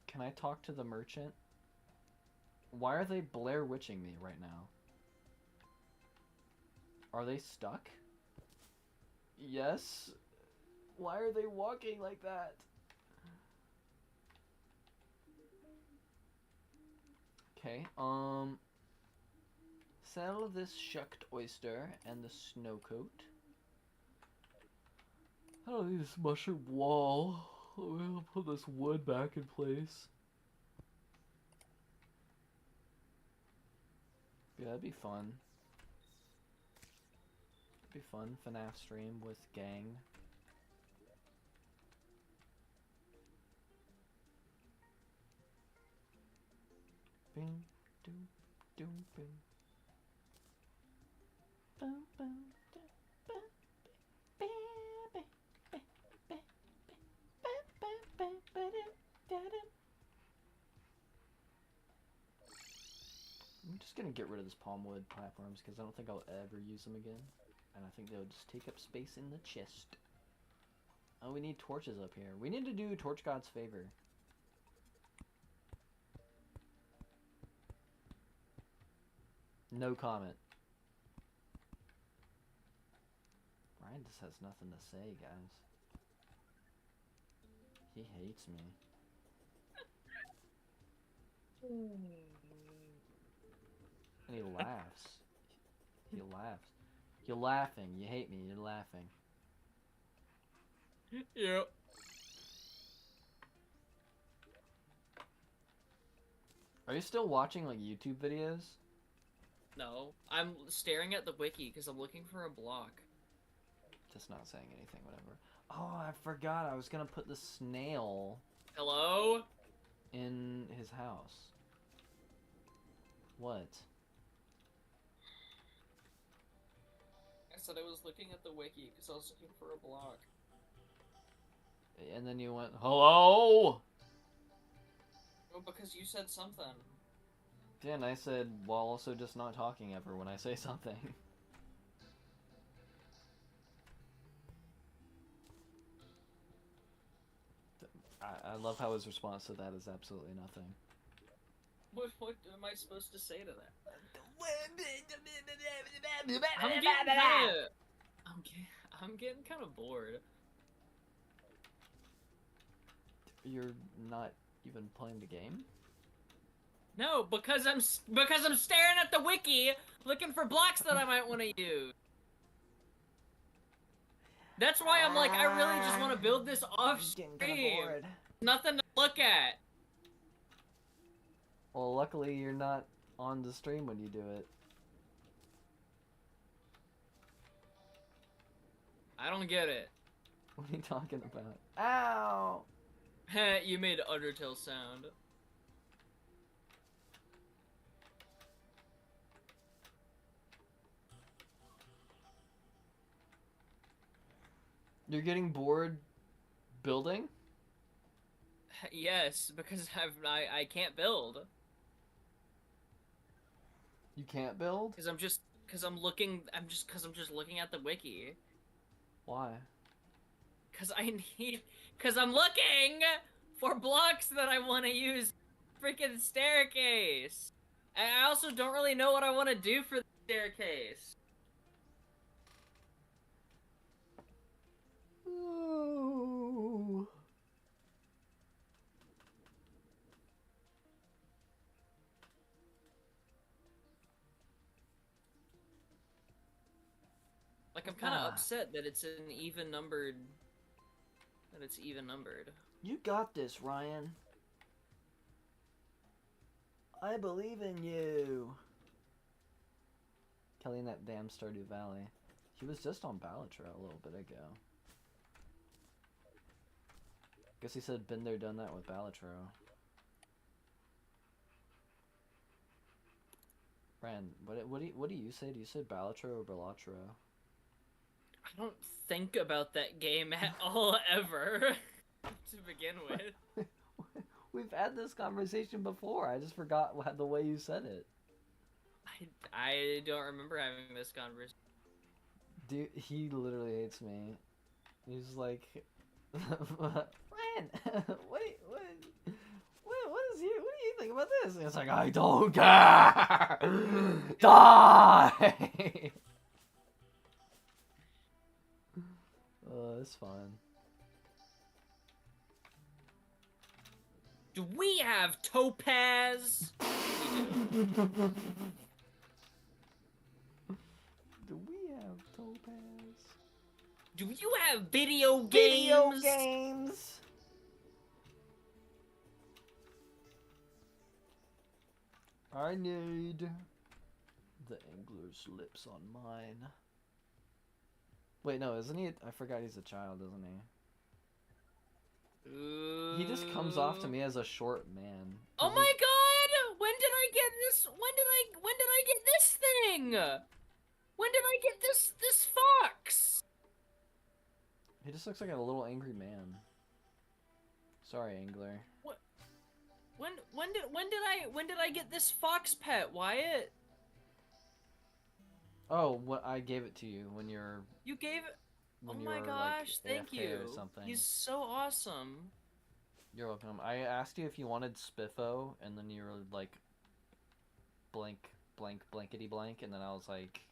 Can I talk to the merchant? Why are they Blair Witching me right now? Are they stuck? Yes. Why are they walking like that? Okay, sell this shucked oyster and the snow coat. I don't need this mushroom wall. I'll put this wood back in place. Yeah, that'd be fun. It'd be fun. FNAF stream with gang. Bing, doom, doom, bing. Boom, boom, doom, boom, bing, bing, bing, bing, bing, bing, bing, bing, bing. I'm just gonna get rid of this palm wood platforms because I don't think I'll ever use them again. And I think they'll just take up space in the chest. Oh, we need torches up here. We need to do Torch God's favor. No comment. Ryan just has nothing to say, guys. He hates me. And he laughs. He laughs. You're laughing. You hate me. You're laughing. Yep. Are you still watching like YouTube videos? No, I'm staring at the wiki because I'm looking for a block. Just not saying anything, whatever. Oh, I forgot. I was gonna put the snail Hello? in his house. What? I said I was looking at the wiki because I was looking for a block. And then you went, hello? Oh, because you said something. Yeah, and I said, while also just not talking ever when I say something. I love how his response to that is absolutely nothing. What am I supposed to say to that? I'm getting kind of bored. You're not even playing the game? No, because I'm staring at the wiki, looking for blocks that I might want to use. That's why I'm like, I really just want to build this off stream. Nothing to look at. Well, luckily you're not on the stream when you do it. I don't get it. What are you talking about? Ow! You made Undertale sound. You're getting bored building? Yes, because I can't build. You can't build? Because I'm just looking at the wiki. Why? Because I'm looking for blocks that I want to use freaking staircase. And I also don't really know what I want to do for the staircase. Ooh. Like, I'm kind of upset that it's an even numbered. That it's even numbered. You got this, Ryan. I believe in you. Kelly in that damn Stardew Valley. He was just on Balatro a little bit ago. Guess he said been there, done that with Balatro. Ryan, what do you say? Do you say Balatro or Balatro? I don't think about that game at all ever. To begin with. We've had this conversation before. I just forgot the way you said it. I don't remember having this conversation. Dude, he literally hates me. He's like, Ryan, what do you think about this? And it's like, I don't care. Die. It's fine. Do we have topaz? Do we have topaz? Do you have video games? Video games. I need the angler's lips on mine. Wait, no, isn't he? I forgot he's a child, isn't he? He just comes off to me as a short man. Oh my god! When did I this? When did I get this thing? When did I get this fox? He just looks like a little angry man. Sorry, Angler. When did I get this fox pet, Wyatt? Oh, what I gave it to you when you're. You gave it. Oh When you my were, gosh, like, thank AFK you. or something. He's so awesome. You're welcome. I asked you if you wanted Spiffo, and then you were like, blank, blankety blank, and then I was like,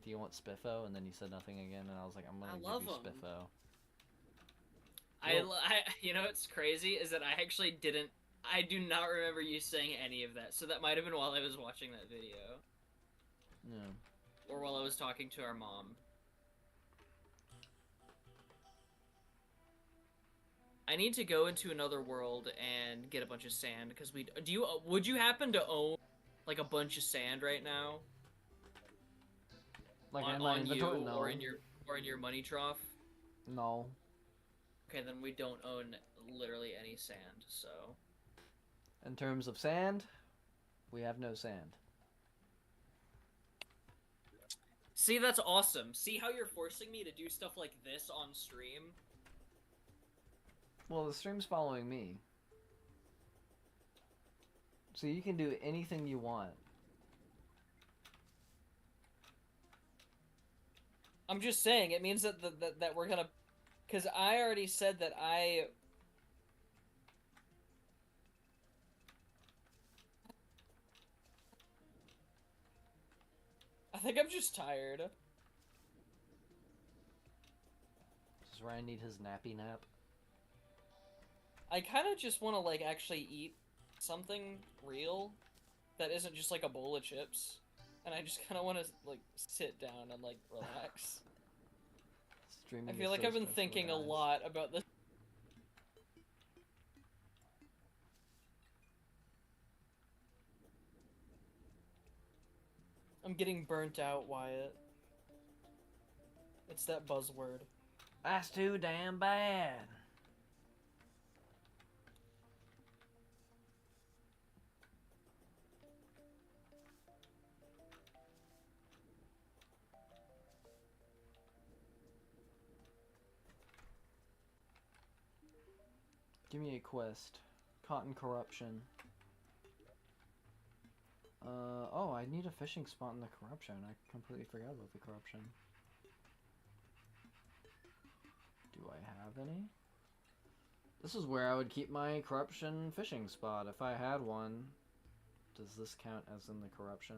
do you want Spiffo? And then you said nothing again, and I was like, I'm gonna love give you him. Spiffo. I, you know what's crazy is that I do not remember you saying any of that, so that might have been while I was watching that video. Yeah. Or while I was talking to our mom. I need to go into another world and get a bunch of sand, because would you happen to own, like, a bunch of sand right now? Like in my on inventory? you, No. or in your money trough? No. Okay, then we don't own literally any sand, so... In terms of sand, we have no sand. See, that's awesome. See how you're forcing me to do stuff like this on stream? Well, the stream's following me. So you can do anything you want. I'm just saying, it means that that we're gonna... Because I already said that I think I'm just tired. Does Ryan need his nappy nap? I kind of just want to, like, actually eat something real that isn't just, like, a bowl of chips. And I just kind of want to, like, sit down and, like, relax. Streaming I is feel like so I've been stressful, thinking a guys. lot about this. I'm getting burnt out, Wyatt. It's that buzzword. That's too damn bad. Give me a quest. Cotton corruption. Oh, I need a fishing spot in the corruption. I completely forgot about the corruption. Do I have any? This is where I would keep my corruption fishing spot if I had one. Does this count as in the corruption?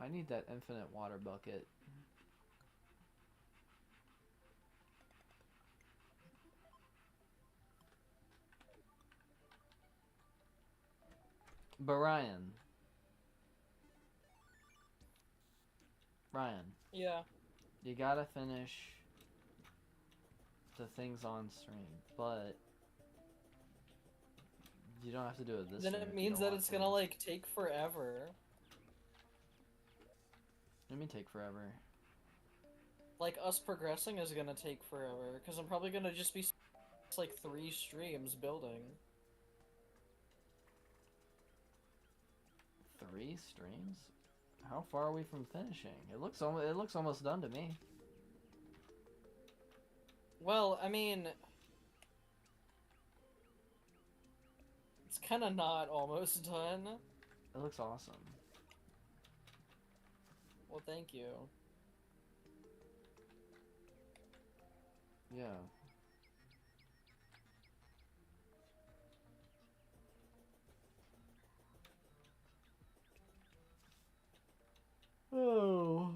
I need that infinite water bucket. But Ryan. Yeah. You gotta finish the things on stream, but you don't have to do it this Then stream it if you means don't that want it's to. gonna, like, take forever. Let me take forever. Like, us progressing is gonna take forever, because I'm probably gonna just be, like, 3 streams building. 3 streams? How far are we from finishing? It looks almost done to me. Well, I mean... It's kinda not almost done. It looks awesome. Well, thank you. Yeah. Oh.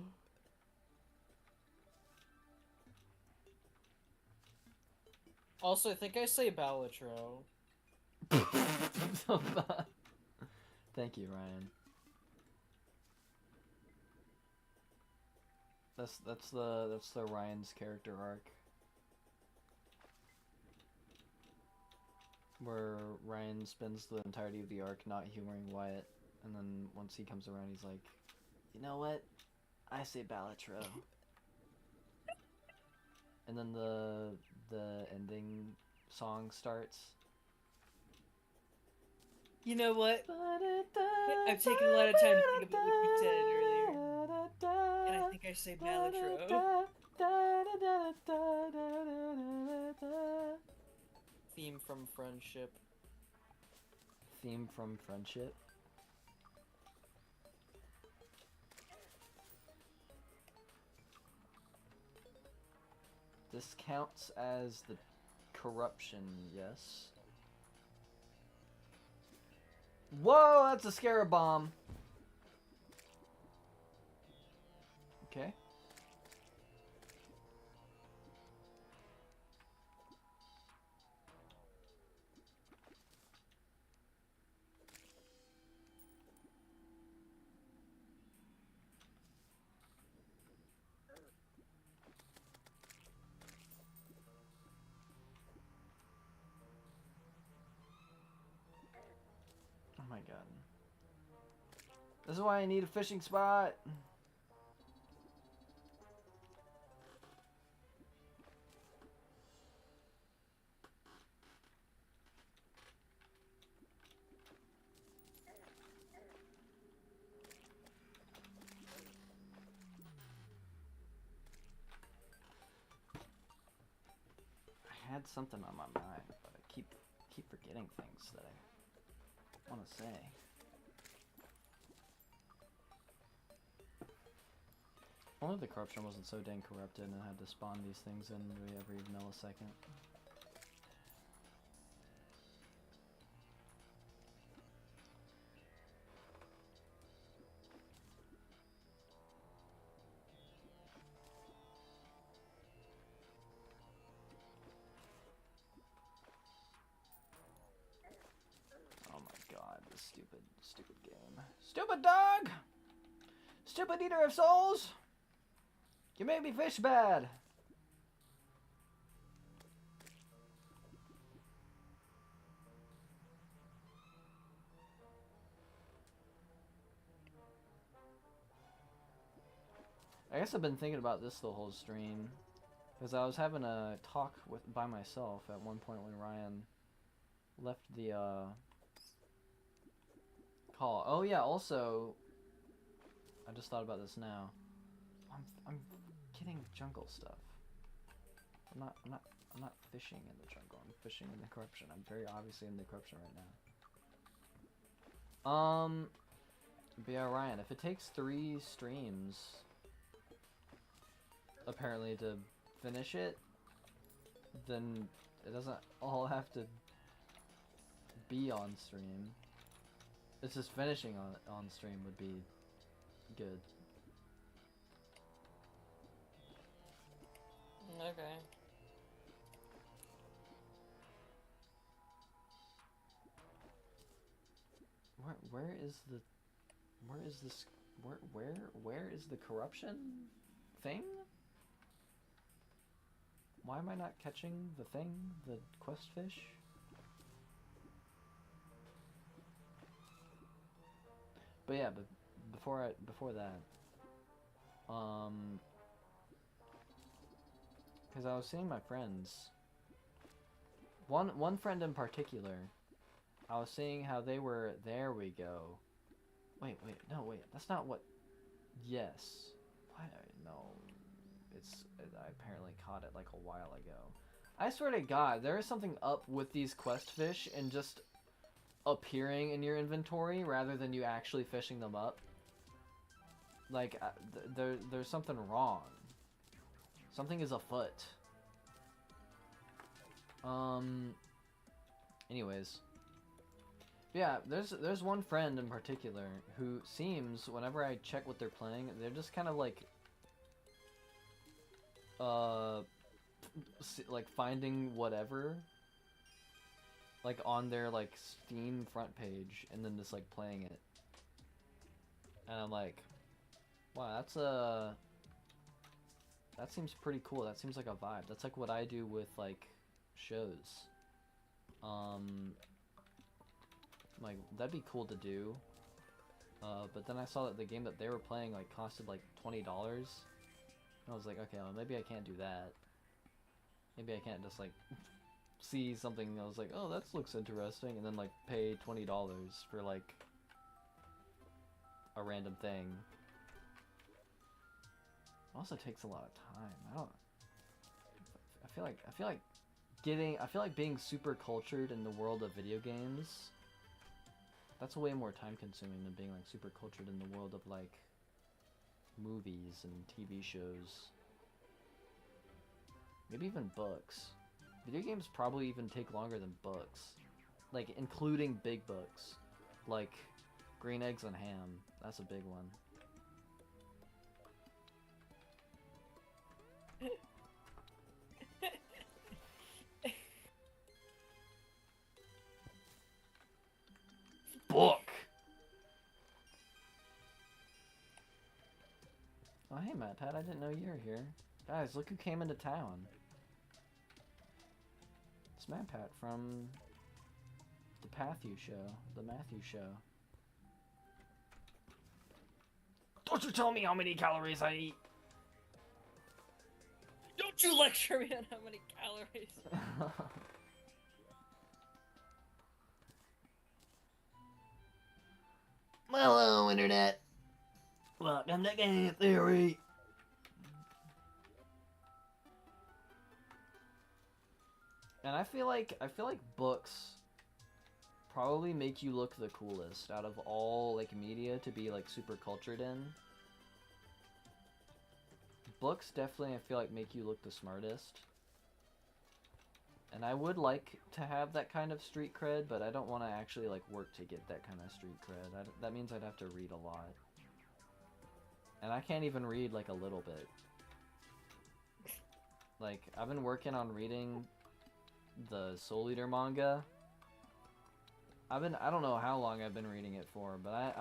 Also, I think I say Balatro. Thank you, Ryan. That's the Ryan's character arc. Where Ryan spends the entirety of the arc not humoring Wyatt, and then once he comes around he's like, you know what? I say Balatro. And then the the ending song starts. You know what? I've taken a lot of time to think about what you said earlier. And I think I say Malatro. Theme from Friendship. Theme from Friendship. This counts as the corruption, yes. Whoa, that's a scarab bomb. Okay. Oh my god. This is why I need a fishing spot. I had something on my mind, but I keep forgetting things that I want to say. Only the corruption wasn't so dang corrupted and had to spawn these things in every millisecond. Oh my god, this stupid game. Stupid dog! Stupid eater of souls! You made me fish bad! I guess I've been thinking about this the whole stream. Because I was having a talk by myself at one point when Ryan left the call. Oh yeah, also I just thought about this now. I'm getting jungle stuff. I'm not fishing in the jungle. I'm fishing in the corruption. I'm very obviously in the corruption right now. But yeah, Ryan, if it takes 3 streams apparently to finish it, then it doesn't all have to be on stream. It's just finishing on stream would be good. Okay. Where is the corruption thing? Why am I not catching the thing, the quest fish? But yeah, but before that, because I was seeing my friends. One friend in particular, I was seeing how they were. There we go. Wait, that's not what. Yes. Why? No. I apparently caught it like a while ago. I swear to God, there is something up with these quest fish and just appearing in your inventory rather than you actually fishing them up. Like, there's something wrong. Something is afoot. Anyways. Yeah, there's one friend in particular who seems, whenever I check what they're playing, they're just kind of like like finding whatever like on their like Steam front page and then just like playing it. And I'm like, wow, that seems pretty cool. That seems like a vibe. That's like what I do with like shows. Like that'd be cool to do. But then I saw that the game that they were playing like costed like $20. I was like, okay, well, maybe I can't do that. Maybe I can't just like see something I was like, oh, that looks interesting, and then like pay $20 for like a random thing. It also takes a lot of time. I feel like being super cultured in the world of video games, that's way more time consuming than being like super cultured in the world of like movies and TV shows. Maybe even books. Video games probably even take longer than books. Like, including big books. Like, Green Eggs and Ham. That's a big one. Book! Oh, hey, Matt Pat, I didn't know you were here. Guys, look who came into town. It's Matt Pat from the Matthew Show. The Matthew Show. Don't you tell me how many calories I eat. Don't you lecture me on how many calories. Hello, internet. Welcome to Game Theory. And I feel like books probably make you look the coolest out of all like media to be like super cultured in. Books definitely I feel like make you look the smartest. And I would like to have that kind of street cred, but I don't want to actually like work to get that kind of street cred. That means I'd have to read a lot. And I can't even read like a little bit. Like, I've been working on reading the Soul Eater manga. I don't know how long I've been reading it for, but I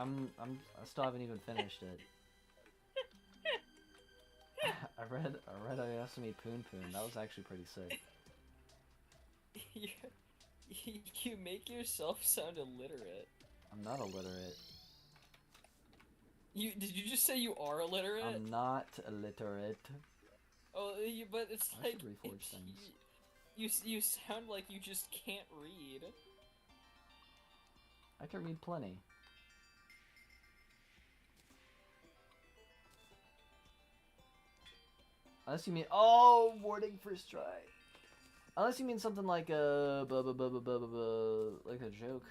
still haven't even finished it. I read Oyasumi Poon Poon. That was actually pretty sick. You make yourself sound illiterate. I'm not illiterate. Did you just say you are illiterate? I'm not illiterate. Oh, but it's I like should reforge things. you sound like you just can't read. I can read plenty. Unless you mean warning first try. Unless you mean something like like a joke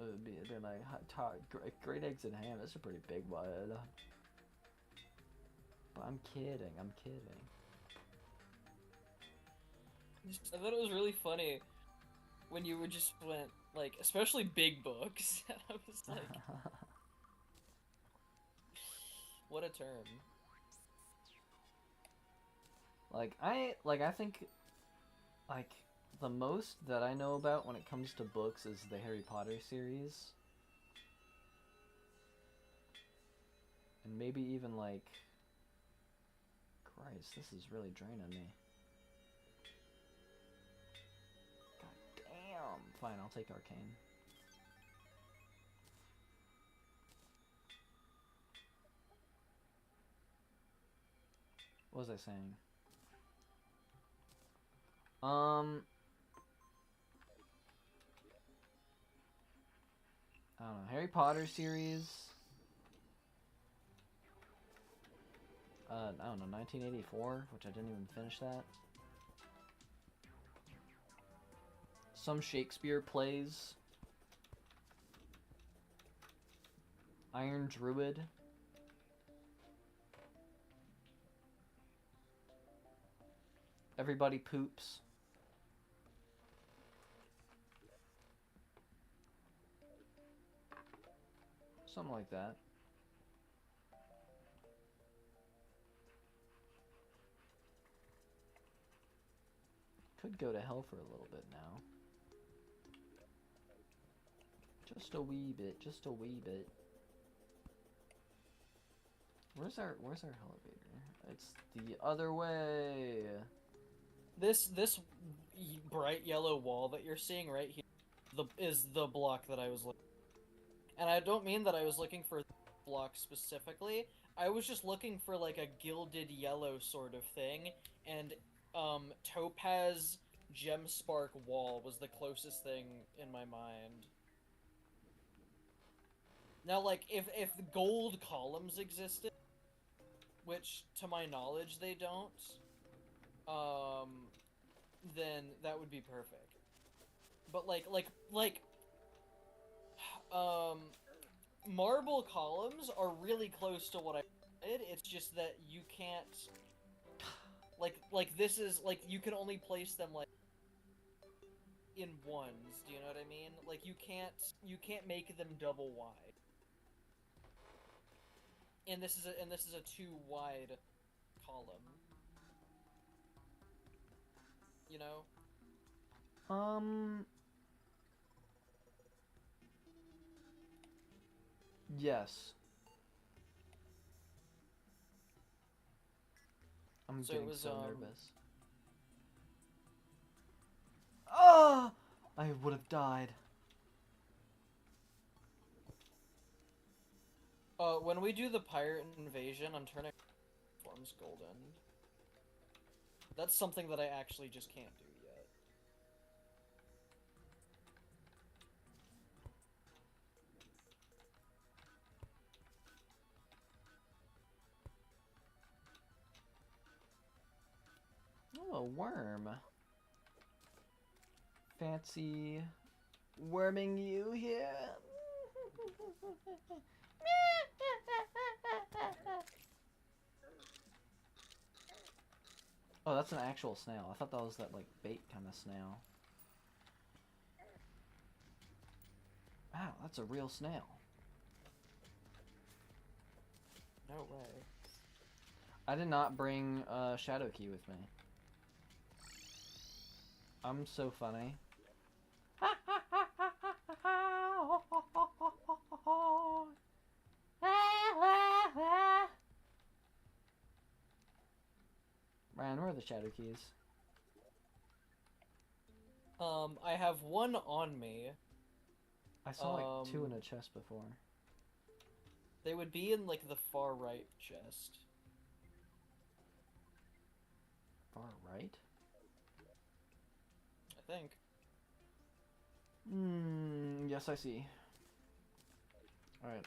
of being like great eggs and ham. That's a pretty big one. But I'm kidding. I'm kidding. I thought it was really funny when you just went like, especially big books. I was like, what a term. I think like the most that I know about when it comes to books is the Harry Potter series. And maybe even like Christ, this is really draining me. God damn. Fine, I'll take Arcane. What was I saying? I don't know. Harry Potter series. I don't know, 1984, which I didn't even finish that. Some Shakespeare plays. Iron Druid. Everybody Poops. Something like that. Could go to hell for a little bit now. Just a wee bit, just a wee bit. Where's our elevator? It's the other way. This bright yellow wall that you're seeing right here is the block that I was looking. And I don't mean that I was looking for block specifically. I was just looking for like a gilded yellow sort of thing, and topaz gem spark wall was the closest thing in my mind. Now, like, if gold columns existed, which to my knowledge they don't, then that would be perfect. But marble columns are really close to what I did. It's just that you can't, this is, like, you can only place them, like, in ones, do you know what I mean? Like, you can't make them double wide. And this is a 2 wide column. You know? Yes. I'm So it getting was, so nervous. Oh! I would have died. When we do the pirate invasion, I'm turning forms golden. That's something that I actually just can't do yet. Oh, a worm. Fancy worming you here. Oh, that's an actual snail. I thought that was that, like, bait kind of snail. Wow, that's a real snail. No way. I did not bring Shadow Key with me. I'm so funny. Ryan, where are the Shadow Keys? I have one on me. I saw like 2 in a chest before. They would be in, like, the far right chest. Far right? I think. Yes, I see. Alright.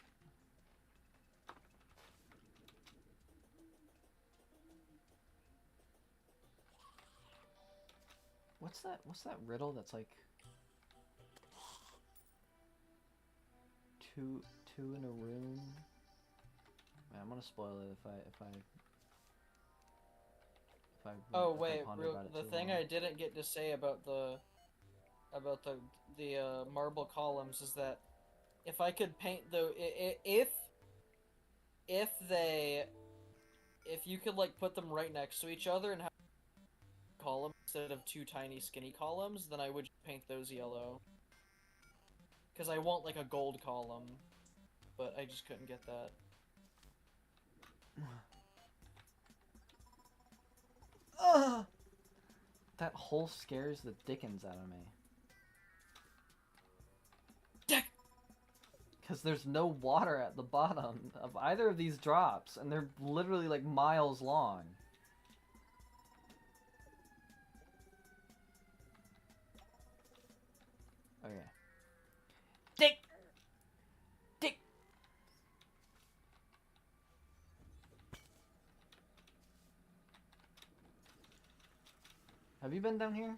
What's that riddle that's like two in a room? Man, I'm gonna spoil it if I Oh if I wait, ponder about it the too thing long. I didn't get to say about the marble columns is that if I could paint if you could, like, put them right next to each other and have columns instead of 2 tiny skinny columns, then I would paint those yellow. Because I want, like, a gold column, but I just couldn't get that. Ugh! That hole scares the dickens out of me. Because there's no water at the bottom of either of these drops, and they're literally like miles long. Okay. Dick! Have you been down here?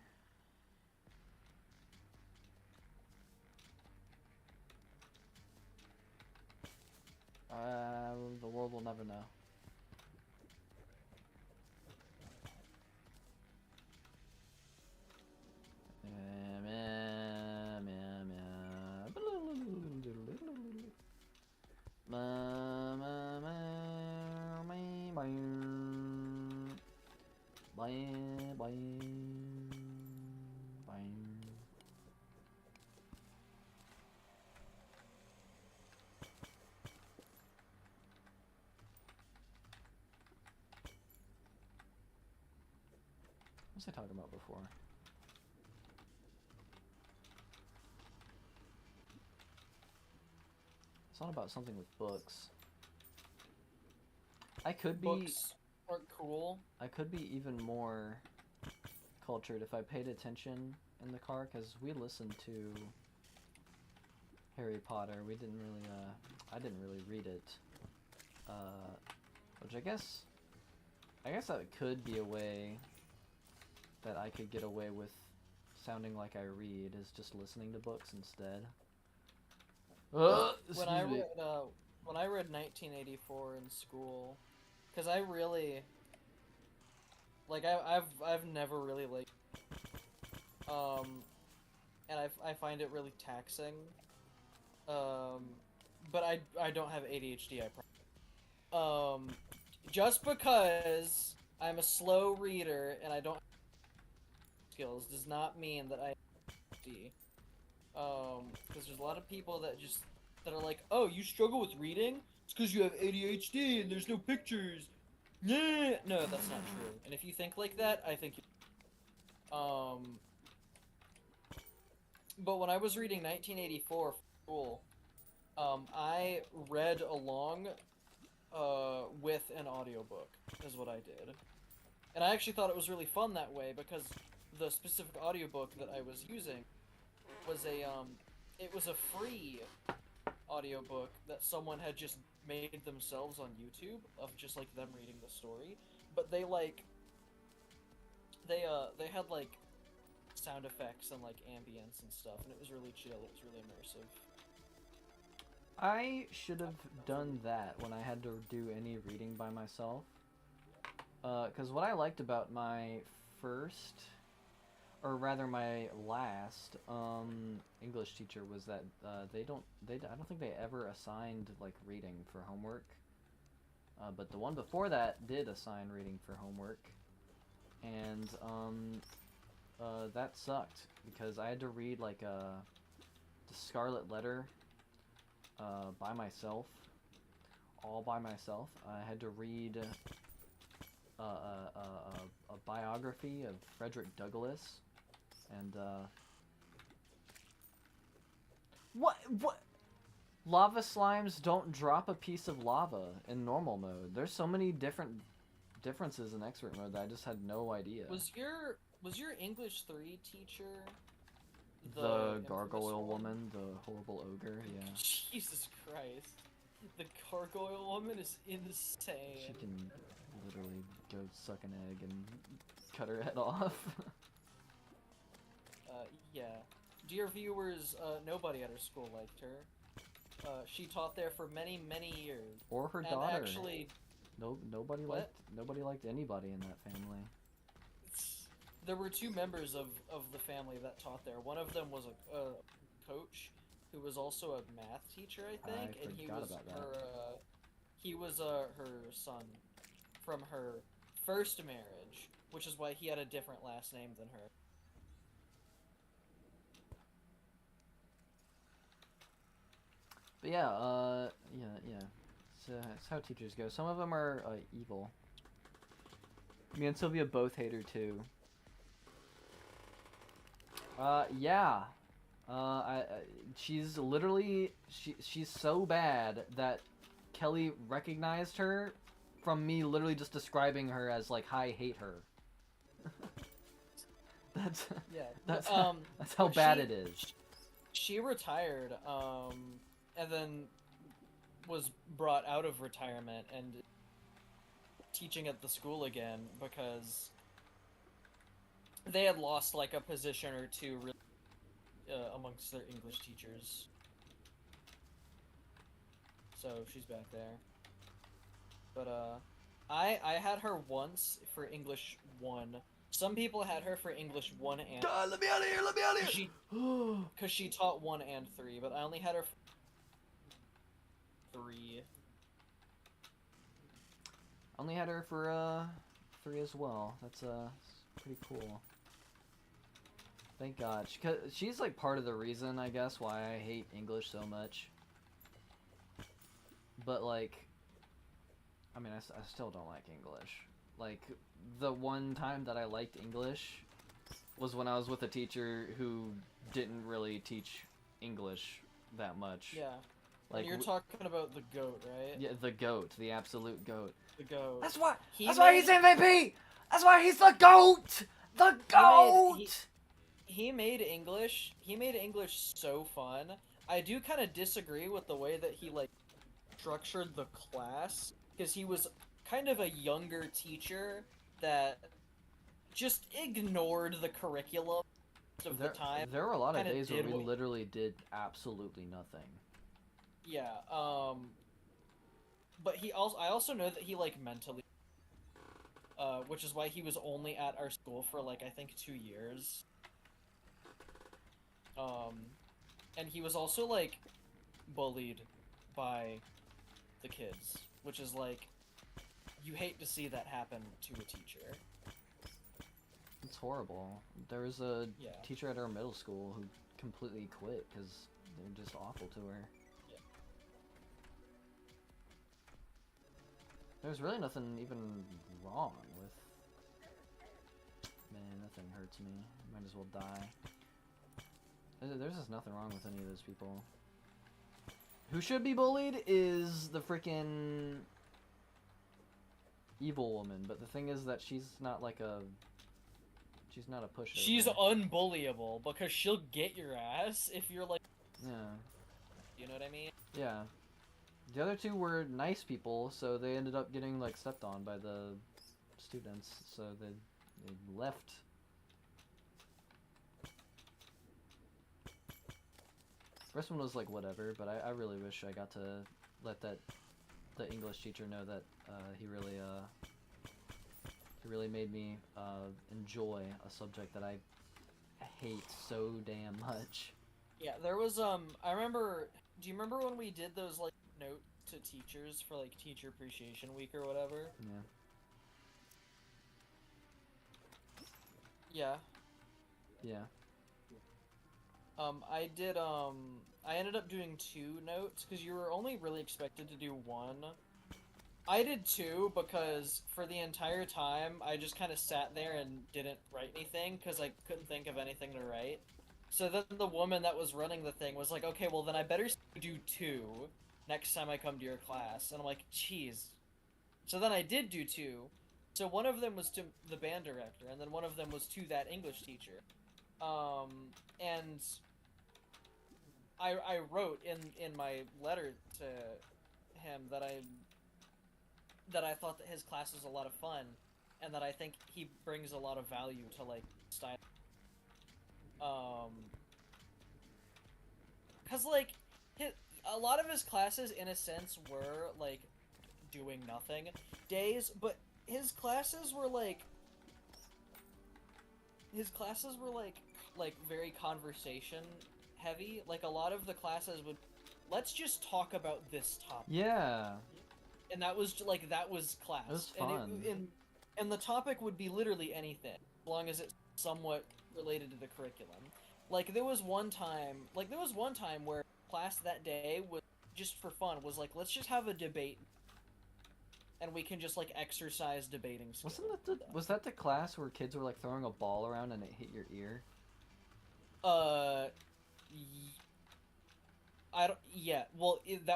The world will never know. What was I talking about before? It's not about something with books. I could be... Books aren't cool. I could be even more cultured if I paid attention in the car, because we listened to Harry Potter. We didn't really, I didn't really read it. Which I guess that could be a way that I could get away with sounding like I read, is just listening to books instead. When I read 1984 in school, because I really, like, I've never really, like, and I find it really taxing, but I don't have ADHD, I promise. Just because I'm a slow reader and I don't have skills does not mean that I have ADHD. Because there's a lot of people that are like, oh, you struggle with reading? It's because you have ADHD and there's no pictures. Nah. No, that's not true. And if you think like that, I think you. But when I was reading 1984 for school, I read along with an audiobook, is what I did. And I actually thought it was really fun that way, because the specific audiobook that I was using was it was a free audiobook that someone had just made themselves on YouTube, of just like them reading the story. But they had like sound effects and like ambience and stuff, and it was really chill, it was really immersive. I should have done that when I had to do any reading by myself. Because what I liked about my first, or rather my last, English teacher was that I don't think they ever assigned like reading for homework. But the one before that did assign reading for homework, and that sucked because I had to read like the Scarlet Letter by myself, all by myself. I had to read a biography of Frederick Douglass, and what? Lava slimes don't drop a piece of lava in normal mode. There's so many differences in expert mode that I just had no idea. Was your English 3 teacher the gargoyle woman, the horrible ogre? Yeah. Jesus Christ. The gargoyle woman is insane. She can literally go suck an egg and cut her head off. Yeah. Dear viewers, nobody at her school liked her. She taught there for many, many years. Or her and daughter. Actually, nobody liked anybody in that family. There were 2 members of the family that taught there. One of them was a coach who was also a math teacher, I think, and he was her son from her first marriage, which is why he had a different last name than her. But yeah, yeah. So that's how teachers go. Some of them are evil. Me and Sylvia both hate her too. Yeah. She's literally she's so bad that Kelly recognized her from me literally just describing her as like, "Hi, hate her." That's how bad it is. She retired, and then was brought out of retirement and teaching at the school again because they had lost like a position or two amongst their English teachers. So she's back there. But I had her once for English 1. Some people had her for English 1 and let me out of here, let me out of here! Because she taught 1 and 3, but I only had her for 3. Only had her for 3 as well. That's pretty cool. Thank God. She's like part of the reason, I guess, why I hate English so much. But like, I mean, I still don't like English. Like, the one time that I liked English was when I was with a teacher who didn't really teach English that much. Yeah. Like, and you're talking about the goat, right? Yeah, the goat, the absolute goat. The goat. That's why he's MVP! That's why he's the GOAT! The goat! He made English so fun. I do kind of disagree with the way that he like structured the class, because he was kind of a younger teacher that just ignored the curriculum most of the time. There were a lot of Kinda days where did we what- literally did absolutely nothing. Yeah, but I also know that he like mentally, which is why he was only at our school for like I think 2 years. And he was also like bullied by the kids, which is like, you hate to see that happen to a teacher. It's horrible. There was a Yeah. teacher at our middle school who completely quit because they're just awful to her. Yeah. There's really nothing even wrong with... Man, that thing hurts me. Might as well die. There's just nothing wrong with any of those people. Who should be bullied is the freaking evil woman, but the thing is that she's not like a... She's not a pushover. She's unbullyable because she'll get your ass if you're like, Yeah. you know what I mean? Yeah. The other two were nice people, so they ended up getting like stepped on by the students, so they left. First one was like whatever, but I really wish I got to let the English teacher know that he really made me enjoy a subject that I hate so damn much. Yeah, there was I remember. Do you remember when we did those like note to teachers for like Teacher Appreciation Week or whatever? Yeah. Yeah. Yeah. I did, I ended up doing 2 notes, because you were only really expected to do 1. I did 2, because for the entire time, I just kind of sat there and didn't write anything, because I couldn't think of anything to write. So then the woman that was running the thing was like, okay, well then I better do 2 next time I come to your class. And I'm like, jeez. So then I did do 2. So one of them was to the band director, and then one of them was to that English teacher. And I wrote in my letter to him that I thought that his class was a lot of fun, and that I think he brings a lot of value to like style. Cause like a lot of his classes in a sense were like doing nothing days, but his classes were like very conversation heavy. Like a lot of the classes would, let's just talk about this topic. Yeah. And that was class. It was fun. And the topic would be literally anything, as long as it's somewhat related to the curriculum. Like there was one time where class that day was just for fun, was like, let's just have a debate. And we can just like exercise debating skills. Was that the class where kids were like throwing a ball around and it hit your ear? That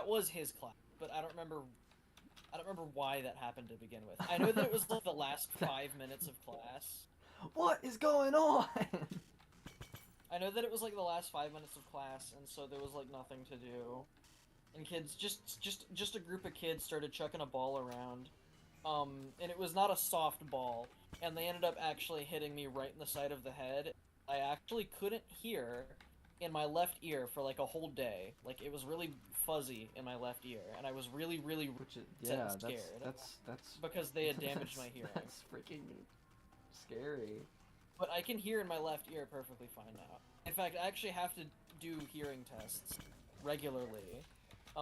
was his class, but I don't remember why that happened to begin with. I know that it was like the last 5 minutes of class. What is going on? I know that it was like the last 5 minutes of class, and so there was like nothing to do. And kids, just a group of kids started chucking a ball around. And it was not a soft ball, and they ended up actually hitting me right in the side of the head. I actually couldn't hear in my left ear for like a whole day. Like it was really fuzzy in my left ear, and I was really scared. That's because they had damaged my hearing. That's freaking scary. But I can hear in my left ear perfectly fine now. In fact, I actually have to do hearing tests regularly,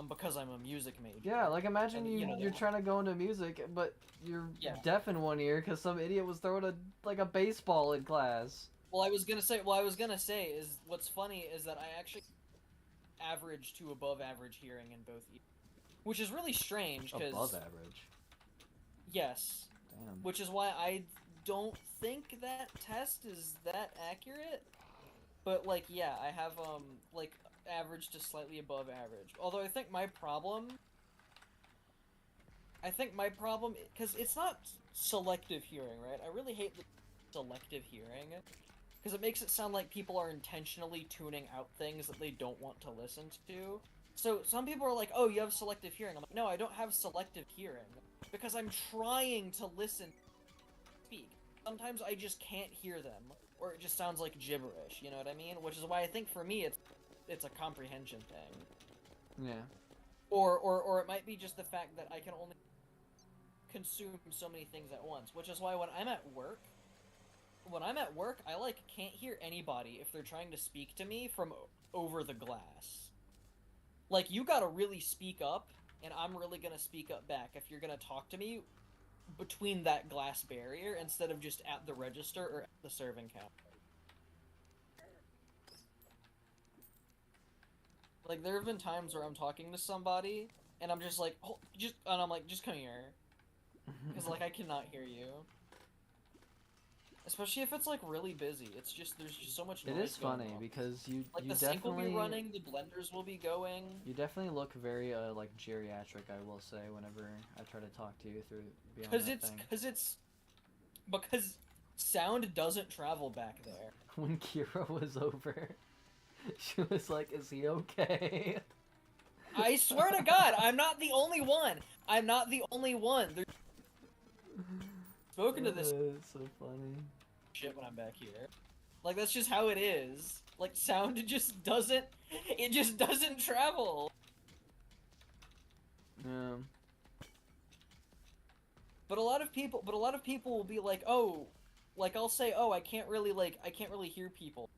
because I'm a music major. Yeah, like imagine And, you're trying to go into music, but you're Yeah. deaf in one ear because some idiot was throwing a baseball in class. What I was gonna say is, what's funny is that I actually average to above average hearing in both ears, which is really strange. Cause, Above average. Yes. Damn. Which is why I don't think that test is that accurate. But like, yeah, I have like average to slightly above average. Although I think my problem, because it's not selective hearing, right? I really hate selective hearing, because it makes it sound like people are intentionally tuning out things that they don't want to listen to. So some people are like, oh, you have selective hearing. I'm like, no, I don't have selective hearing, because I'm trying to listen, speak. Sometimes I just can't hear them, or it just sounds like gibberish, you know what I mean? Which is why I think for me it's a comprehension thing. Yeah. Or it might be just the fact that I can only consume so many things at once, which is why when I'm at work, I like can't hear anybody if they're trying to speak to me from over the glass. Like, you gotta really speak up, and I'm really gonna speak up back if you're gonna talk to me between that glass barrier instead of just at the register or at the serving counter. Like, there have been times where I'm talking to somebody, and I'm just like, oh, just come here. Because, like, I cannot hear you. Especially if it's, like, really busy. It's just, there's just so much noise It is going funny on. because you Like, you the sink will definitely be running, the blenders will be going. you definitely look very like geriatric, I will say, whenever I try to talk to you through beyond that thing. Because sound doesn't travel back there. When Kira was over, she was like, "Is he okay?" I swear to God, I'm not the only one. I'm not the only one. There's spoken to this It's so funny. shit when I'm back here. Like, that's just how it is. Like, sound just doesn't travel. Yeah. But a lot of people will be like, oh, like, I'll say, oh, I can't really hear people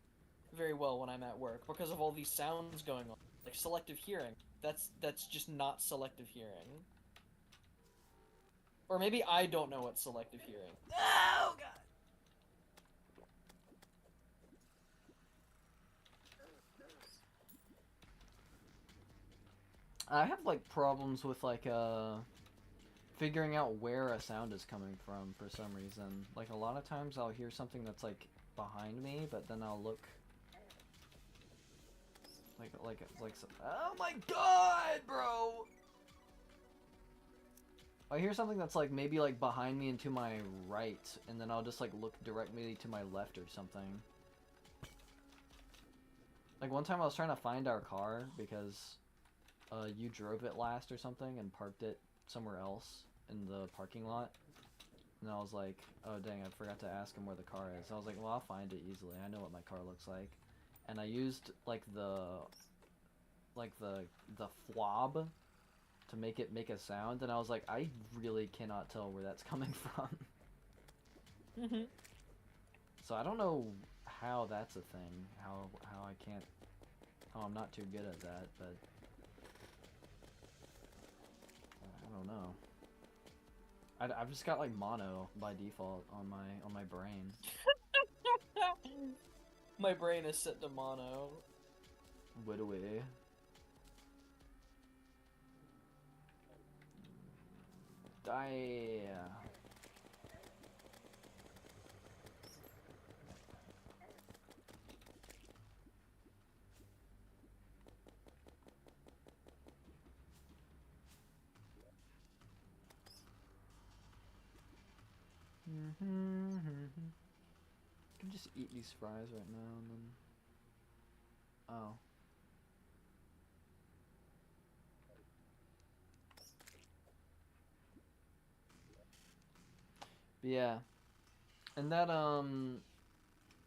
very well when I'm at work because of all these sounds going on. Like, selective hearing. That's just not selective hearing. Or maybe I don't know what's selective hearing. Oh god. I have like problems with like figuring out where a sound is coming from for some reason. Like a lot of times I'll hear something that's like behind me, but then I'll look oh my god, bro! I hear something that's like maybe like behind me and to my right, and then I'll just like look directly to my left or something. Like one time I was trying to find our car because you drove it last or something and parked it somewhere else in the parking lot. And I was like, oh dang, I forgot to ask him where the car is. I was like, well, I'll find it easily. I know what my car looks like. And I used like the FWAB to make it make a sound, and I was like, I really cannot tell where that's coming from. Mm-hmm. So I don't know how that's a thing. How I can't. Oh, I'm not too good at that, but I don't know. I've just got like mono by default on my brain. My brain is set to mono. Widowy. Die. I can just eat these fries right now and then. Oh. But yeah. In that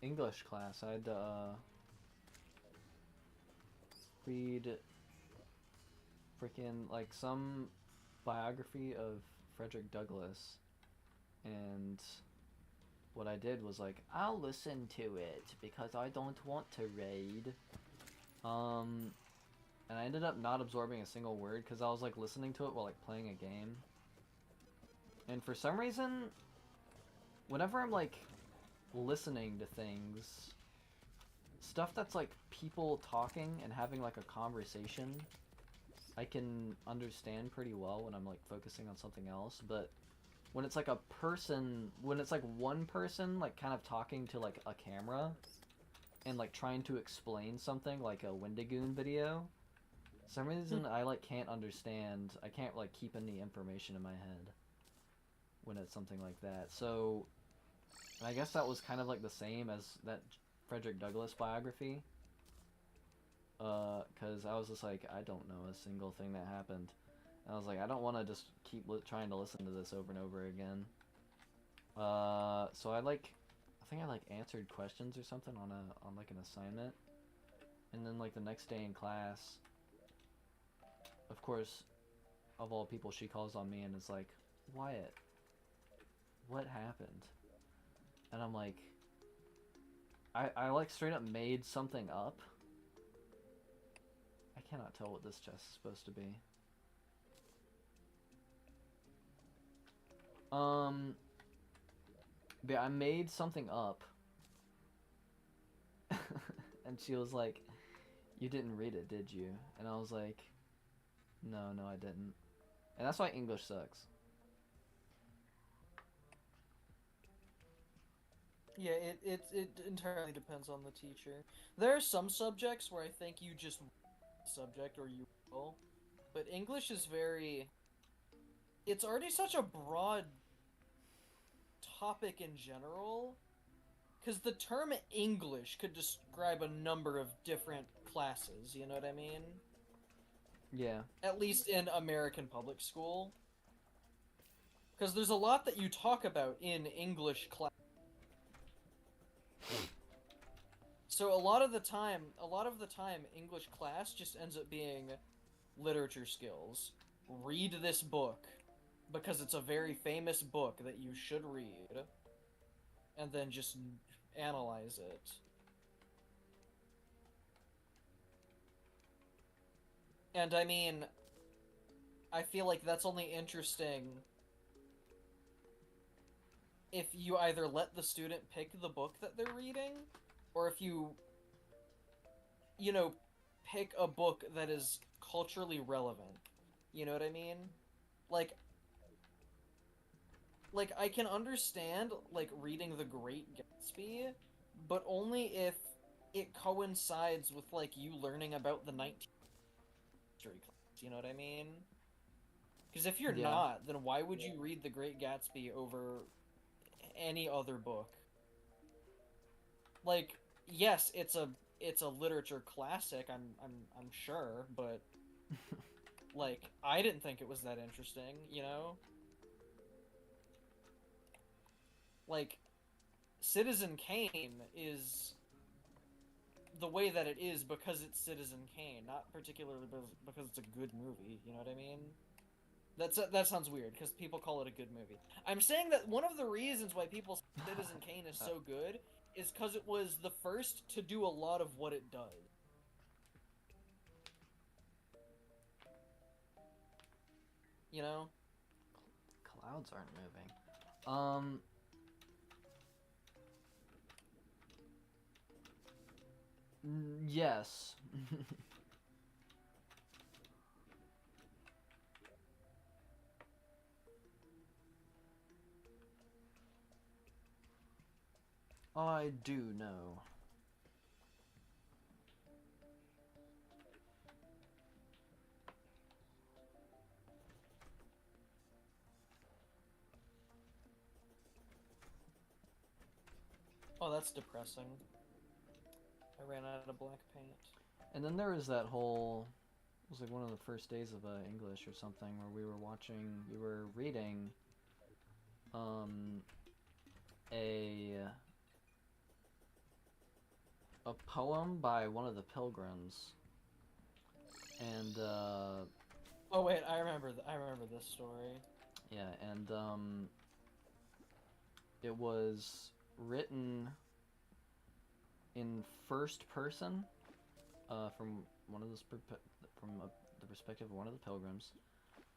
English class I had to read freaking like some biography of Frederick Douglass, and what I did was like, I'll listen to it because I don't want to read. And I ended up not absorbing a single word because I was like listening to it while like playing a game. And for some reason, whenever I'm like listening to things, stuff that's like people talking and having like a conversation, I can understand pretty well when I'm like focusing on something else. But when it's like a person, when it's like one person like kind of talking to like a camera and like trying to explain something like a Wendigoon video, for some reason I like can't understand, I can't like keep any information in my head when it's something like that. So And I guess that was kind of like the same as that Frederick Douglass biography. Because I was just like, I don't know a single thing that happened. And I was like, I don't want to just keep trying to listen to this over and over again. So I think I like answered questions or something on like an assignment. And then like the next day in class, of course, of all people, she calls on me and is like, Wyatt, what happened? And I'm like, I like straight up made something up. I cannot tell what this chest is supposed to be. But I made something up. And she was like, you didn't read it, did you? And I was like, no, I didn't. And that's why English sucks. Yeah, it entirely depends on the teacher. There are some subjects where I think you just subject or you will, but English is very. It's already such a broad topic in general, because the term English could describe a number of different classes. You know what I mean? Yeah. At least in American public school, because there's a lot that you talk about in English class. So a lot of the time, English class just ends up being literature skills. Read this book, because it's a very famous book that you should read, and then just analyze it. And I mean, I feel like that's only interesting if you either let the student pick the book that they're reading, or if you pick a book that is culturally relevant. You know what I mean? Like I can understand, like, reading The Great Gatsby, but only if it coincides with, like, you learning about the 19th history class. You know what I mean? Because if you're not, then why would you read The Great Gatsby over any other book? Like, yes, it's a literature classic, I'm sure, but like, I didn't think it was that interesting, you know? Like, Citizen Kane is the way that it is because it's Citizen Kane, not particularly because it's a good movie, you know what I mean? That sounds weird, because people call it a good movie. I'm saying that one of the reasons why people say Citizen Kane is so good is because it was the first to do a lot of what it does. You know? Clouds aren't moving. Yes. I do know. Oh, that's depressing. I ran out of black paint. And then there was that whole, it was like one of the first days of English or something, where we were reading a poem by one of the Pilgrims. And oh wait, I remember this story. yeah, and it was written in first person, from one of the perspective of one of the Pilgrims,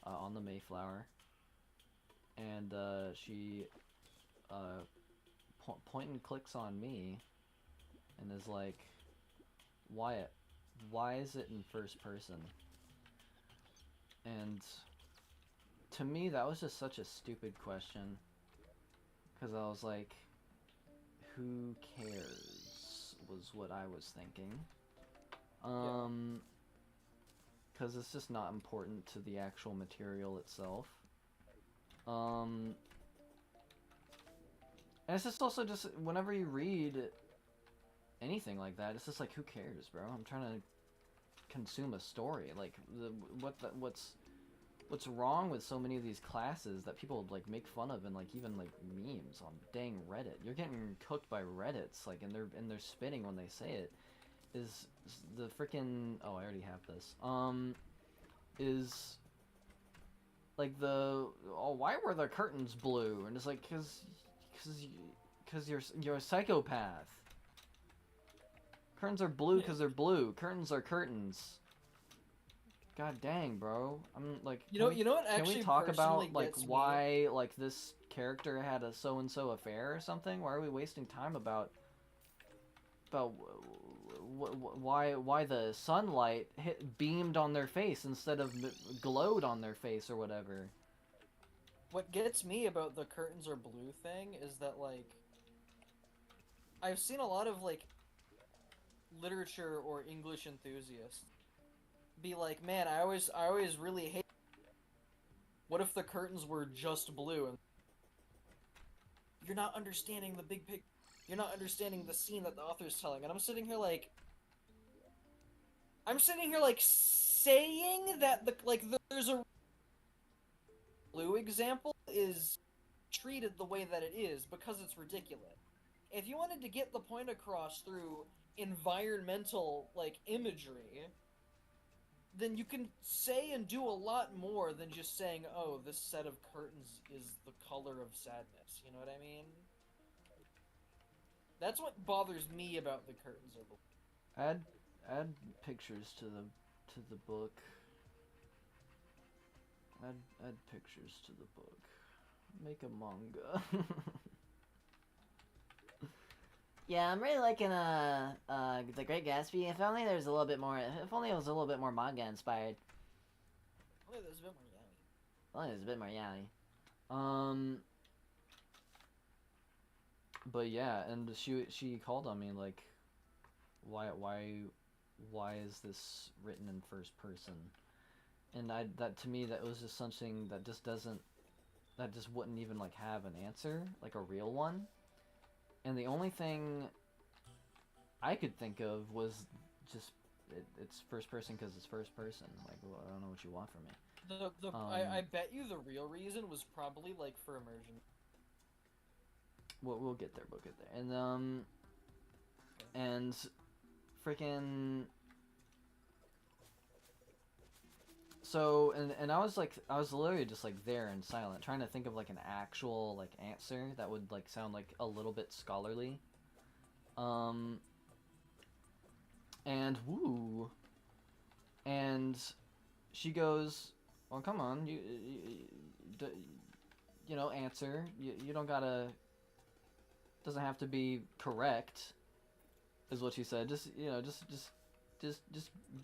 on the Mayflower, and she point and clicks on me, and is like, Wyatt, why is it in first person? And to me, that was just such a stupid question, because I was like, who cares, was what I was thinking. Because it's just not important to the actual material itself. And it's just also just whenever you read anything like that, it's just like, who cares, bro? I'm trying to consume a story. Like, what's wrong with so many of these classes that people like make fun of and like even like memes on dang Reddit? You're getting cooked by Reddits, like, and they're spinning when they say it. Is the freaking oh, I already have this. Is like why were the curtains blue? And it's like cause you're a psychopath. Curtains are blue because they're blue. Curtains are curtains. God dang, bro. I'm like, You know what can actually we talk about personally like gets me? why like this character had a so and so affair or something? Why are we wasting time about why the sunlight beamed on their face instead of glowed on their face or whatever? What gets me about the curtains are blue thing is that, like, I've seen a lot of, like, literature or English enthusiasts be like, man, I always really hate. What if the curtains were just blue? And you're not understanding the big picture. You're not understanding the scene that the author's telling. And I'm sitting here like saying that there's a blue example is treated the way that it is because it's ridiculous. If you wanted to get the point across through environmental like imagery, then you can say and do a lot more than just saying, oh, this set of curtains is the color of sadness. You know what I mean? That's what bothers me about the curtains of the... Add pictures to the book. Add pictures to the book. Make a manga. Yeah, I'm really liking The Great Gatsby. If only there's a little bit more. If only it was a little bit more manga inspired. Only there's a bit more yaoi. Only there's a bit more yaoi. But yeah, and she called on me like, why is this written in first person? And that to me that was just something that just wouldn't even like have an answer, like a real one. And the only thing I could think of was just it's first person because it's first person. Like, well, I don't know what you want from me. I bet you the real reason was probably like for immersion. We'll get there. We'll get there. And freaking. So and I was literally just like there and silent, trying to think of like an actual like answer that would like sound like a little bit scholarly. And woo. And she goes, well, come on, you know, answer. You don't gotta. Doesn't have to be correct. Is what she said. Just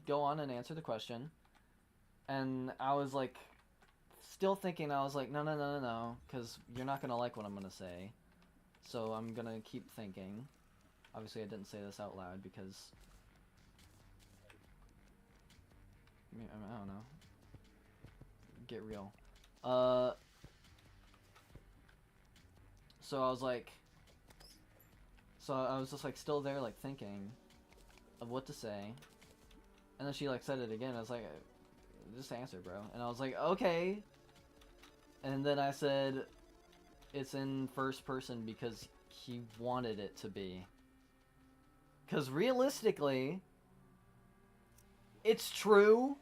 go on and answer the question. And I was like, still thinking, I was like, no, because you're not gonna like what I'm gonna say. So I'm gonna keep thinking. Obviously, I didn't say this out loud because I don't know. Get real. So I was like, so I was just like still there, like thinking of what to say, and then she like said it again. I was like, just answer, bro. And I was like, okay. And then I said, it's in first person because he wanted it to be. Because realistically, it's true.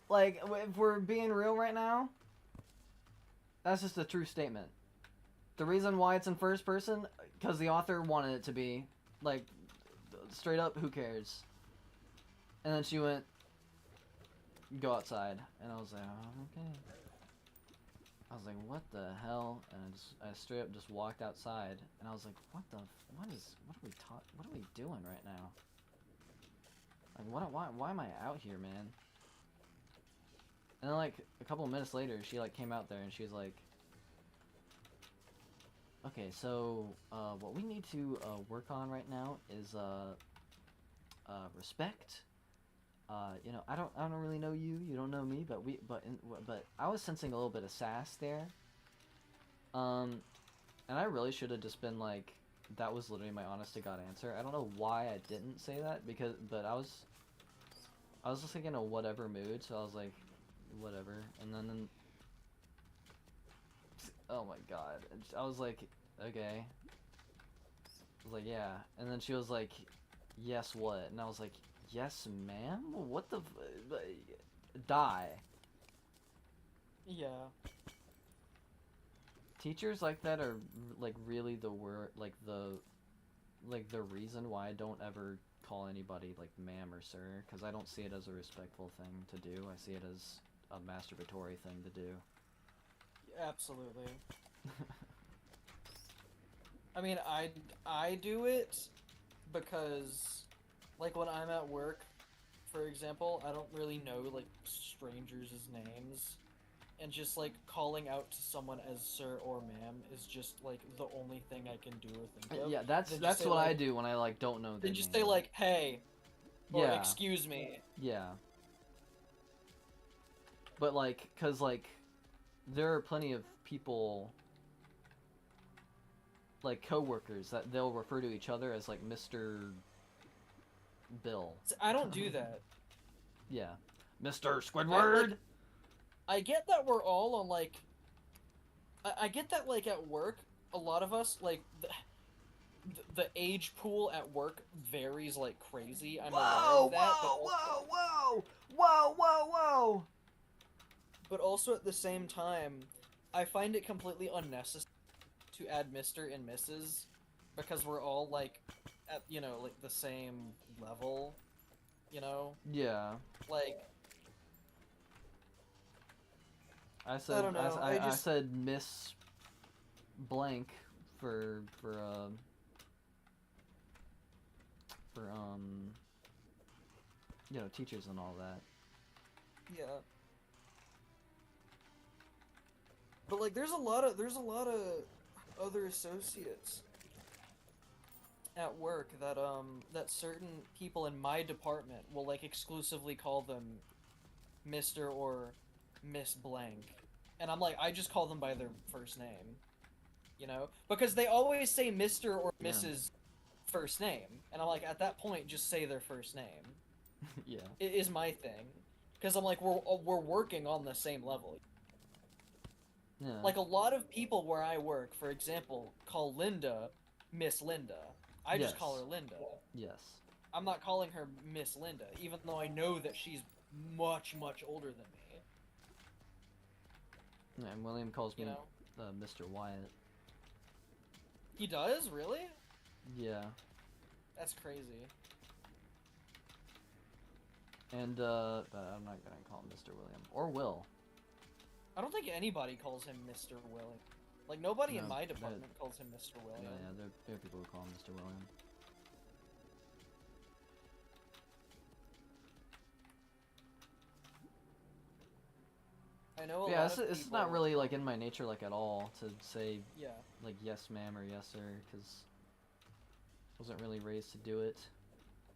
Like, if we're being real right now, that's just a true statement. The reason why it's in first person, because the author wanted it to be. Like, straight up, who cares? And then she went, go outside. And I was like, oh, okay. I was like, what the hell? And I straight up just walked outside. And I was like, what are we doing right now? Like, why am I out here, man? And then, like, a couple of minutes later, she, like, came out there and she was like, okay, so, what we need to, work on right now is, respect. You know, I don't really know you, you don't know me, but I was sensing a little bit of sass there. And I really should have just been like, that was literally my honest to God answer. I don't know why I didn't say that, but I was just like in a whatever mood, so I was like, whatever. And then oh my god, and I was like, okay. I was like, yeah. And then she was like, yes, what? And I was like, yes, ma'am? What the die. Yeah. Teachers like that are like really the the reason why I don't ever call anybody like ma'am or sir, because I don't see it as a respectful thing to do. I see it as a masturbatory thing to do. Absolutely. I mean, I do it because, like, when I'm at work, for example, I don't really know, like, strangers' names. And just, like, calling out to someone as sir or ma'am is just, like, the only thing I can do or think of. Yeah, that's say, what like, I do when I like don't know their Then just name. say, like, hey, or Yeah. excuse me. Yeah. But like, cause like, there are plenty of people, like coworkers, that they'll refer to each other as like Mr. Bill. I don't do that. Yeah. Mr. Squidward! I get that we're all on, like... I get that, like, at work, a lot of us, like, the age pool at work varies like crazy. I'm aware of that, Whoa! but also at the same time, I find it completely unnecessary to add Mr. and Mrs. because we're all, like, at, you know, like, the same level, you know? Yeah. Like... I said, I don't know, I said Miss Blank for you know, teachers and all that. Yeah. But like there's a lot of other associates at work that that certain people in my department will like exclusively call them Mr. or Miss Blank. And I'm like, I just call them by their first name. You know? Because they always say Mr. or Yeah. Mrs. first name. And I'm like, at that point, just say their first name. Yeah. It is my thing. Because I'm like, we're working on the same level. Yeah. Like, a lot of people where I work, for example, call Linda Miss Linda. I just Yes. call her Linda. Yes. I'm not calling her Miss Linda, even though I know that she's much, much older than me. Yeah, and William calls me You know? Mr. Wyatt. He does? Really? Yeah. That's crazy. And but I'm not gonna call him Mr. William or Will. I don't think anybody calls him Mr. William. Like, nobody in No, my that- department calls him Mr. Yeah, William. yeah, there are people who call him Mr. William. I know a Yeah, lot of it's people... not really like in my nature like at all to say Yeah. like yes ma'am or yes sir, because I wasn't really raised to do it.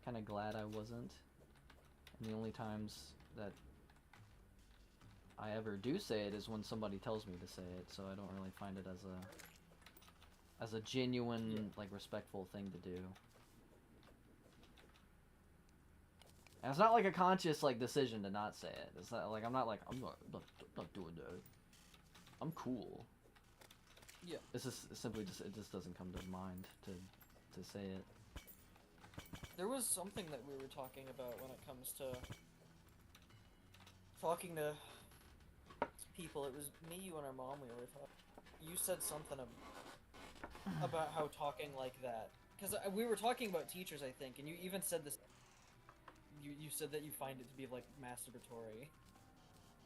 Kind of glad I wasn't. And the only times that I ever do say it is when somebody tells me to say it, so I don't really find it as a genuine like respectful thing to do. And it's not like a conscious like decision to not say it. It's not like I'm not not doing that. I'm cool. Yeah. It's just simply just it just doesn't come to mind to say it. There was something that we were talking about when it comes to talking to people. It was me, you, and our mom we were talking. You said something about how talking like that. Because we were talking about teachers, I think, and you even said this. You said that you find it to be, like, masturbatory,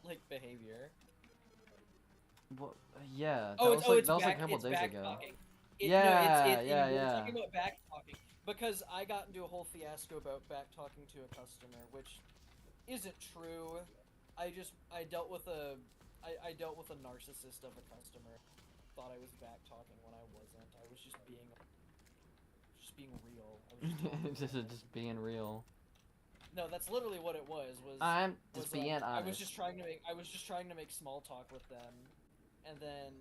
like, behavior. Well, yeah. Oh, that was like a couple it's days back ago. talking. Yeah. We were talking about back talking because I got into a whole fiasco about back talking to a customer, which isn't true. I dealt with a narcissist of a customer. Thought I was back talking when I wasn't. I was just being real. I was just being real. No, that's literally what it was. I'm just being honest. I was just trying to make small talk with them, and then,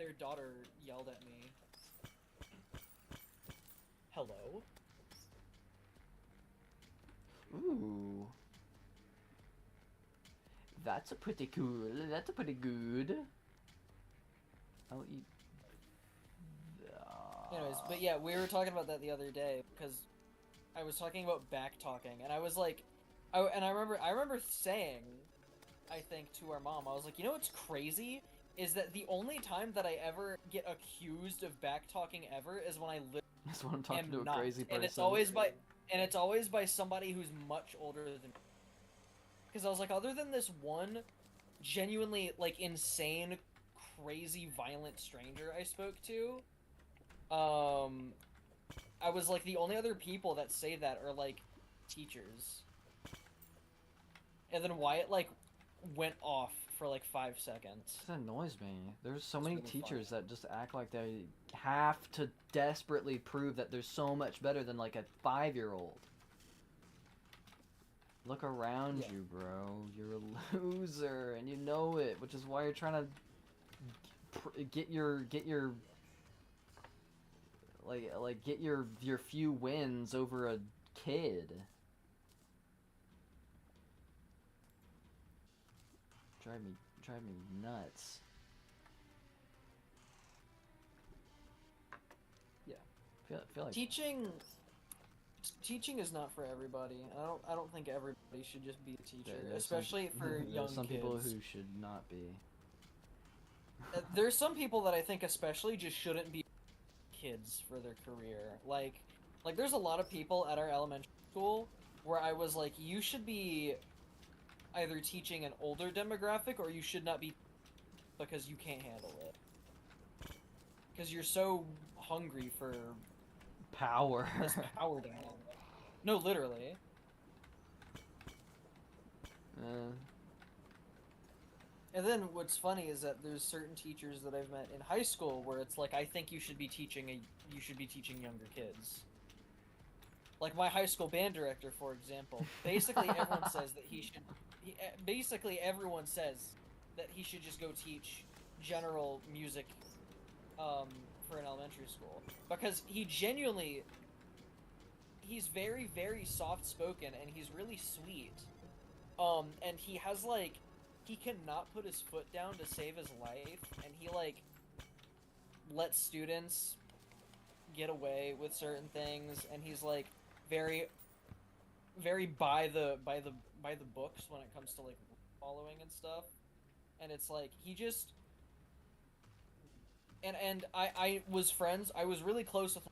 their daughter yelled at me. Hello? Ooh. That's a pretty cool. That's a pretty good. I'll eat. Anyways, but yeah, we were talking about that the other day because I was talking about back talking, and I was like, I remember saying, I think to our mom, I was like, you know what's crazy is that the only time that I ever get accused of back talking ever is when I That's when I'm talking am to a not, crazy person. and it's always by somebody who's much older than me. Because I was like, other than this one genuinely like insane, crazy, violent stranger I spoke to, I was like, the only other people that say that are like teachers. And then Wyatt like went off for like 5 seconds. That annoys me. There's so It's many really teachers that just act like they have to desperately prove that they're so much better than like a 5-year-old. Look around you, bro. You're a loser, and you know it, which is why you're trying to get your few wins over a kid. Drive me nuts. Yeah. Feel like Teaching is not for everybody. I don't think everybody should just be a teacher, there's especially for young there's some kids. people who should not be. There's some people that I think especially just shouldn't be kids for their career. Like there's a lot of people at our elementary school where I was like, you should be either teaching an older demographic or you should not be, because you can't handle it. Because you're so hungry for Power. this power demand. No, literally. And then what's funny is that there's certain teachers that I've met in high school where it's like, I think you should be teaching younger kids. Like my high school band director, for example. Basically everyone says that basically everyone says that he should just go teach general music for an elementary school, because he's very, very soft spoken and he's really sweet. And he has like, he cannot put his foot down to save his life, and he like lets students get away with certain things, and he's like very, very by the books when it comes to like following and stuff. And it's like he just and I was really close with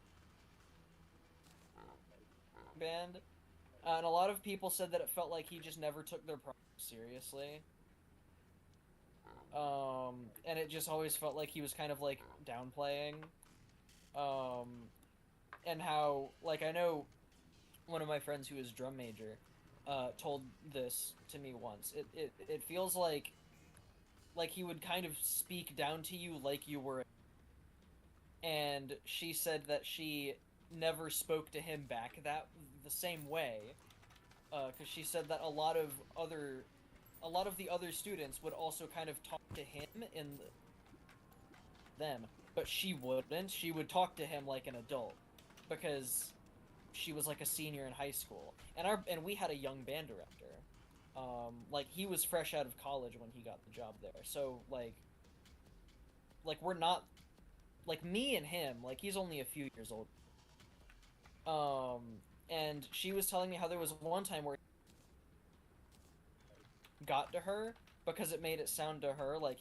band, and a lot of people said that it felt like he just never took their project seriously. And it just always felt like he was kind of like downplaying. And how, like, I know one of my friends who is drum major told this to me once. It feels like he would kind of speak down to you like you were. And she said that she never spoke to him back the same way, because she said that a lot of the other students would also kind of talk to him in them, but she wouldn't. She would talk to him like an adult, because she was like a senior in high school, and we had a young band director. Like he was fresh out of college when he got the job there, so like we're not like me and him. Like he's only a few years old. And she was telling me how there was one time where it got to her because it made it sound to her like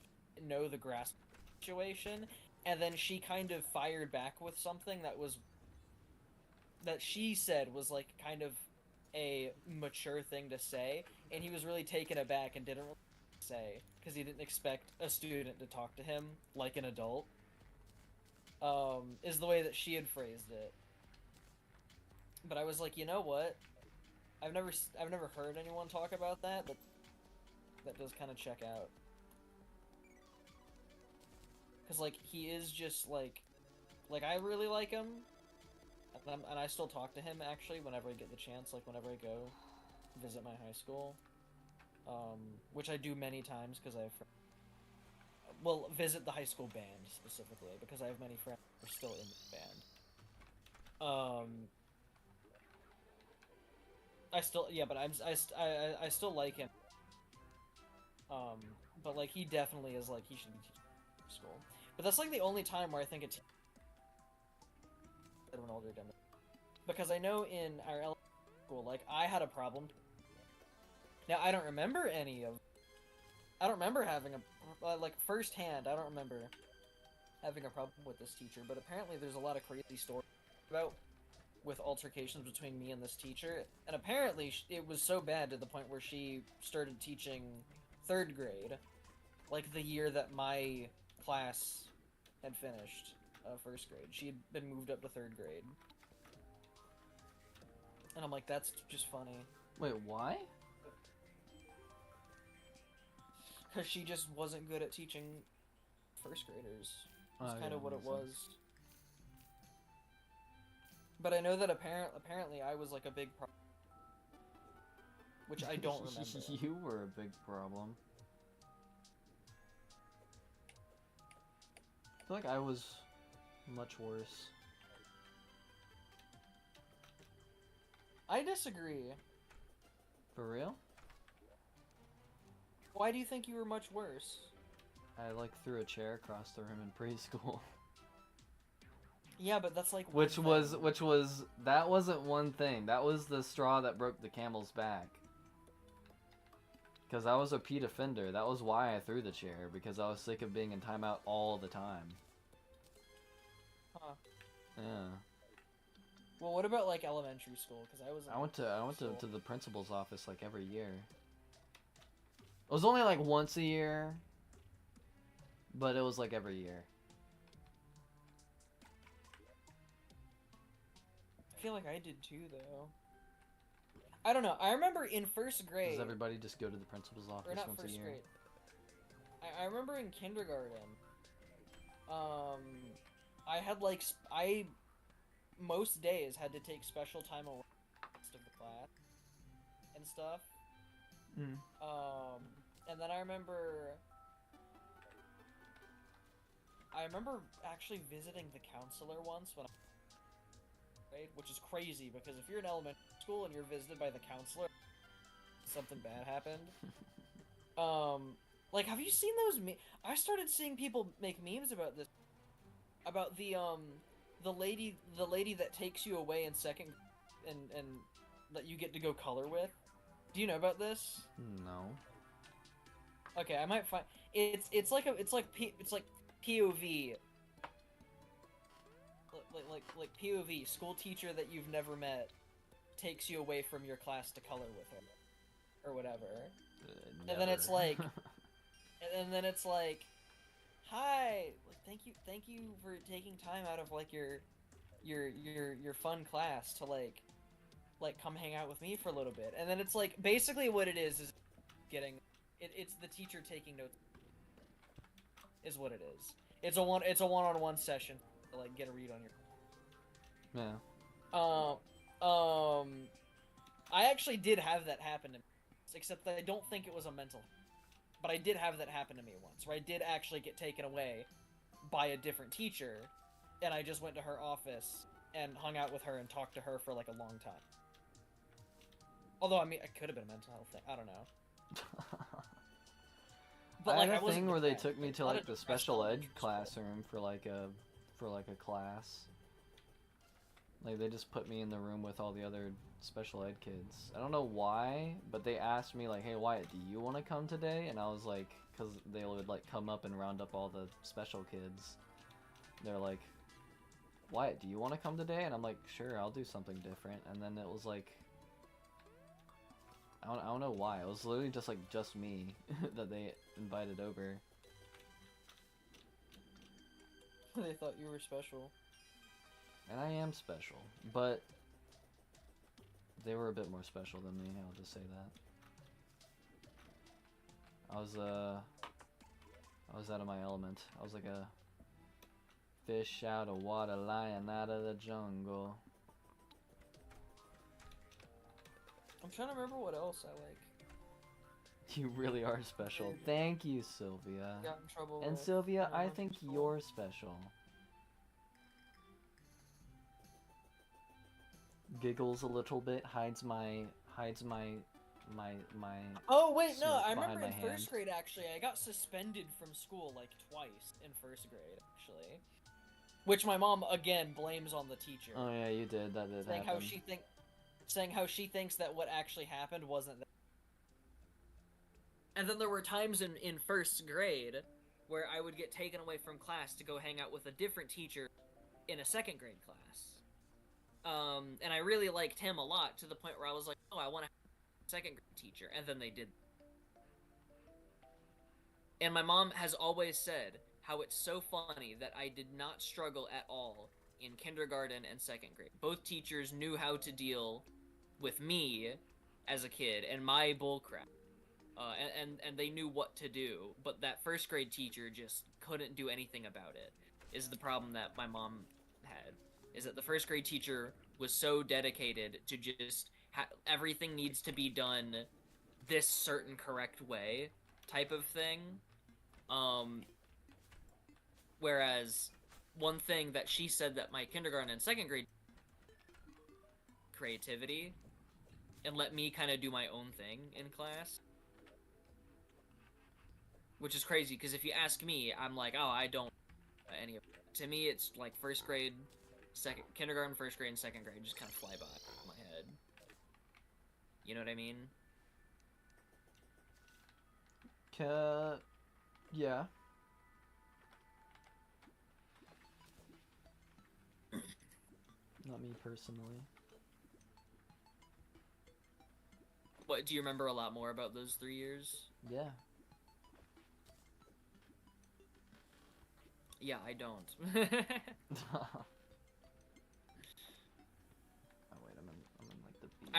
know the grasp situation, and then she kind of fired back with something that she said was like kind of a mature thing to say, and he was really taken aback and didn't really say, because he didn't expect a student to talk to him like an adult. Is the way that she had phrased it. But I was like, you know what? I've never heard anyone talk about that, but that does kind of check out. Because, like, he is just, like, I really like him, and I still talk to him, actually, whenever I get the chance, like, whenever I go visit my high school, which I do many times, because I have well, visit the high school band specifically because I have many friends who are still in the band. I still, yeah, but I still like him. But like he definitely is like he should be teaching school. But that's like the only time where I think it's an older demo. Because I know in our elementary school, like I had a problem. Now I don't remember I don't remember having a like firsthand. I don't remember having a problem with this teacher, but apparently there's a lot of crazy stories about with altercations between me and this teacher, and apparently it was so bad to the point where she started teaching 3rd grade, like the year that my class had finished 1st grade. She had been moved up to 3rd grade. And I'm like, that's just funny. Wait, why? Because she just wasn't good at teaching 1st graders. That's Oh, kind yeah, of what it makes was. sense. But I know that apparently I was like a big problem. Which I don't remember. You were a big problem. I feel like I was much worse. I disagree. For real? Why do you think you were much worse? I like threw a chair across the room in preschool. Yeah, but that's like Which was that wasn't one thing. That was the straw that broke the camel's back. Because I was a Pete offender. That was why I threw the chair, because I was sick of being in timeout all the time. Huh. Yeah. Well, what about like elementary school? Because I went to the principal's office like every year. It was only like once a year, but it was like every year. I feel like I did too, though. I don't know. I remember in 1st grade. Does everybody just go to the principal's office Or not once a 1st year? grade. I remember in kindergarten. I had like most days had to take special time away from the rest of the class and stuff. Mm. And then I remember actually visiting the counselor once when right? Which is crazy because if you're in elementary school and you're visited by the counselor, something bad happened. Like, have you seen those I started seeing people make memes about this. About the lady that takes you away in 2nd and that you get to go color with. Do you know about this? No. Okay, I might find it's like POV. Like POV, school teacher that you've never met takes you away from your class to color with her or whatever. And then it's like and then it's like, hi, like thank you for taking time out of like your fun class to like come hang out with me for a little bit. And then it's like basically what it is getting it's the teacher taking notes is what it is. It's a one-on-one session to like get a read on your Yeah. I actually did have that happen to me, except that I don't think it was a mental. But I did have that happen to me once, where I did actually get taken away by a different teacher, and I just went to her office and hung out with her and talked to her for like a long time. Although, I mean, it could have been a mental health thing. I don't know. But like, I had a thing where they depressed. took me to A lot like of the depressed special ed elementary school. classroom for like a class. Like they just put me in the room with all the other special ed kids. I don't know why, but they asked me like, "Hey Wyatt, do you want to come today?" And I was like, because they would like come up and round up all the special kids. They're like, "Wyatt, do you want to come today?" And I'm like, "Sure, I'll do something different." And then it was like, I don't know why. It was literally just me that they invited over. They thought you were special. And I am special, but they were a bit more special than me, I'll just say that. I was out of my element. I was like a fish out of water, lion out of the jungle. I'm trying to remember what else I like. You really are special. Thank you, Sylvia. Got in trouble And with Sylvia, I elementary think school. you're special. Giggles a little bit, hides my Oh wait, no, smirk I behind remember my in hand. first grade actually, I got suspended from school like twice in first grade actually, which my mom again blames on the teacher, Oh yeah, you did. That did saying happen. saying how she thinks that what actually happened wasn't that. And then there were times in first grade where I would get taken away from class to go hang out with a different teacher in a second grade class. And I really liked him a lot to the point where I was like, oh, I want to have a second grade teacher. And then they did. And my mom has always said how it's so funny that I did not struggle at all in kindergarten and second grade. Both teachers knew how to deal with me as a kid and my bullcrap. And they knew what to do, but that first grade teacher just couldn't do anything about it, is the problem that my mom had. Is that the first grade teacher was so dedicated to just everything needs to be done this certain correct way type of thing. Whereas one thing that she said that my kindergarten and second grade creativity and let me kind of do my own thing in class. Which is crazy, because if you ask me, I'm like, oh, I don't any of it. To me, it's like first grade, kindergarten, first grade, and second grade just kind of fly by my head. You know what I mean? Yeah. Not me personally. What, do you remember a lot more about those 3 years? Yeah. Yeah, I don't. Oh wait, I'm in like the beach.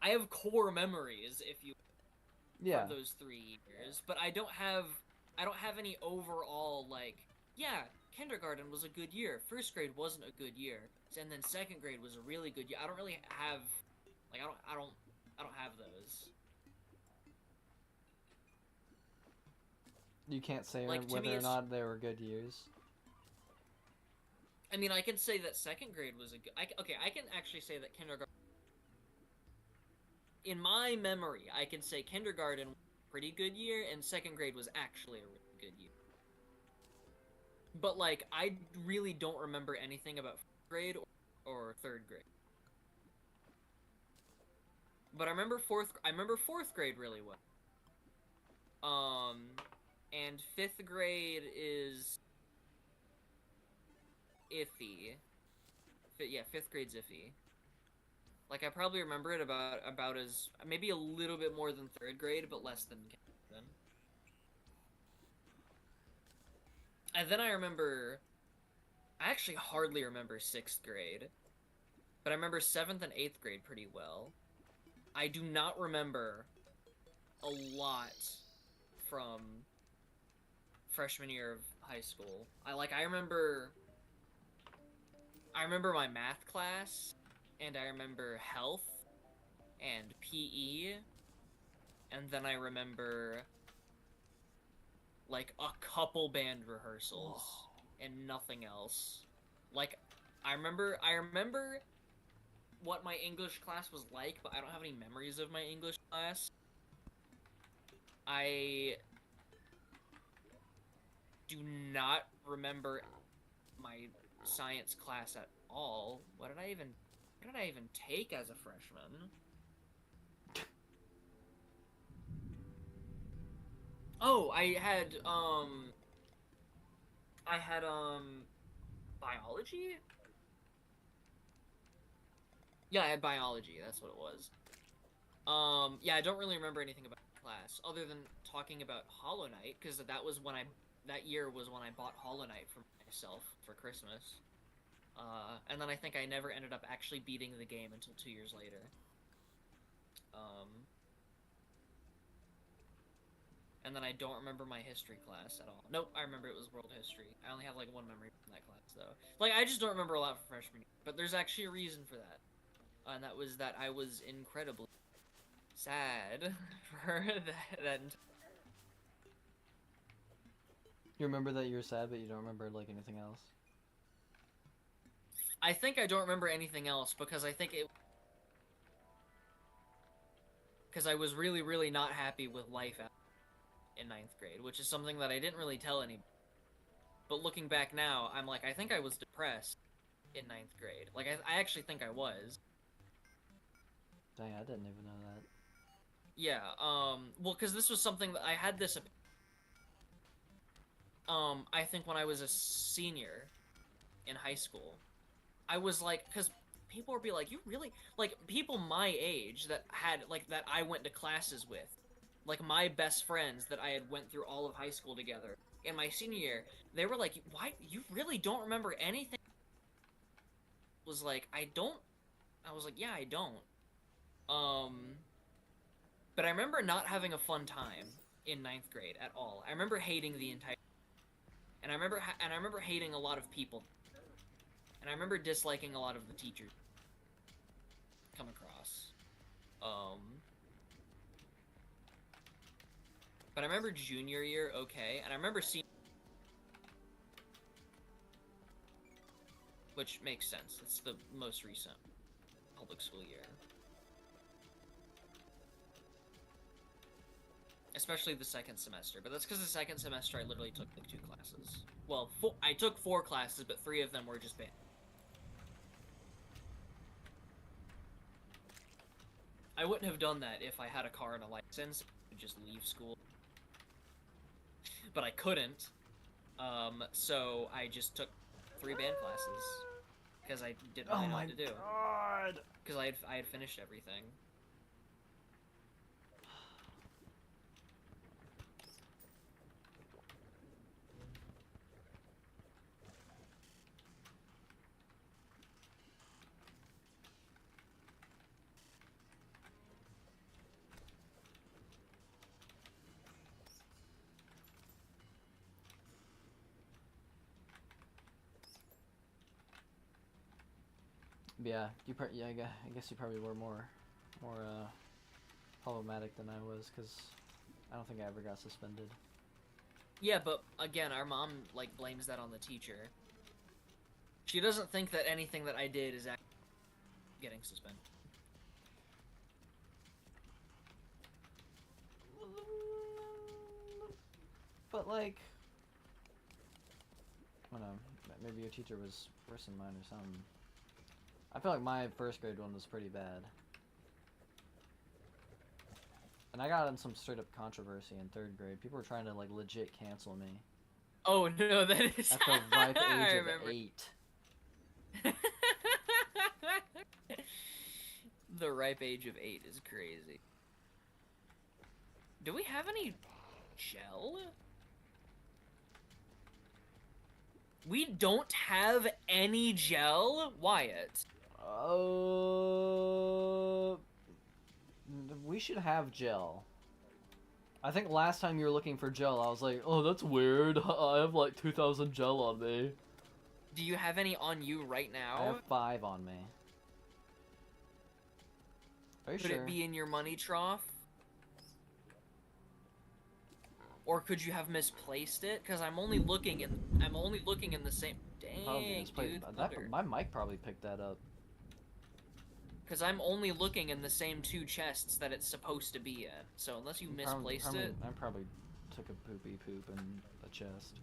I have core memories, if you Yeah. from those 3 years, but I don't have any overall, like, yeah, kindergarten was a good year, first grade wasn't a good year, and then second grade was a really good year. I don't really have, like, I don't have those. You can't say Like, to whether me, or it's... not they were good years. I mean, I can say that second grade was a good... Okay, I can actually say that kindergarten... In my memory, I can say kindergarten was a pretty good year, and second grade was actually a really good year. But, like, I really don't remember anything about fourth grade or third grade. But I remember fourth grade really well. And fifth grade is iffy. Yeah, fifth grade's iffy. Like, I probably remember it about as maybe a little bit more than third grade, but less than kindergarten. And then I actually hardly remember sixth grade, but I remember seventh and eighth grade pretty well. I do not remember a lot from freshman year of high school. I remember my math class, and I remember health and PE, and then I remember like a couple band rehearsals. Whoa. And nothing else. Like, I remember what my English class was like, but I don't have any memories of my English class. I do not remember my science class at all. What did I even take as a freshman? Oh, I had biology? Yeah, I had biology, that's what it was. Yeah, I don't really remember anything about class, other than talking about Hollow Knight, because that year was when I bought Hollow Knight for myself for Christmas. And then I think I never ended up actually beating the game until 2 years later. And then I don't remember my history class at all. Nope, I remember it was world history. I only have like one memory from that class, though. Like, I just don't remember a lot from freshman year, but there's actually a reason for that. and that was that I was incredibly sad for that. You remember that you were sad, but you don't remember like anything else. I think I don't remember anything else because I think it. Because I was really, really not happy with life in 9th grade, which is something that I didn't really tell anybody. But looking back now, I'm like, I think I was depressed in 9th grade. Like, I actually think I was. Dang, I didn't even know that. Yeah, well, because this was something that I had this, I think when I was a senior in high school, I was like, because people would be like, you really, like, people my age that had, like, that I went to classes with, like, my best friends that I had went through all of high school together, in my senior year, they were like, why, you really don't remember anything? Was like, I was like, yeah, I don't. But I remember not having a fun time in 9th grade at all. I remember hating the entire, and I remember hating a lot of people, and I remember disliking a lot of the teachers come across. But I remember junior year okay, and I remember senior, which makes sense. It's the most recent public school year. Especially the second semester, but that's because the second semester I literally took like 2 classes. Well, I took 4 classes, but 3 of them were just band. I wouldn't have done that if I had a car and a license. I could just leave school. But I couldn't, so I just took 3 band classes because I didn't really know what to do. God. Because I had finished everything. Yeah, yeah, I guess you probably were more problematic than I was, because I don't think I ever got suspended. Yeah, but again, our mom like blames that on the teacher. She doesn't think that anything that I did is actually getting suspended. But like, I don't know, maybe your teacher was worse than mine or something. I feel like my first grade one was pretty bad. And I got in some straight up controversy in 3rd grade. People were trying to like legit cancel me. Oh no, that is At the ripe I age of remember. 8. The ripe age of 8 is crazy. Do we have any gel? We don't have any gel? Wyatt. We should have gel. I think last time you were looking for gel, I was like, oh, that's weird. I have like 2,000 gel on me. Do you have any on you right I now? have 5 on me. Are you Could sure? it be in your money trough? Or could you have misplaced it? Because I'm only looking in the same. Dang, dude. My mic probably picked that up. Because I'm only looking in the same 2 chests that it's supposed to be in. So unless you misplaced it. I probably took a poopy poop in a chest.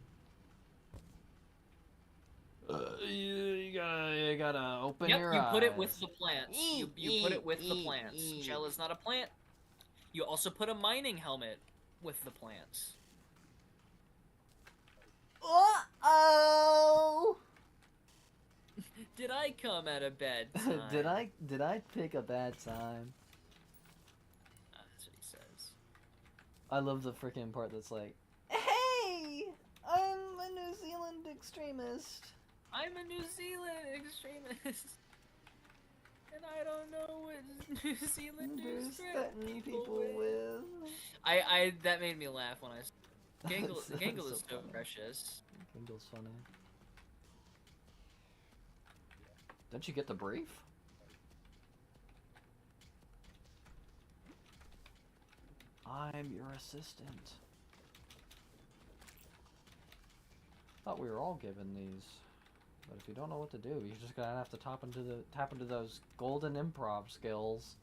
You gotta open your eyes. Yep, you put it with the plants. You put it with the plants. Gel is not a plant. You also put a mining helmet with the plants. Uh-oh! Did I come at a bad time? Did I pick a bad time? That's what he says. I love the freaking part that's like, Hey! I'm a New Zealand extremist. I'm a New Zealand extremist. And I don't know what New Zealanders threaten people with. That made me laugh when I Gangle That's Gangle so is so funny. precious. Gingle's funny. Didn't you get the brief? I'm your assistant. Thought we were all given these. But if you don't know what to do, you're just gonna have to tap into those golden improv skills.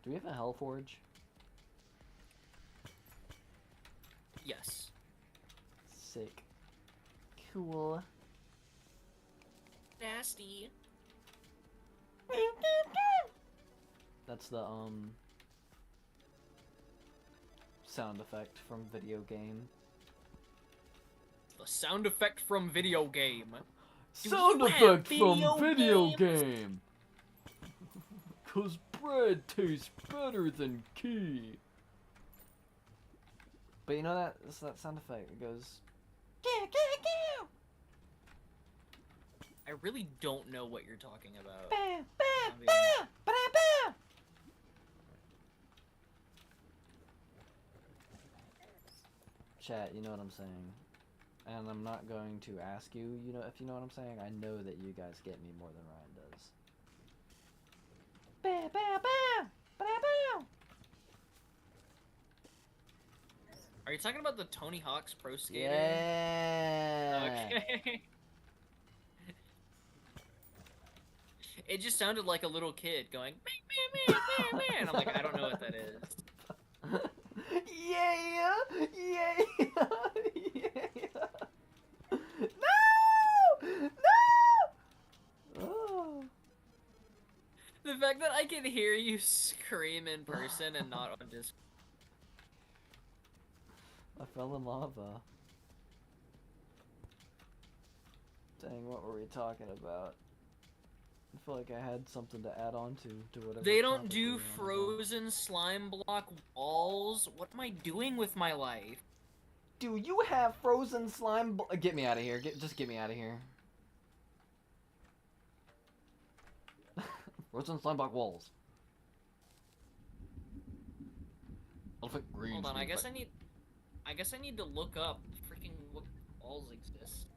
Do we have a Hellforge? Yes. Sick. Cool. Nasty. That's the sound effect from video game. The sound effect from video game. Sound you have effect from video video games? game. 'Cause bread tastes better than key. But you know that it's that sound effect. It goes. I really don't know what you're talking about. Chat, you know what I'm saying. And I'm not going to ask you, you know, if you know what I'm saying. I know that you guys get me more than Ryan does. Are you talking about the Tony Hawk's Pro Skater? Yeah. Okay. It just sounded like a little kid going, man, and I'm like, I don't know what that is. Yeah. No! Oh. The fact that I can hear you scream in person and not on Discord. I fell in lava. Dang, what were we talking about? I feel like I had something to add on to whatever. They don't topic do we were on about. frozen slime block walls. What am I doing with my life? Do you have frozen slime? Get me out of here! Just get me out of here! Frozen slime block walls. Elephant green. Hold on, I guess I need to look up freaking what walls exist.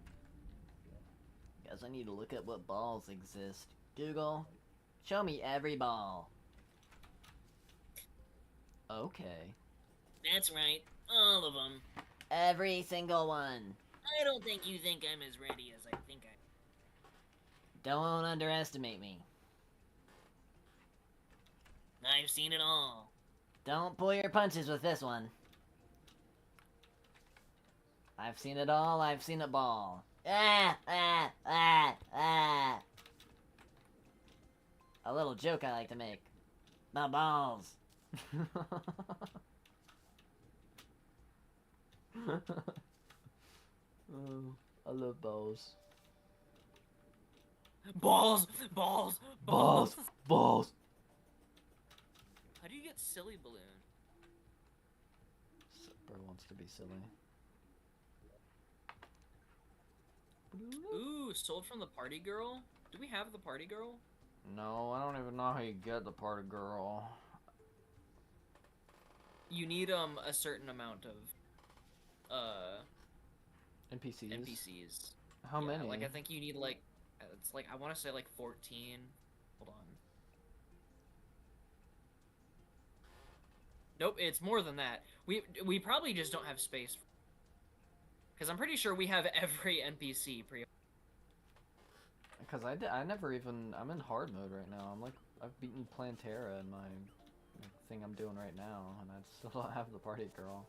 Guess I need to look up what balls exist. Google, show me every ball. Okay. That's right, all of them. Every single one. I don't think you think I'm as ready as I think I am. Don't underestimate me. I've seen it all. Don't pull your punches with this one. I've seen it all, I've seen it ball. A little joke I like to make. My balls. Oh, I love balls. Balls! Balls! Balls! How do you get silly balloon? Bro wants to be silly. Ooh, sold from the party girl? Do we have the party girl? No, I don't even know how you get the party girl. You need a certain amount of NPCs? NPCs. How Yeah, many? Like I think you need like it's like I want to say like 14. Hold on. Nope, it's more than that. We probably just don't have space. Because I'm pretty sure we have every NPC pre. Because I never even... I'm in hard mode right now. I've beaten Plantera in my thing I'm doing right now, and I still don't have the party girl.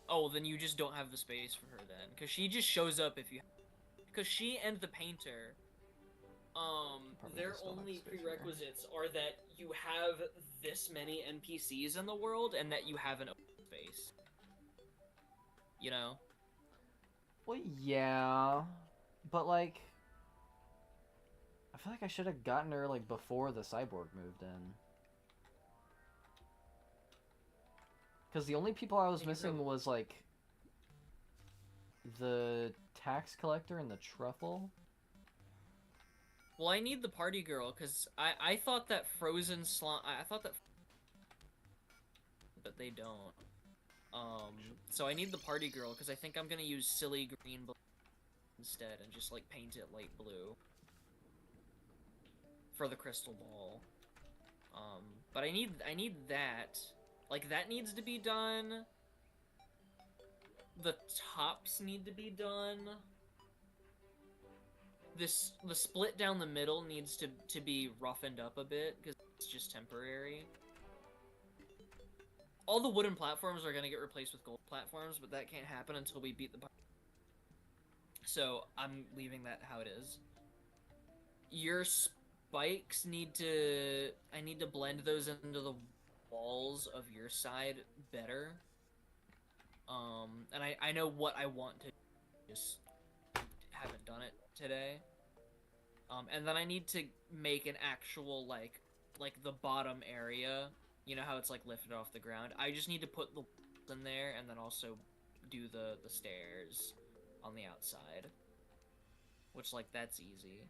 Oh, then you just don't have the space for her then. Because she just shows up if you... Because she and the painter, Probably their just don't have only space for her. prerequisites are that you have this many NPCs in the world and that you have an open space. You know? Well, yeah, but like, I feel like I should have gotten her like before the cyborg moved in. Because the only people I was Maybe missing so. was like the tax collector and the truffle. Well, I need the party girl because I thought that frozen slime. I thought that but they don't. So I need the party girl, because I think I'm gonna use silly green instead, and just, like, paint it light blue. For the crystal ball. But I need that. Like, that needs to be done. The tops need to be done. The split down the middle needs to be roughened up a bit, because it's just temporary. All the wooden platforms are going to get replaced with gold platforms, but that can't happen until we beat the... So, I'm leaving that how it is. Your spikes need to... I need to blend those into the walls of your side better. And I know what I want to... Just haven't done it today. And then I need to make an actual, like the bottom area. You know how it's, like, lifted off the ground? I just need to put the walls in there, and then also do the stairs on the outside. Which, like, that's easy.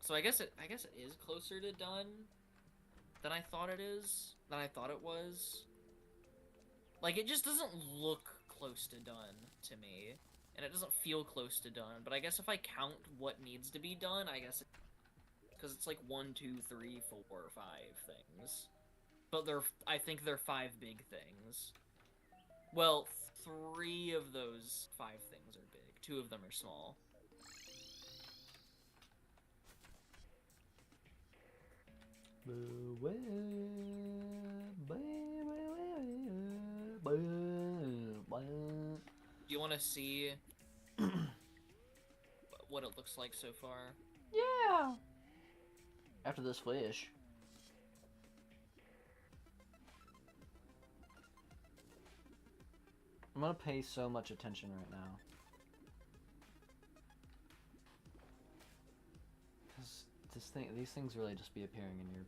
So I guess it is closer to done than I thought it is. Than I thought it was. Like, it just doesn't look close to done to me. And it doesn't feel close to done. But I guess if I count what needs to be done, I guess because it's like 1, 2, 3, 4, 5 things. But I think they're 5 big things. Well, 3 of those 5 things are big. 2 of them are small. Do you want to see what it looks like so far? Yeah. After this fish. I'm gonna pay so much attention right now. Cause these things really just be appearing in your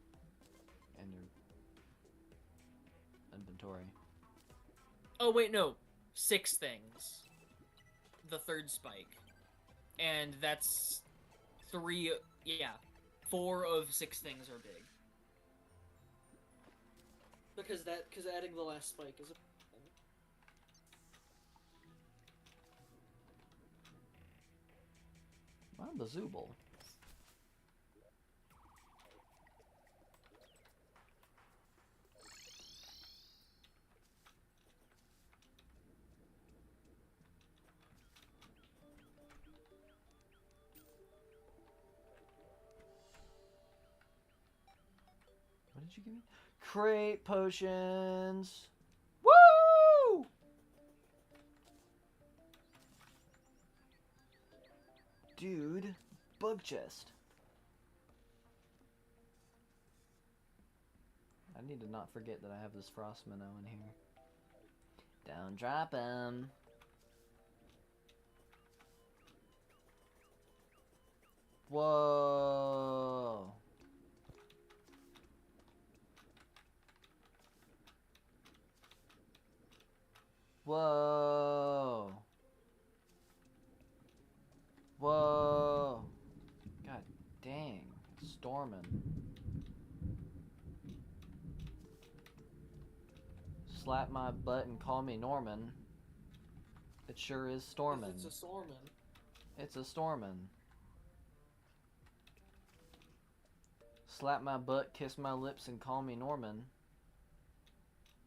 inventory. Oh wait, no, 6 things. The 3rd spike, and that's 3. Yeah, 4 of 6 things are big. Because adding the last spike is a... Wow, the Zooble. What did you give me? Crate potions. Woo! Dude, bug chest. I need to not forget that I have this frost minnow in here. Don't drop him. Whoa. Whoa. Whoa. God dang. It's storming. Slap my butt and call me Norman. It sure is storming. It's a stormin'. It's a stormin'. Slap my butt, kiss my lips, and call me Norman.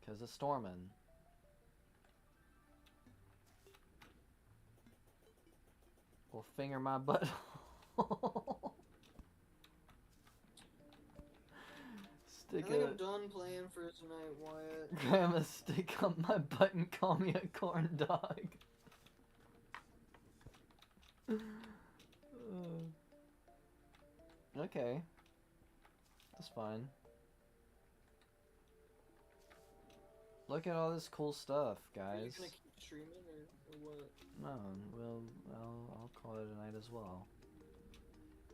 'Cause it's stormin'. Or finger my butt. I Stick think a I'm done playing for tonight, Wyatt. grandma stick up my butt and call me a corn dog. Okay. That's fine. Look at all this cool stuff, Are you guys. gonna keep streaming or what? No, I'll call it a night as well.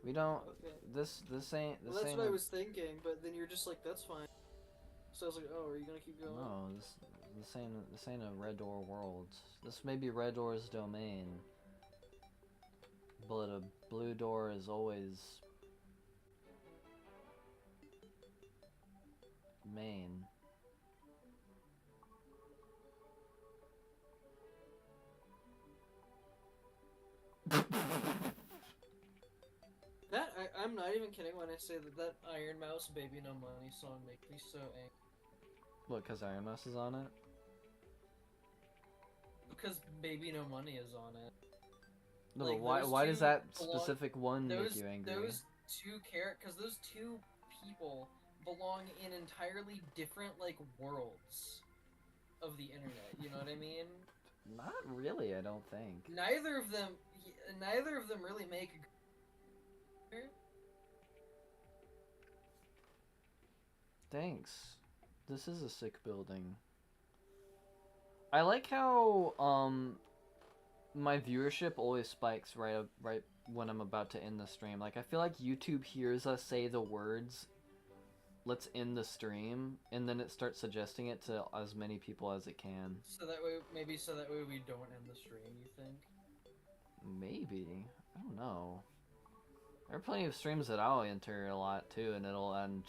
We don't. Okay. This ain't. Well, This that's ain't. what I a- was thinking, but then you're just like, that's fine. So I was like, oh, are you gonna keep going? No, this ain't a Red Door world. This may be Red Door's domain, but a Blue Door is always main. I'm not even kidding when I say that Iron Mouse Baby No Money song makes me so angry. What, because Iron Mouse is on it? Because Baby No Money is on it. No, Like, but why does those two that belong- specific one make you angry? Those because those two people belong in entirely different, like, worlds of the internet. You know what I mean? Not really, I don't think. Neither of them really make. Thanks. This is a sick building. I like how my viewership always spikes right when I'm about to end the stream. Like, I feel like YouTube hears us say the words, "Let's end the stream," and then it starts suggesting it to as many people as it can. So that way we don't end the stream. You think? Maybe. I don't know. There are plenty of streams that I'll enter a lot too, and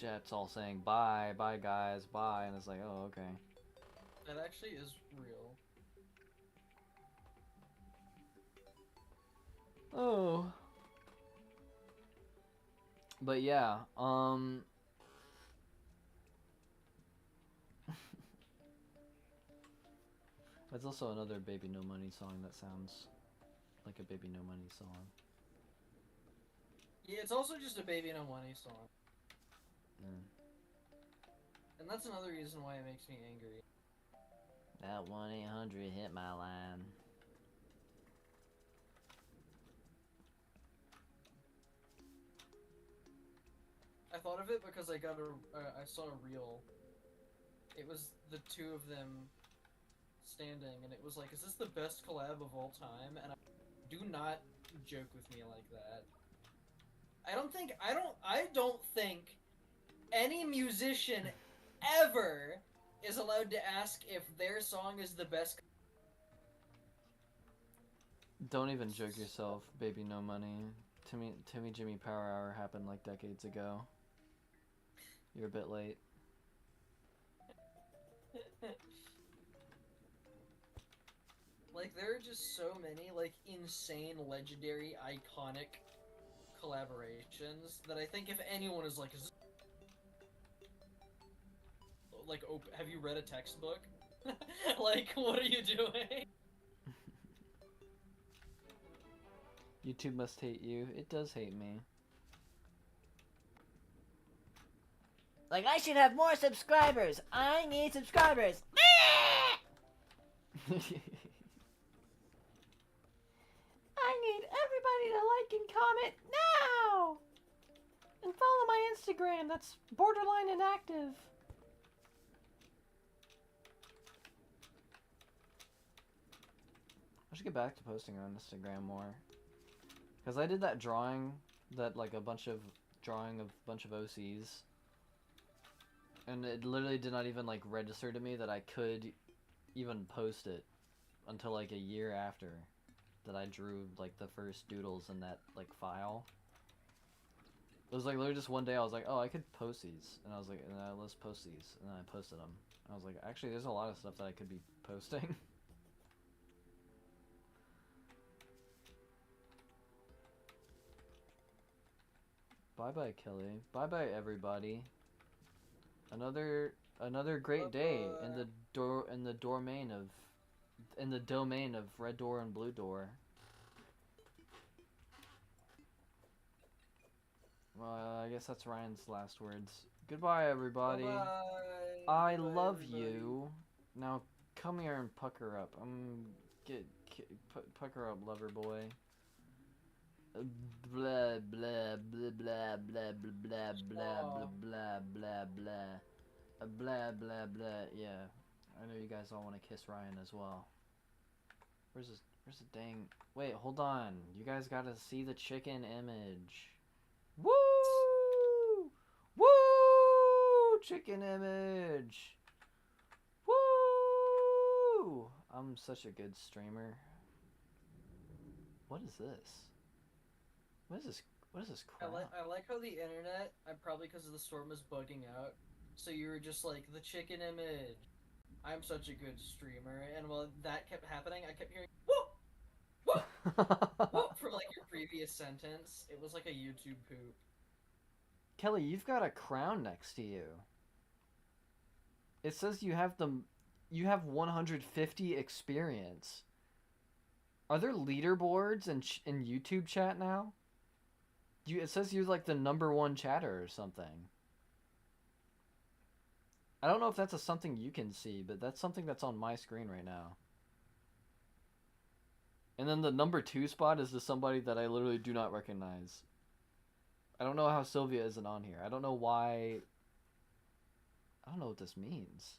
it's all saying bye, bye guys, bye, and it's like, oh, okay. That actually is real. Oh. But yeah, That's also another Baby No Money song that sounds like a Baby No Money song. Yeah, it's also just a Baby No Money song. Mm. And that's another reason why it makes me angry. That 1-800 hit my line. I thought of it because I saw a reel. It was the two of them standing, and it was like, is this the best collab of all time? And do not joke with me like that. I don't think any musician ever is allowed to ask if their song is the best. Don't even joke yourself, Baby No Money. Timmy Jimmy Power Hour happened like decades ago. You're a bit late. Like, there are just so many, like, insane, legendary, iconic collaborations that I think if anyone is like, have you read a textbook? Like, what are you doing? YouTube must hate you. It does hate me. Like, I should have more subscribers. I need subscribers. I need everybody to like and comment now. And follow my Instagram. That's borderline inactive. I should get back to posting on Instagram more. Because I did that drawing, like a bunch of OCs. And it literally did not even like register to me that I could even post it until like a year after that I drew like the first doodles in that like file. It was like literally just one day I was like, oh, I could post these, and I was like, let's post these, and then I posted them. I was like, actually, there's a lot of stuff that I could be posting. Bye bye, Kelly. Bye bye, everybody. Another great day in the domain of Red Door and Blue Door. Well, I guess that's Ryan's last words. Goodbye, everybody. Bye-bye. I Bye, love everybody. you. Now come here and pucker up. Pucker up, lover boy. Blah blah blah blah blah blah blah blah blah blah blah blah blah blah. Yeah, I know you guys all want to kiss Ryan as well. Where's the dang? Wait, hold on. You guys gotta see the chicken image. Woo! Woo! Chicken image. Woo! I'm such a good streamer. What is this? What is this I crap? like how the internet, probably because the storm is bugging out, So you were just like, the chicken image. I'm such a good streamer. And while that kept happening, I kept hearing, whoop! Whoop! From like your previous sentence. It was like a YouTube poop. Kelly, you've got a crown next to you. It says you have 150 experience. Are there leaderboards in YouTube chat now? It says you're like the #1 chatter or something. I don't know if that's something you can see, but that's something that's on my screen right now. And then the #2 spot is to somebody that I literally do not recognize. I don't know how Sylvia isn't on here. I don't know why. I don't know what this means.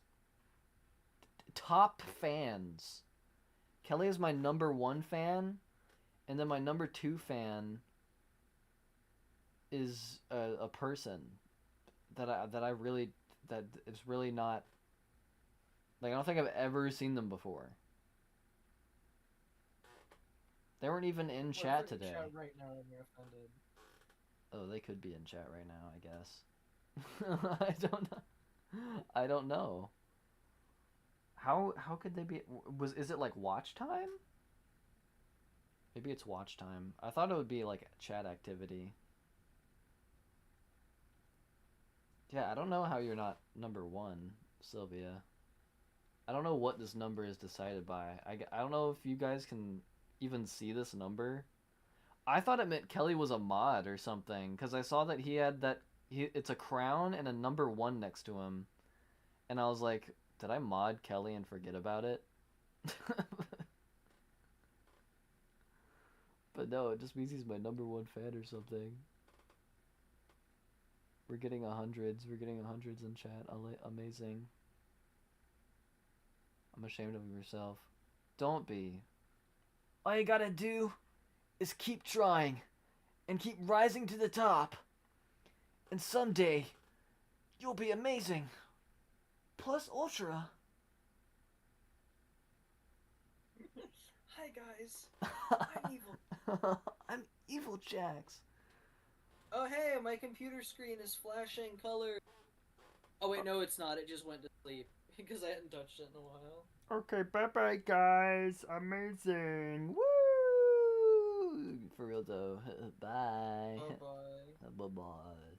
Top fans. Kelly is my #1 fan, and then my #2 fan is a person that is really not, like, I don't think I've ever seen them before. They weren't even in chat today. Chat right now and you're offended. Oh, they could be in chat right now, I guess. I don't know. I don't know. How could they be? Is it like watch time? Maybe it's watch time. I thought it would be like chat activity. Yeah, I don't know how you're not #1, Sylvia. I don't know what this number is decided by. I don't know if you guys can even see this number. I thought it meant Kelly was a mod or something, because I saw that he had that. It's a crown and a #1 next to him. And I was like, did I mod Kelly and forget about it? But no, it just means he's my #1 fan or something. We're getting hundreds. We're getting hundreds in chat. Amazing. I'm ashamed of yourself. Don't be. All you gotta do is keep trying and keep rising to the top. And someday, you'll be amazing. Plus ultra. Hi guys. I'm evil. I'm evil Jax. Oh hey, my computer screen is flashing color. Oh wait, no it's not. It just went to sleep because I hadn't touched it in a while. Okay, bye-bye, guys. Amazing. Woo! For real, though. Bye. Bye bye. Bye-bye.